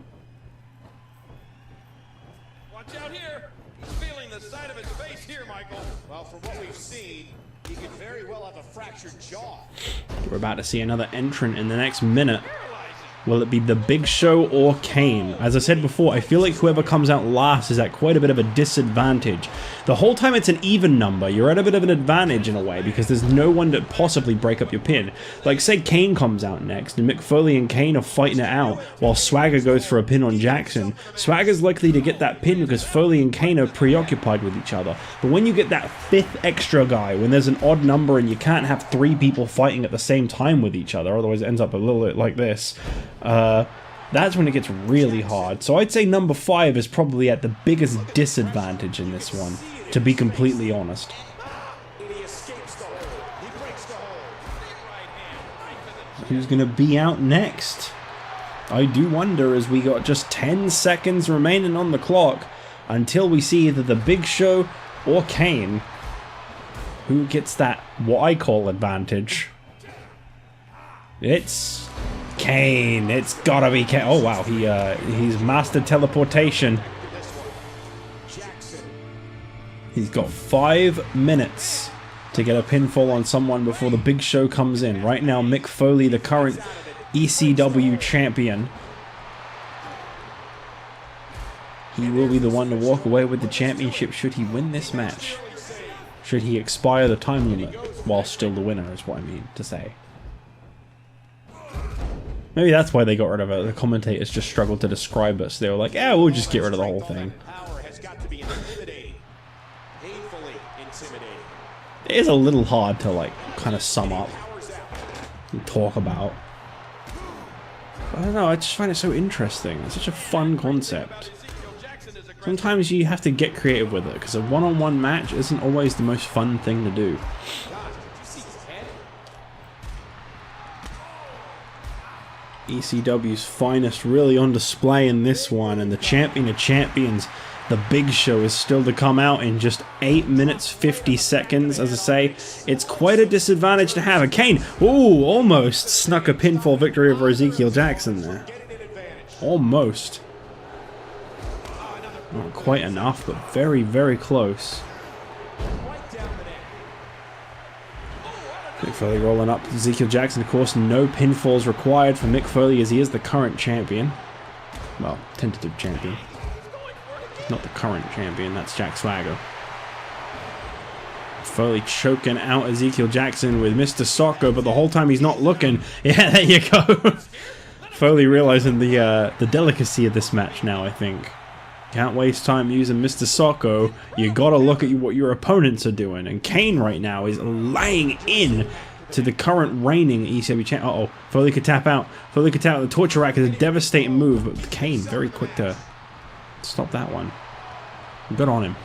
Watch out here. He's feeling the side of his face here, Michael. Well, from what we've seen, he could very well have a fractured jaw. We're about to see another entrant in the next minute. Will it be the Big Show or Kane? As I said before, I feel like whoever comes out last is at quite a bit of a disadvantage. The whole time it's an even number, you're at a bit of an advantage in a way because there's no one to possibly break up your pin. Like say Kane comes out next and Mick Foley and Kane are fighting it out while Swagger goes for a pin on Jackson. Swagger's likely to get that pin because Foley and Kane are preoccupied with each other. But when you get that 5th extra guy, when there's an odd number and you can't have 3 people fighting at the same time with each other, otherwise it ends up a little bit like this. That's when it gets really hard. So I'd say number 5 is probably at the biggest disadvantage in this one, to be completely honest. Who's going to be out next? I do wonder, as we got just 10 seconds remaining on the clock until we see either the Big Show or Kane. Who gets that, what I call, advantage? It's Kane. It's gotta be Kane. Oh wow, he's mastered teleportation. He's got 5 minutes to get a pinfall on someone before the Big Show comes in. Right now, Mick Foley, the current ECW champion. He will be the one to walk away with the championship should he win this match. Should he expire the time limit while still the winner is what I mean to say. Maybe that's why they got rid of it. The commentators just struggled to describe it, so they were like, yeah, we'll just get rid of the whole thing. It is a little hard to, like, kind of sum up and talk about. But I don't know, I just find it so interesting. It's such a fun concept. Sometimes you have to get creative with it, because a one-on-one match isn't always the most fun thing to do. ECW's finest really on display in this one, and the champion of champions, the Big Show, is still to come out in just 8 minutes 50 seconds. As I say, it's quite a disadvantage to have. And Kane, ooh, almost snuck a pinfall victory over Ezekiel Jackson there. Almost. Not quite enough, but very, very close. Mick Foley rolling up Ezekiel Jackson. Of course, no pinfalls required for Mick Foley as he is the current champion. Well, tentative champion. Not the current champion, that's Jack Swagger. Foley choking out Ezekiel Jackson with Mr. Socko, but the whole time he's not looking. Yeah, there you go. Foley realizing the delicacy of this match now, I think. Can't waste time using Mr. Socko. You gotta look at what your opponents are doing. And Kane right now is laying in to the current reigning ECW champ. Uh-oh. Foley could tap out. Foley could tap out. The torture rack is a devastating move, but Kane very quick to stop that one. Good on him.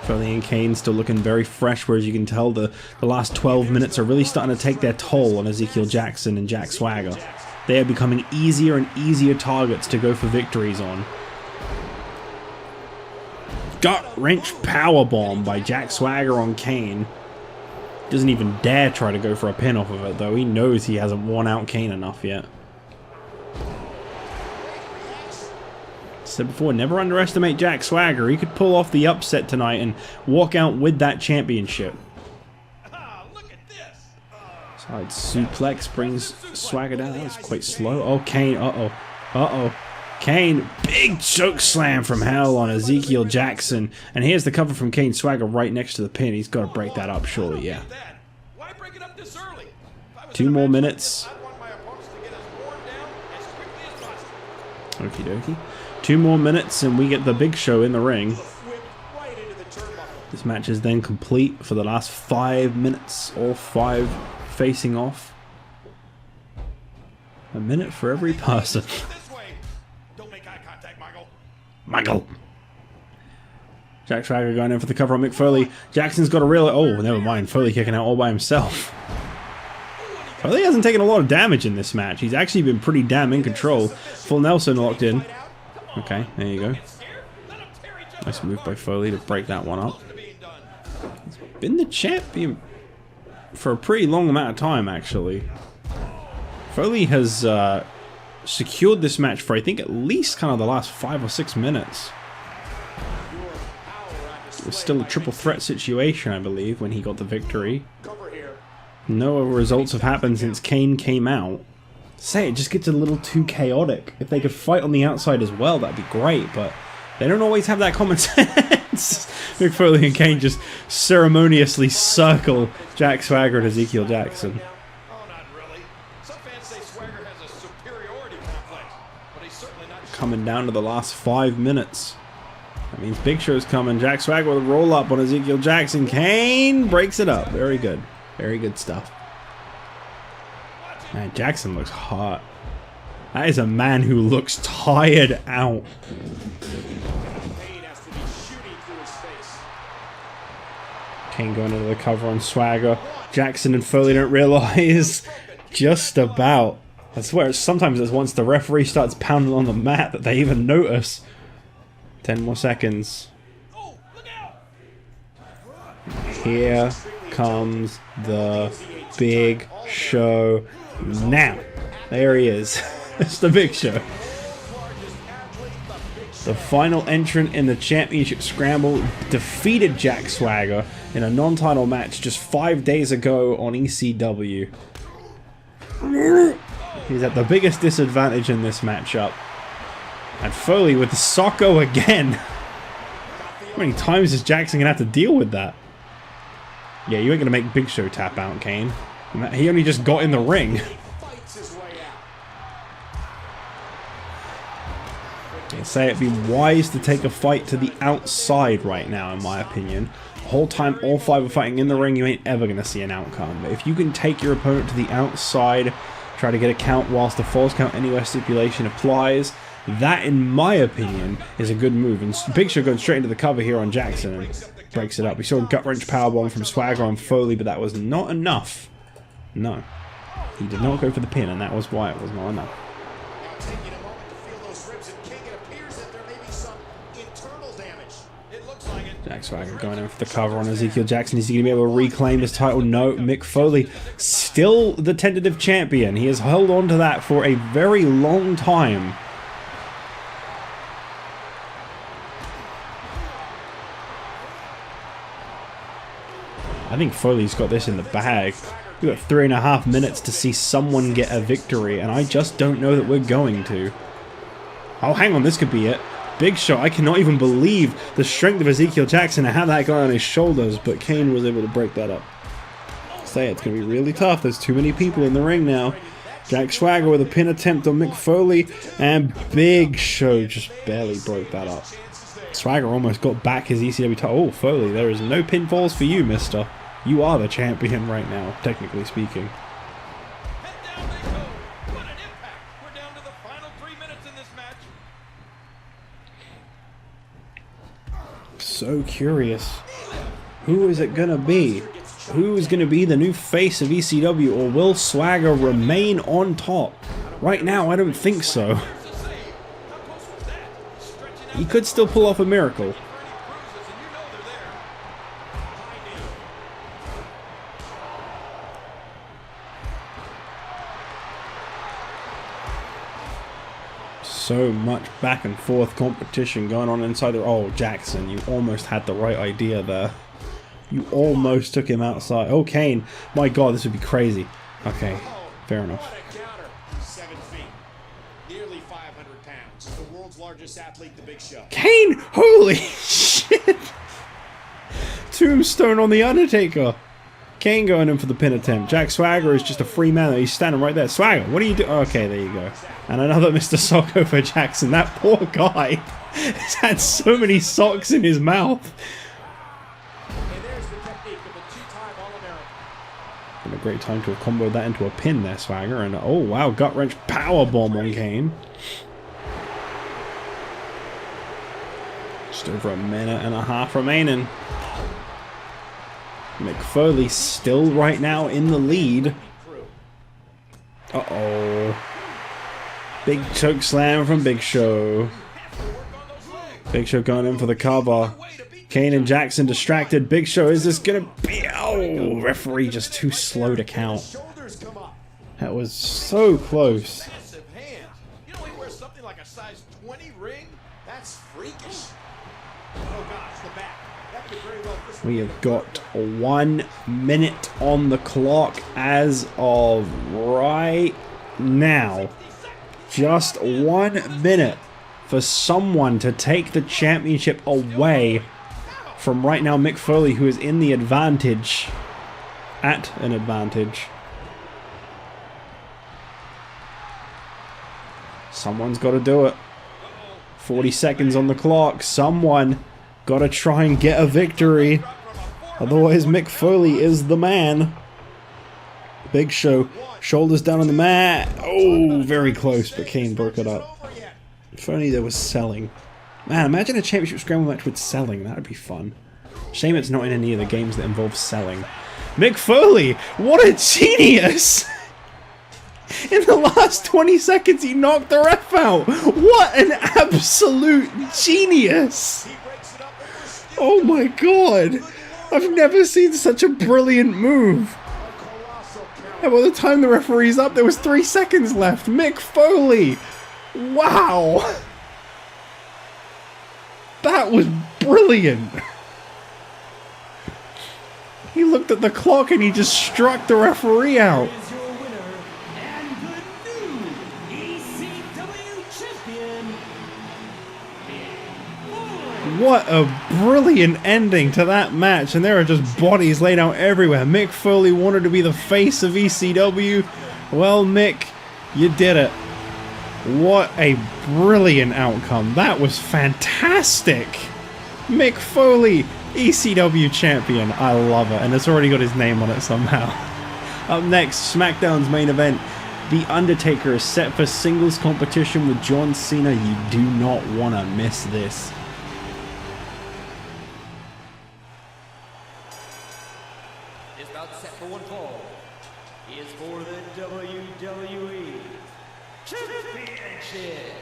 Foley and Kane still looking very fresh, whereas you can tell the last 12 minutes are really starting to take their toll on Ezekiel Jackson and Jack Swagger. They are becoming easier and easier targets to go for victories on. gut-wrench powerbomb by Jack Swagger on Kane. Doesn't even dare try to go for a pin off of it, though. He knows he hasn't worn out Kane enough yet. Said before, never underestimate Jack Swagger. He could pull off the upset tonight and walk out with that championship. Side suplex brings Swagger down. That was quite slow. Oh, Kane. Uh-oh. Kane, big choke slam from hell on Ezekiel Jackson. And here's the cover from Kane. Swagger right next to the pin. He's got to break that up, surely, yeah. 2 more minutes. Okie dokie. 2 more minutes and we get the Big Show in the ring. This match is then complete for the last 5 minutes. All 5 facing off. A minute for every person. Michael. Jack Swagger going in for the cover on Mick Foley. Jackson's got a real... Oh, never mind. Foley kicking out all by himself. Foley hasn't taken a lot of damage in this match. He's actually been pretty damn in control. Full Nelson locked in. Okay, there you go. Nice move by Foley to break that one up. He's been the champion for a pretty long amount of time, actually. Foley has secured this match for, I think, at least kind of the last 5 or 6 minutes. It was still a triple threat situation, I believe, when he got the victory. No other results have happened since Kane came out. Say, it just gets a little too chaotic. If they could fight on the outside as well, that'd be great, but they don't always have that common sense. Mick Foley and Kane just ceremoniously circle Jack Swagger and Ezekiel Jackson. Coming down to the last 5 minutes. That means Big Show's coming. Jack Swagger with a roll up on Ezekiel Jackson. Kane breaks it up. Very good. Very good stuff. Man, Jackson looks hot. That is a man who looks tired out. Kane going into the cover on Swagger. Jackson and Foley don't realize. Just about. I swear, sometimes it's once the referee starts pounding on the mat that they even notice. 10 more seconds. Here comes the Big Show now. There he is. It's the Big Show. The final entrant in the championship scramble defeated Jack Swagger in a non-title match just 5 days ago on ECW. He's at the biggest disadvantage in this matchup. And Foley with the Socko again. How many times is Jackson going to have to deal with that? Yeah, you ain't going to make Big Show tap out, Kane. He only just got in the ring. I'd say it'd be wise to take a fight to the outside right now, in my opinion. The whole time all 5 are fighting in the ring, you ain't ever going to see an outcome. But if you can take your opponent to the outside, try to get a count whilst the falls count anywhere stipulation applies, that, in my opinion, is a good move. And Big Show going straight into the cover here on Jackson and breaks it up. We saw a gut-wrench powerbomb from Swagger on Foley, but that was not enough. No. He did not go for the pin, and that was why it was not enough. Jack Swagger going in for the cover on Ezekiel Jackson. Is he going to be able to reclaim his title? No. Mick Foley, still the tentative champion. He has held on to that for a very long time. I think Foley's got this in the bag. We've got 3.5 minutes to see someone get a victory, and I just don't know that we're going to. Oh, hang on, this could be it. Big Show, I cannot even believe the strength of Ezekiel Jackson and how that guy on his shoulders, but Kane was able to break that up. Say it's going to be really tough. There's too many people in the ring now. Jack Swagger with a pin attempt on Mick Foley, and Big Show just barely broke that up. Swagger almost got back his ECW title. Oh, Foley, there is no pinfalls for you, mister. You are the champion right now, technically speaking. So curious. Who is it gonna be? Who is gonna be the new face of ECW, or will Swagger remain on top? Right now, I don't think so. He could still pull off a miracle. So much back and forth competition going on inside the... Oh, Jackson, you almost had the right idea there. You almost took him outside. Oh, Kane. My God, this would be crazy. Okay, fair enough. What a counter. 7 feet. Nearly 500 pounds. The world's largest athlete, the Big Show. Kane! Holy shit! Tombstone on the Undertaker. Kane going in for the pin attempt. Jack Swagger is just a free man. He's standing right there. Swagger, what are you doing? Okay, there you go. And another Mr. Socko for Jackson. That poor guy has had so many socks in his mouth. And there's the technique of a 2-time All-American. Been a great time to have comboed that into a pin there, Swagger. And oh wow, gut wrench power bomb on Kane. Just over a minute and a half remaining. Mick Foley still right now in the lead. Uh-oh. Big choke slam from Big Show. Big Show going in for the cover. Kane and Jackson distracted. Big Show, is this gonna be... Oh, referee just too slow to count. That was so close. Massive hands. You know he wears something like a size 20 ring? That's freakish. Oh gosh, the back. That could very well... We have got 1 minute on the clock as of right now. Just 1 minute for someone to take the championship away from right now Mick Foley, who is in the advantage. At an advantage. Someone's got to do it. 40 seconds on the clock. Someone got to try and get a victory. Otherwise, Mick Foley is the man. Big Show, shoulders down on the mat. Oh, very close, but Kane broke it up. If only there was selling. Man, imagine a championship scramble match with selling. That would be fun. Shame it's not in any of the games that involve selling. Mick Foley, what a genius! In the last 20 seconds, he knocked the ref out. What an absolute genius! Oh my God. I've never seen such a brilliant move. And by the time the referee's up, there was 3 seconds left. Mick Foley. Wow. That was brilliant. He looked at the clock and he just struck the referee out. Is your winner and the new ECW champion, What a brilliant ending to that match, and there are just bodies laid out everywhere. Mick Foley wanted to be the face of ECW. Well, Mick, you did it. What a brilliant outcome. That was fantastic. Mick Foley, ECW champion. I love it, and it's already got his name on it somehow. Up next, SmackDown's main event. The Undertaker is set for singles competition with John Cena. You do not want to miss this. is about set for one fall. He is for the WWE Championship.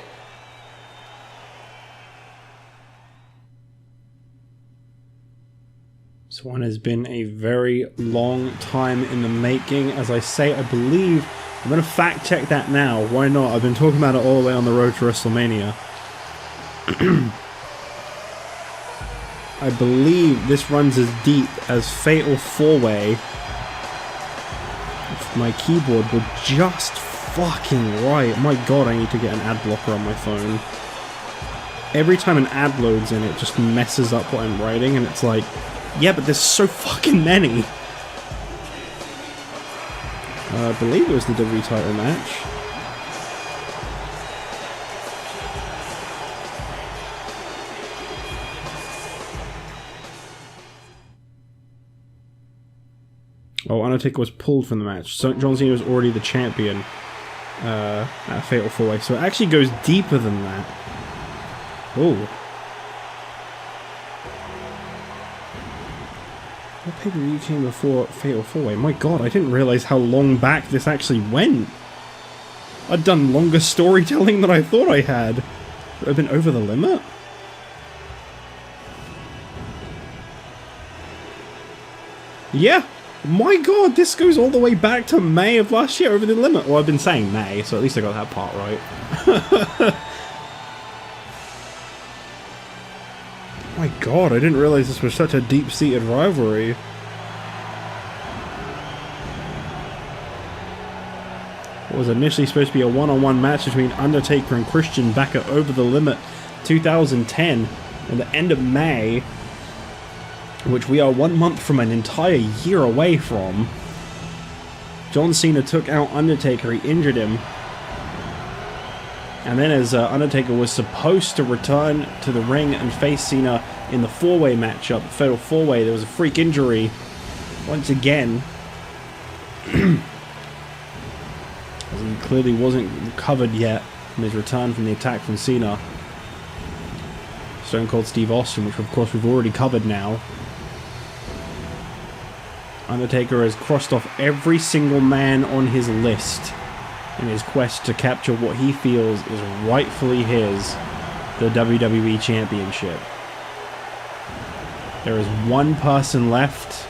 This one has been a very long time in the making. As I say, I believe... I'm going to fact check that now. Why not? I've been talking about it all the way on the road to WrestleMania. I believe this runs as deep as Fatal 4-Way. If my keyboard were just fucking right. My God, I need to get an ad blocker on my phone. Every time an ad loads in, it just messes up what I'm writing, and it's like, yeah, but there's so fucking many. I believe it was the WWE title match. Oh, Undertaker was pulled from the match. So John Cena was already the champion at Fatal 4-Way. So it actually goes deeper than that. Oh. What pay-per-view came before Fatal 4-Way? My God, I didn't realize how long back this actually went. I'd done longer storytelling than I thought I had. I've been over the limit? Yeah. My God, this goes all the way back to May of last year, over the limit. Well, I've been saying May, so at least I got that part right. God, I didn't realize this was such a deep-seated rivalry. It was initially supposed to be a one-on-one match between Undertaker and Christian back at Over the Limit 2010 and the end of May, which we are 1 month from an entire year away from. John Cena took out Undertaker, he injured him, and then as Undertaker was supposed to return to the ring and face Cena in the four-way matchup, the fatal four-way, there was a freak injury once again. He clearly wasn't recovered yet from his return from the attack from Cena. Stone Cold Steve Austin, which of course we've already covered now. Undertaker has crossed off every single man on his list in his quest to capture what he feels is rightfully his, the WWE Championship. There is one person left,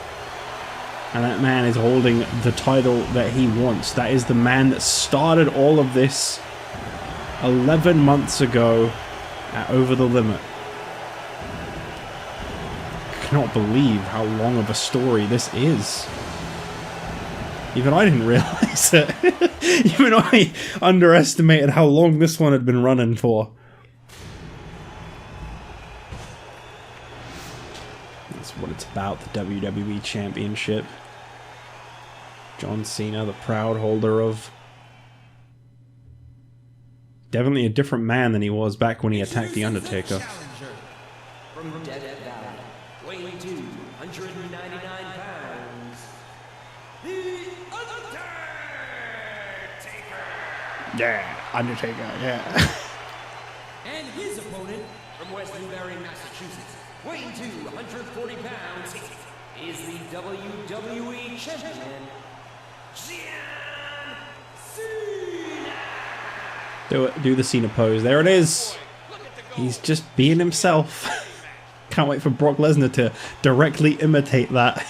and that man is holding the title that he wants. That is the man that started all of this 11 months ago at Over the Limit. I cannot believe how long of a story this is. Even I didn't realize it. Even I underestimated how long this one had been running for. That's what it's about, the WWE Championship. John Cena, the proud holder of... Definitely a different man than he was back when he attacked The Undertaker. From Death Valley, weighing 299 pounds, The Undertaker! Yeah, Undertaker, yeah. And his opponent, from West Newbury, Massachusetts, weighing 240 pounds, is the WWE Champion, John Cena! Do the Cena pose. There it is. He's just being himself. Can't wait for Brock Lesnar to directly imitate that.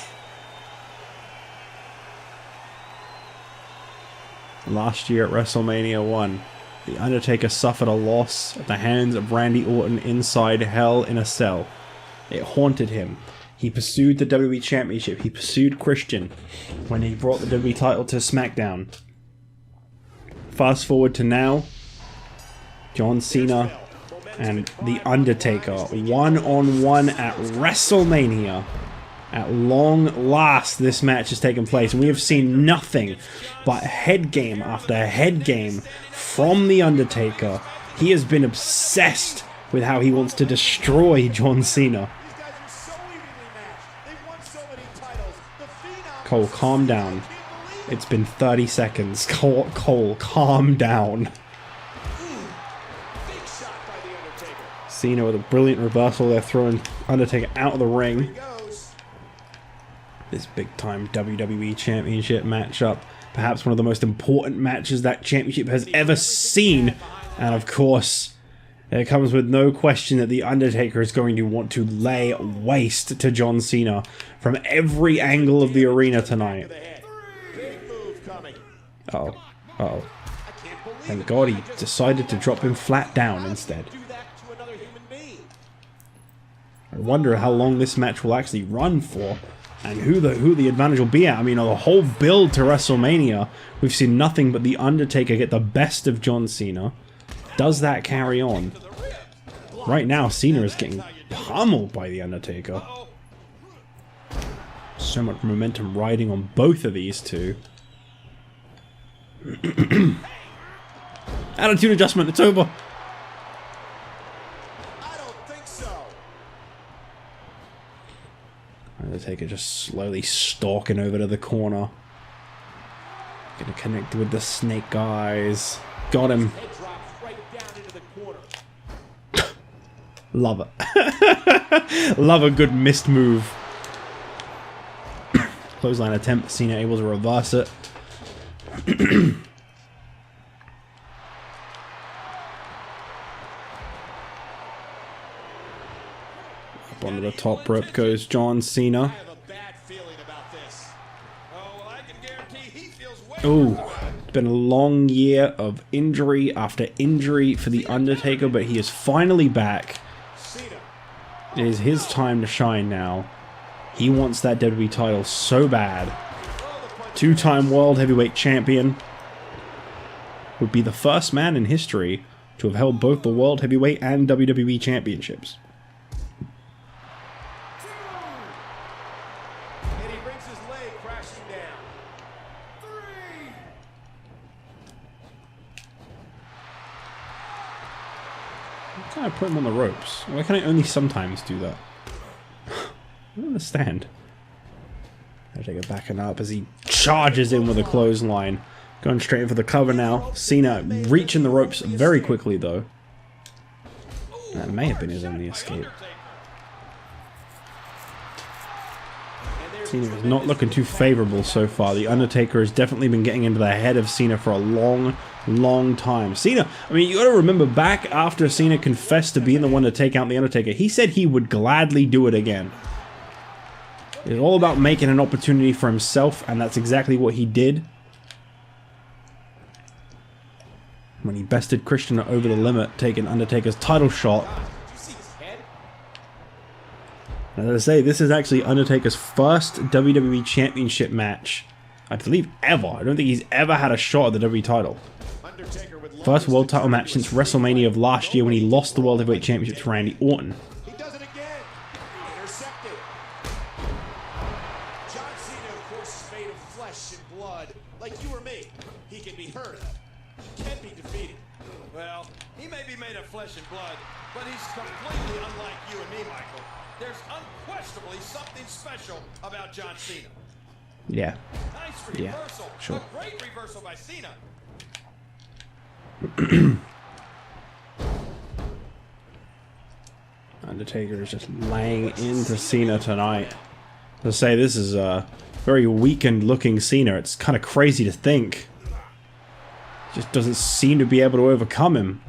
Last year at WrestleMania 1, The Undertaker suffered a loss at the hands of Randy Orton inside Hell in a Cell. It haunted him. He pursued the WWE Championship. He pursued Christian when he brought the WWE title to SmackDown. Fast forward to now, John Cena and The Undertaker one-on-one at WrestleMania. At long last, this match has taken place, and we have seen nothing but head game after head game from The Undertaker. He has been obsessed with how he wants to destroy John Cena. Cole, calm down. It's been 30 seconds. Cole, calm down. Cena with a brilliant reversal there, throwing Undertaker out of the ring. This big-time WWE Championship matchup. Perhaps one of the most important matches that championship has ever seen. And of course, it comes with no question that The Undertaker is going to want to lay waste to John Cena from every angle of the arena tonight. Uh-oh. Uh-oh. Thank God he decided to drop him flat down instead. I wonder how long this match will actually run for, and who the advantage will be at. I mean, the whole build to WrestleMania, we've seen nothing but The Undertaker get the best of John Cena. Does that carry on? Right now, Cena is getting pummeled by The Undertaker. So much momentum riding on both of these two. Attitude adjustment, it's over. Undertaker just slowly stalking over to the corner. Gonna connect with the snake eyes. Got him. Love it. Love a good missed move. Clothesline attempt. Cena able to reverse it. Up onto the top rope goes John Cena. Oh, it's been a long year of injury after injury for The Undertaker, but he is finally back. It is his time to shine now. He wants that WWE title so bad. Two-time World Heavyweight Champion. Would be the first man in history to have held both the World Heavyweight and WWE Championships. And he brings his leg crashing down. 3. Why can't I put him on the ropes? Why can I only sometimes do that? I don't understand. Undertaker backing up as he charges in with a clothesline. Going straight in for the cover now. Cena reaching the ropes very quickly though. That may have been his only escape. Cena is not looking too favorable so far. The Undertaker has definitely been getting into the head of Cena for a long time. Cena, I mean, you gotta remember back after Cena confessed to being the one to take out the Undertaker, he said he would gladly do it again. It's all about making an opportunity for himself, and that's exactly what he did. When he bested Christian over the limit, taking Undertaker's title shot. As I say, this is actually Undertaker's first WWE Championship match, I believe, ever. I don't think he's ever had a shot at the WWE title. First world title match since WrestleMania of last year when he lost the World Heavyweight Championship to Randy Orton. He does it again. Intercepted. John Cena, of course, is made of flesh and blood, like you or me. He can be hurt. He can be defeated. Well, he may be made of flesh and blood, but he's completely unlike you and me, Michael. There's unquestionably something special about John Cena. Yeah. Nice reversal. Yeah, sure. A great reversal by Cena. Undertaker is just laying into Cena tonight. As I say, this is a very weakened looking Cena. It's kind of crazy to think. Just doesn't seem to be able to overcome him.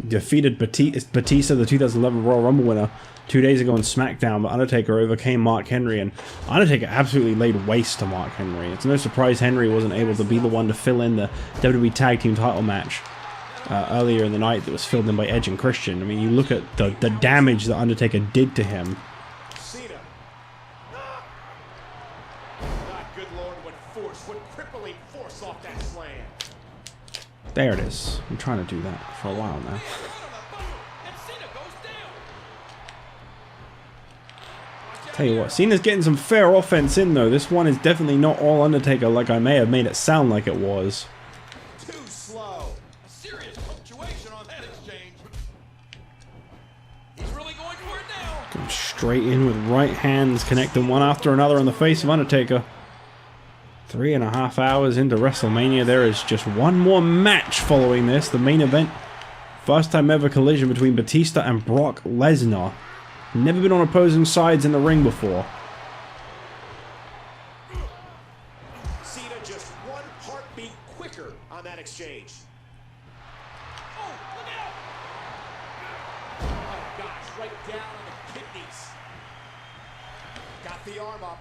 Defeated Batista, the 2011 Royal Rumble winner, 2 days ago on SmackDown, but Undertaker overcame Mark Henry, and Undertaker absolutely laid waste to Mark Henry. It's no surprise Henry wasn't able to be the one to fill in the WWE Tag Team title match earlier in the night that was filled in by Edge and Christian. I mean, you look at the damage that Undertaker did to him. Cena. Not good Lord, what crippling force off that slam. There it is. I'm trying to do that for a while now. Tell you what, Cena's getting some fair offense in though. This one is definitely not all Undertaker like I may have made it sound like it was. Too slow. A serious punctuation on that exchange. He's really going for it now. Going straight in with right hands, connecting one after another on the face of Undertaker. 3.5 hours into WrestleMania, there is just one more match following this, the main event. First time ever collision between Batista and Brock Lesnar. Never been on opposing sides in the ring before. Cena just one heartbeat quicker on that exchange. Oh, look out! Oh gosh, right down on the kidneys. Got the arm up.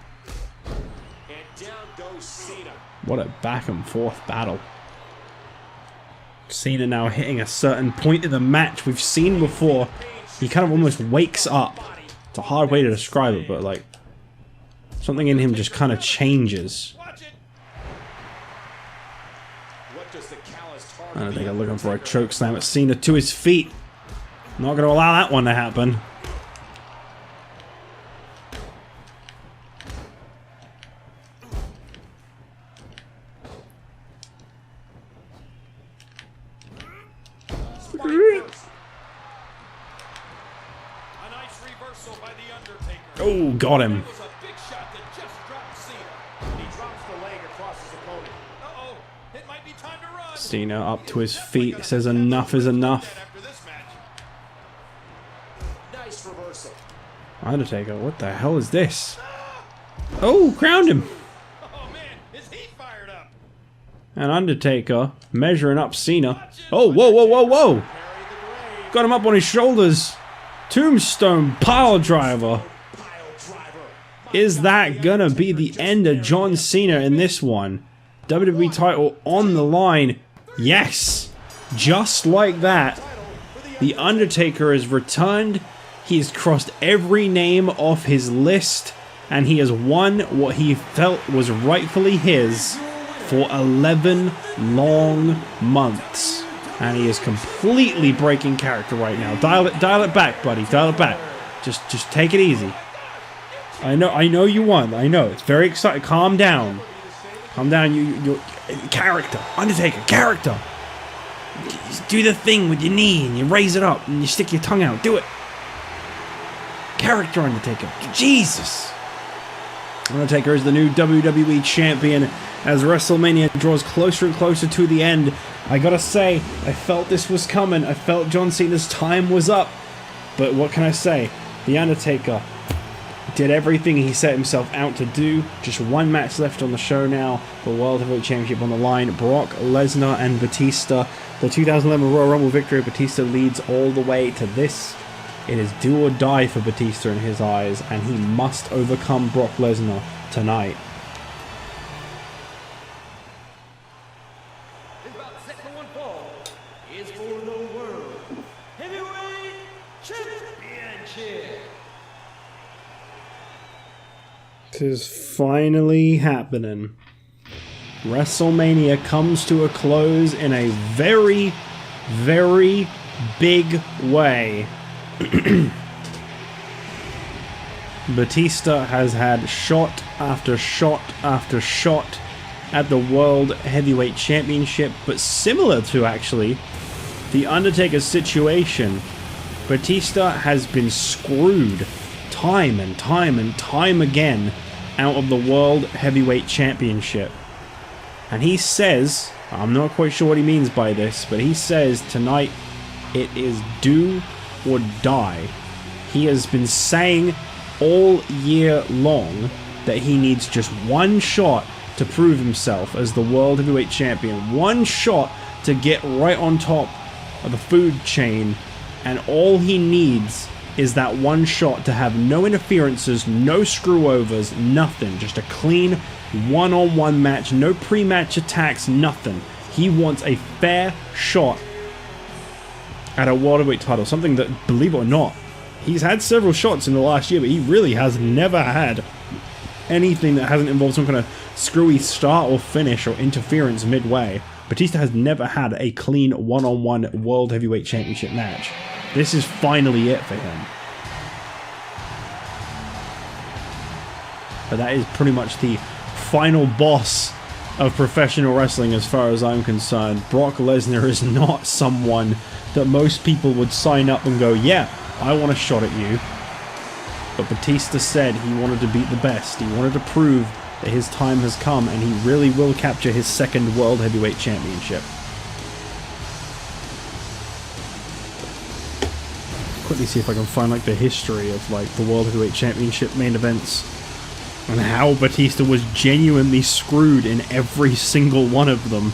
And down goes Cena. What a back and forth battle. Cena now hitting a certain point in the match we've seen before. He kind of almost wakes up. It's a hard way to describe it, but like something in him just kind of changes. I think I'm looking for a choke slam at Cena to his feet. Not going to allow that one to happen. Oh, got him. Cena up to his feet, says enough is enough. Undertaker, what the hell is this? Oh, crowned him. And Undertaker measuring up Cena. Oh, whoa, whoa, whoa, whoa. Got him up on his shoulders. Tombstone pile driver. Is that gonna be the end of John Cena in this one? WWE title on the line. Yes! Just like that, The Undertaker has returned He's crossed every name off his list, and he has won what he felt was rightfully his for 11 long months. And he is completely breaking character right now. Dial it back, buddy. Dial it back. Just take it easy. I know you won. I know. It's very exciting. Calm down. Calm down. You're character. Undertaker, character. Just do the thing with your knee and you raise it up and you stick your tongue out. Do it. Character, Undertaker. Jesus. Undertaker is the new WWE Champion as WrestleMania draws closer and closer to the end. I gotta say, I felt this was coming. I felt John Cena's time was up. But what can I say? The Undertaker did everything he set himself out to do. Just one match left on the show now. The World Heavyweight Championship on the line. Brock Lesnar and Batista. The 2011 Royal Rumble victory. Batista leads all the way to this. It is do or die for Batista in his eyes, and he must overcome Brock Lesnar tonight. Is for the World Heavyweight Championship. This is finally happening. WrestleMania comes to a close in a very, very big way. Batista has had shot after shot after shot at the World Heavyweight Championship, but similar to actually the Undertaker's situation, Batista has been screwed time and time and time again out of the World Heavyweight Championship. And he says, I'm not quite sure what he means by this, but he says tonight it is do or die. He has been saying all year long that he needs just one shot to prove himself as the World Heavyweight Champion. One shot to get right on top of the food chain, and all he needs is that one shot to have no interferences, no screw-overs, nothing. Just a clean one-on-one match, no pre-match attacks, nothing. He wants a fair shot at a World Heavyweight title, something that, believe it or not, he's had several shots in the last year, but he really has never had anything that hasn't involved some kind of screwy start or finish or interference midway. Batista has never had a clean one-on-one World Heavyweight Championship match. This is finally it for him. But that is pretty much the final boss of professional wrestling as far as I'm concerned. Brock Lesnar is not someone that most people would sign up and go, yeah, I want a shot at you. But Batista said he wanted to beat the best. He wanted to prove that his time has come, and he really will capture his second World Heavyweight Championship. Quickly see if I can find like the history of like the World Heavyweight Championship main events and how Batista was genuinely screwed in every single one of them.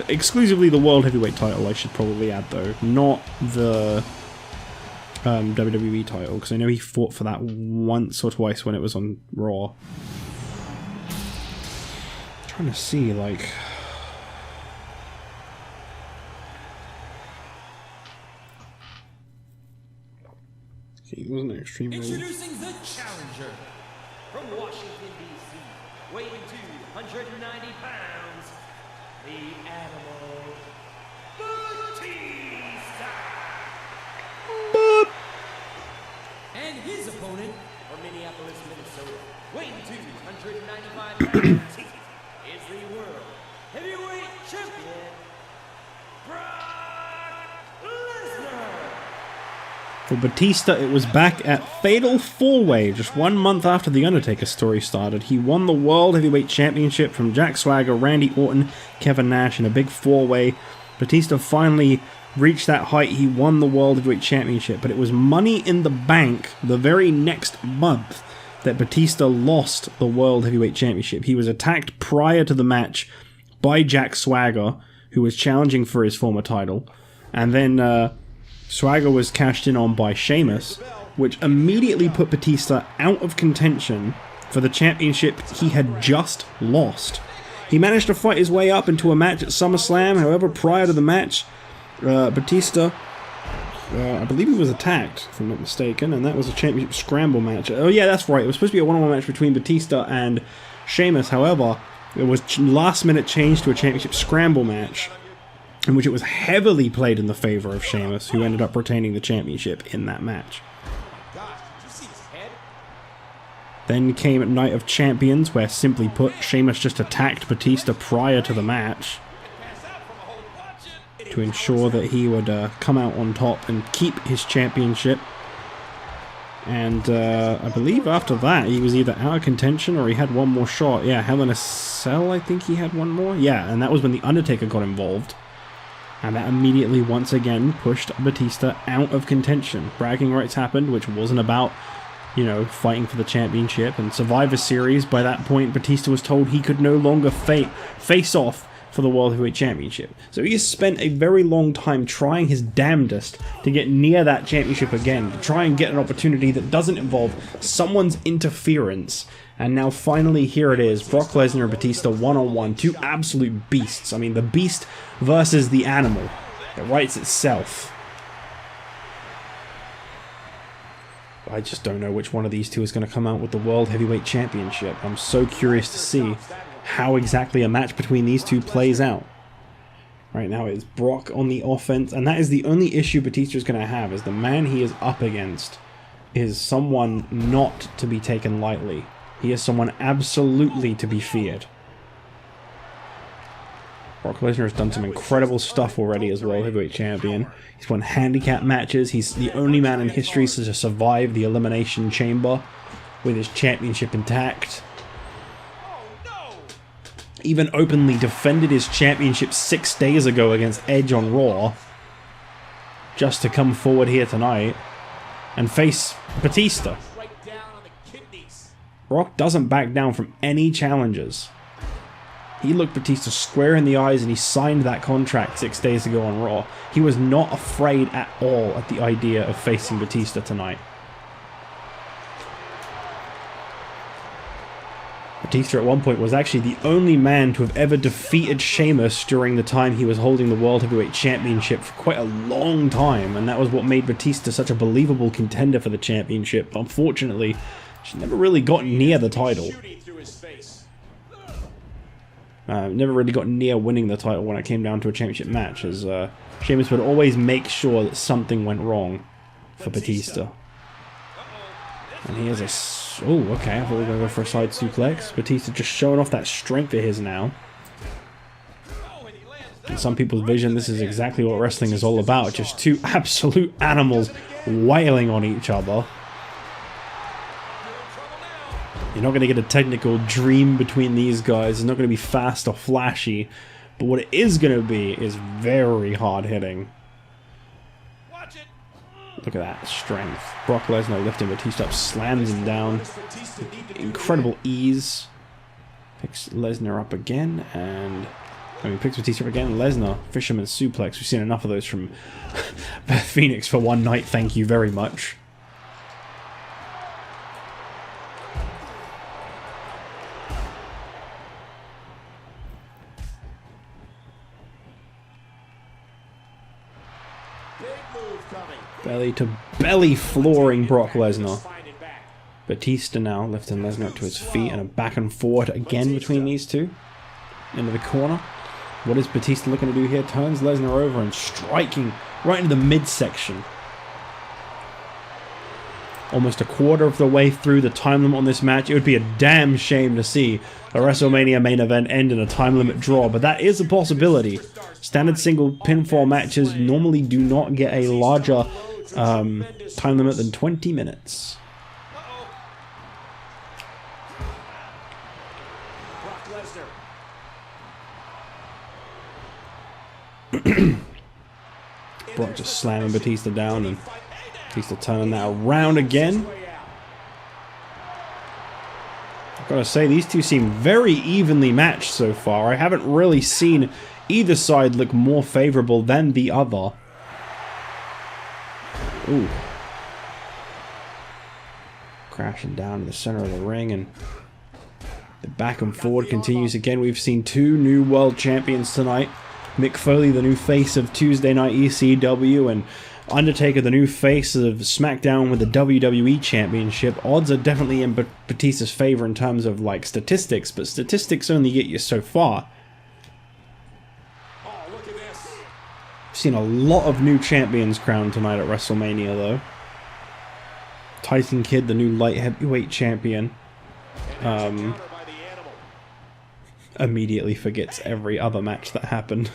Exclusively the World Heavyweight title, I should probably add, though, not the WWE title, because I know he fought for that once or twice when it was on Raw. I'm trying to see, like... He wasn't extremely... Introducing the challenger from Washington, D.C., weighing 290 pounds, the Animal, Batista. And his opponent from Minneapolis, Minnesota, weighing 295 pounds, is the World Heavyweight Champion, Brock Lesnar. For Batista, it was back at Fatal 4-Way, just 1 month after the Undertaker story started. He won the World Heavyweight Championship from Jack Swagger, Randy Orton, Kevin Nash in a big 4-way. Batista finally reached that height. He won the World Heavyweight Championship, but it was Money in the Bank the very next month that Batista lost the World Heavyweight Championship. He was attacked prior to the match by Jack Swagger, who was challenging for his former title, and then Swagger was cashed in on by Sheamus, which immediately put Batista out of contention for the championship he had just lost. He managed to fight his way up into a match at SummerSlam. However, prior to the match, Batista I believe he was attacked, if I'm not mistaken, and that was a championship scramble match. Oh yeah, that's right. It was supposed to be a one-on-one match between Batista and Sheamus. However, it was last-minute changed to a championship scramble match, in which it was heavily played in the favor of Sheamus, who ended up retaining the championship in that match. Then came Night of Champions, where, simply put, Sheamus just attacked Batista prior to the match to ensure that he would come out on top and keep his championship. And I believe after that he was either out of contention or he had one more shot. Yeah, Hell in a Cell, I think he had one more. Yeah, and that was when the Undertaker got involved. And that immediately, once again, pushed Batista out of contention. Bragging rights happened, which wasn't about, you know, fighting for the championship. And Survivor Series, by that point, Batista was told he could no longer face off for the World Heavyweight Championship. So he has spent a very long time trying his damnedest to get near that championship again, to try and get an opportunity that doesn't involve someone's interference. And now finally here it is, Brock Lesnar and Batista one-on-one, two absolute beasts. I mean, the beast versus the animal. It writes itself. I just don't know which one of these two is going to come out with the World Heavyweight Championship. I'm so curious to see how exactly a match between these two plays out. Right now it's Brock on the offense, and that is the only issue Batista is going to have, is the man he is up against is someone not to be taken lightly. He is someone absolutely to be feared. Brock Lesnar has done some incredible stuff already as World Heavyweight Champion. He's won handicap matches. He's the only man in history to survive the Elimination Chamber with his championship intact. Even openly defended his championship 6 days ago against Edge on Raw, just to come forward here tonight and face Batista. Brock doesn't back down from any challenges. He looked Batista square in the eyes and he signed that contract 6 days ago on Raw. He was not afraid at all at the idea of facing Batista tonight. Batista at one point was actually the only man to have ever defeated Sheamus during the time he was holding the World Heavyweight Championship for quite a long time, and that was what made Batista such a believable contender for the championship. Unfortunately, she never really got near the title. Never really got near winning the title when it came down to a championship match, as Sheamus would always make sure that something went wrong for Batista. And he has a... Oh, okay, I thought we were going to go for a side suplex. Batista just showing off that strength of his now. In some people's vision, this is exactly what wrestling is all about. Just two absolute animals wailing on each other. You're not going to get a technical dream between these guys. It's not going to be fast or flashy. But what it is going to be is very hard-hitting. Look at that strength. Brock Lesnar lifting Batista up, slams him down. Incredible ease. Picks Lesnar up again, and... I mean, picks Batista up again. Lesnar, fisherman suplex. We've seen enough of those from Beth Phoenix for one night, thank you very much. Belly to belly flooring Brock Lesnar. Batista now lifting Lesnar up to his feet, and a back and forward again between these two. Into the corner. What is Batista looking to do here? Turns Lesnar over and striking right into the midsection. Almost a quarter of the way through the time limit on this match. It would be a damn shame to see a WrestleMania main event end in a time limit draw, but that is a possibility. Standard single pinfall matches normally do not get a larger time limit than 20 minutes. Brock just slamming Batista down, and Batista turning that around again. I've got to say, these two seem very evenly matched so far. I haven't really seen either side look more favorable than the other. Ooh. Crashing down to the center of the ring, and the back and forward continues again. We've seen two new world champions tonight. Mick Foley, the new face of Tuesday Night ECW, and Undertaker, the new face of SmackDown with the WWE Championship. Odds are definitely in Batista's favor in terms of like statistics, but statistics only get you so far. Oh, look at this. We've seen a lot of new champions crowned tonight at WrestleMania, though. Tyson Kidd, the new light heavyweight champion. Immediately forgets every other match that happened.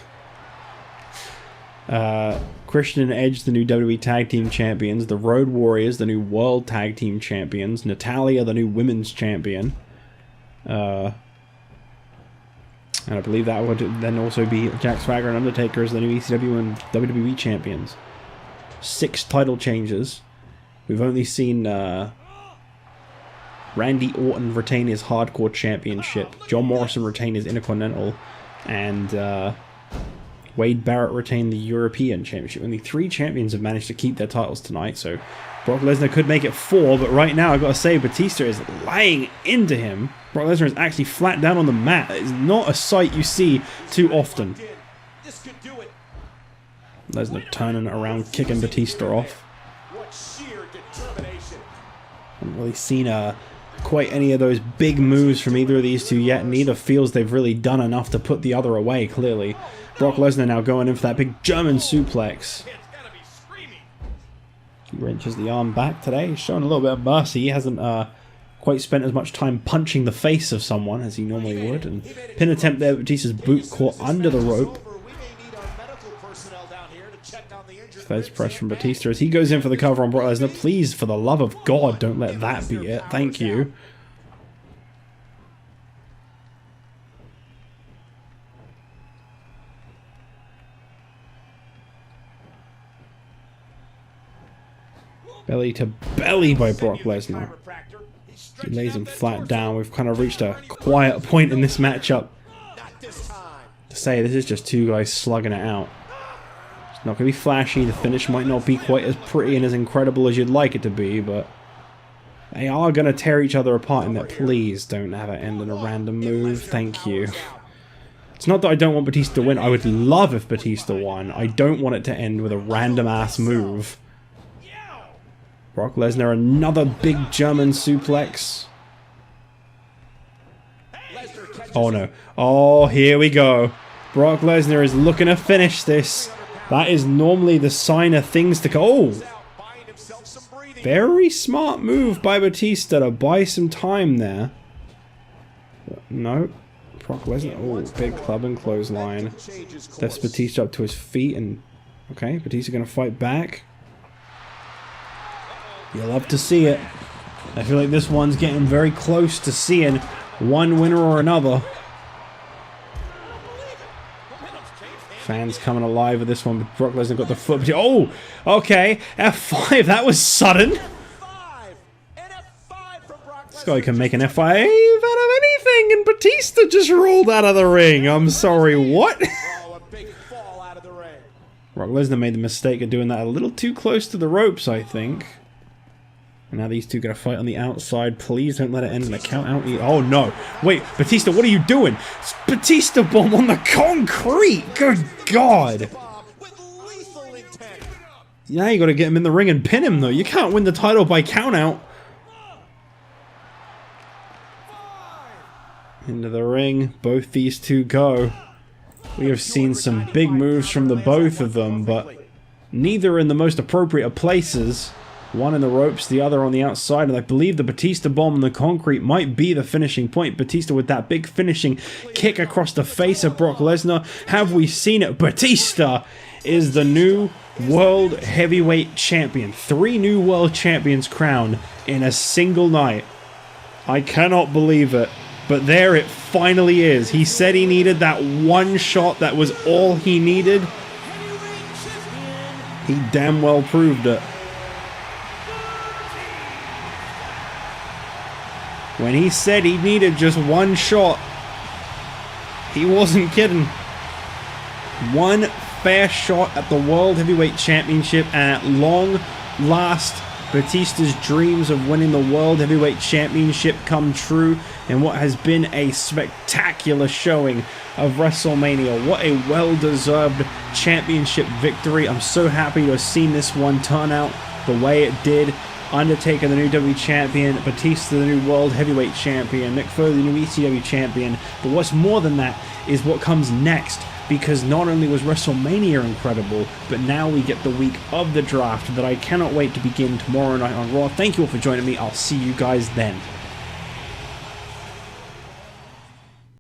Christian and Edge, the new WWE Tag Team Champions. The Road Warriors, the new World Tag Team Champions. Natalya, the new Women's Champion. And I believe that would then also be Jack Swagger and Undertaker as the new ECW and WWE Champions. 6 title changes. We've only seen Randy Orton retain his Hardcore Championship, John Morrison retain his Intercontinental, and Wade Barrett retain the European Championship. Only 3 champions have managed to keep their titles tonight, so Brock Lesnar could make it 4, but right now I've got to say Batista is lying into him. Brock Lesnar is actually flat down on the mat. That is not a sight you see too often. This could do it. Lesnar turning around, kicking Batista off. What sheer determination. Haven't really seen quite any of those big moves from either of these two yet. Neither feels they've really done enough to put the other away, clearly. Brock Lesnar now going in for that big German suplex. He wrenches the arm back today. He's showing a little bit of mercy. He hasn't quite spent as much time punching the face of someone as he normally would. And pin attempt there, Batista's boot caught under the rope. Fez press from Batista as he goes in for the cover on Brock Lesnar. Please, for the love of God, don't let that be it. Thank you. Belly to belly by Brock Lesnar. He lays him flat down. We've kind of reached a quiet point in this matchup. To say this is just 2 guys slugging it out. It's not going to be flashy. The finish might not be quite as pretty and as incredible as you'd like it to be, but they are going to tear each other apart in that. Please don't have it end in a random move. Thank you. It's not that I don't want Batista to win. I would love if Batista won. I don't want it to end with a random ass move. Brock Lesnar, another big German suplex. Oh no. Oh, here we go. Brock Lesnar is looking to finish this. That is normally the sign of things to go. Oh! Very smart move by Batista to buy some time there. No. Brock Lesnar. Oh, big club and clothesline. Lifts Batista up to his feet and... Okay, Batista going to fight back. You'll love to see it. I feel like this one's getting very close to seeing one winner or another. Fans coming alive with this one, but Brock Lesnar got the foot. Oh, okay. F5, that was sudden. This guy can make an F5 out of anything, and Batista just rolled out of the ring. I'm sorry, what? Brock Lesnar made the mistake of doing that a little too close to the ropes, I think. And now these two gonna fight on the outside. Please don't let it end in a count out. Oh no. Wait, Batista, what are you doing? It's Batista bomb on the concrete! Good God! Now you gotta get him in the ring and pin him though. You can't win the title by count out. Into the ring. Both these two go. We have seen some big moves from the both of them, but neither in the most appropriate of places. One in the ropes, the other on the outside, and I believe the Batista bomb on the concrete might be the finishing point. Batista with that big finishing kick across the face of Brock Lesnar. Have we seen it? Batista is the new World Heavyweight Champion. 3 new World Champions crowned in a single night. I cannot believe it, but there it finally is. He said he needed that one shot. That was all he needed. He damn well proved it. When he said he needed just one shot, he wasn't kidding. One fair shot at the World Heavyweight Championship, and at long last, Batista's dreams of winning the World Heavyweight Championship come true in what has been a spectacular showing of WrestleMania. What a well-deserved championship victory. I'm so happy to have seen this one turn out the way it did. Undertaker, the new WWE Champion, Batista, the new World Heavyweight Champion, Mick Foley, the new ECW Champion. But what's more than that is what comes next, because not only was WrestleMania incredible, but now we get the week of the draft that I cannot wait to begin tomorrow night on Raw. Thank you all for joining me. I'll see you guys then.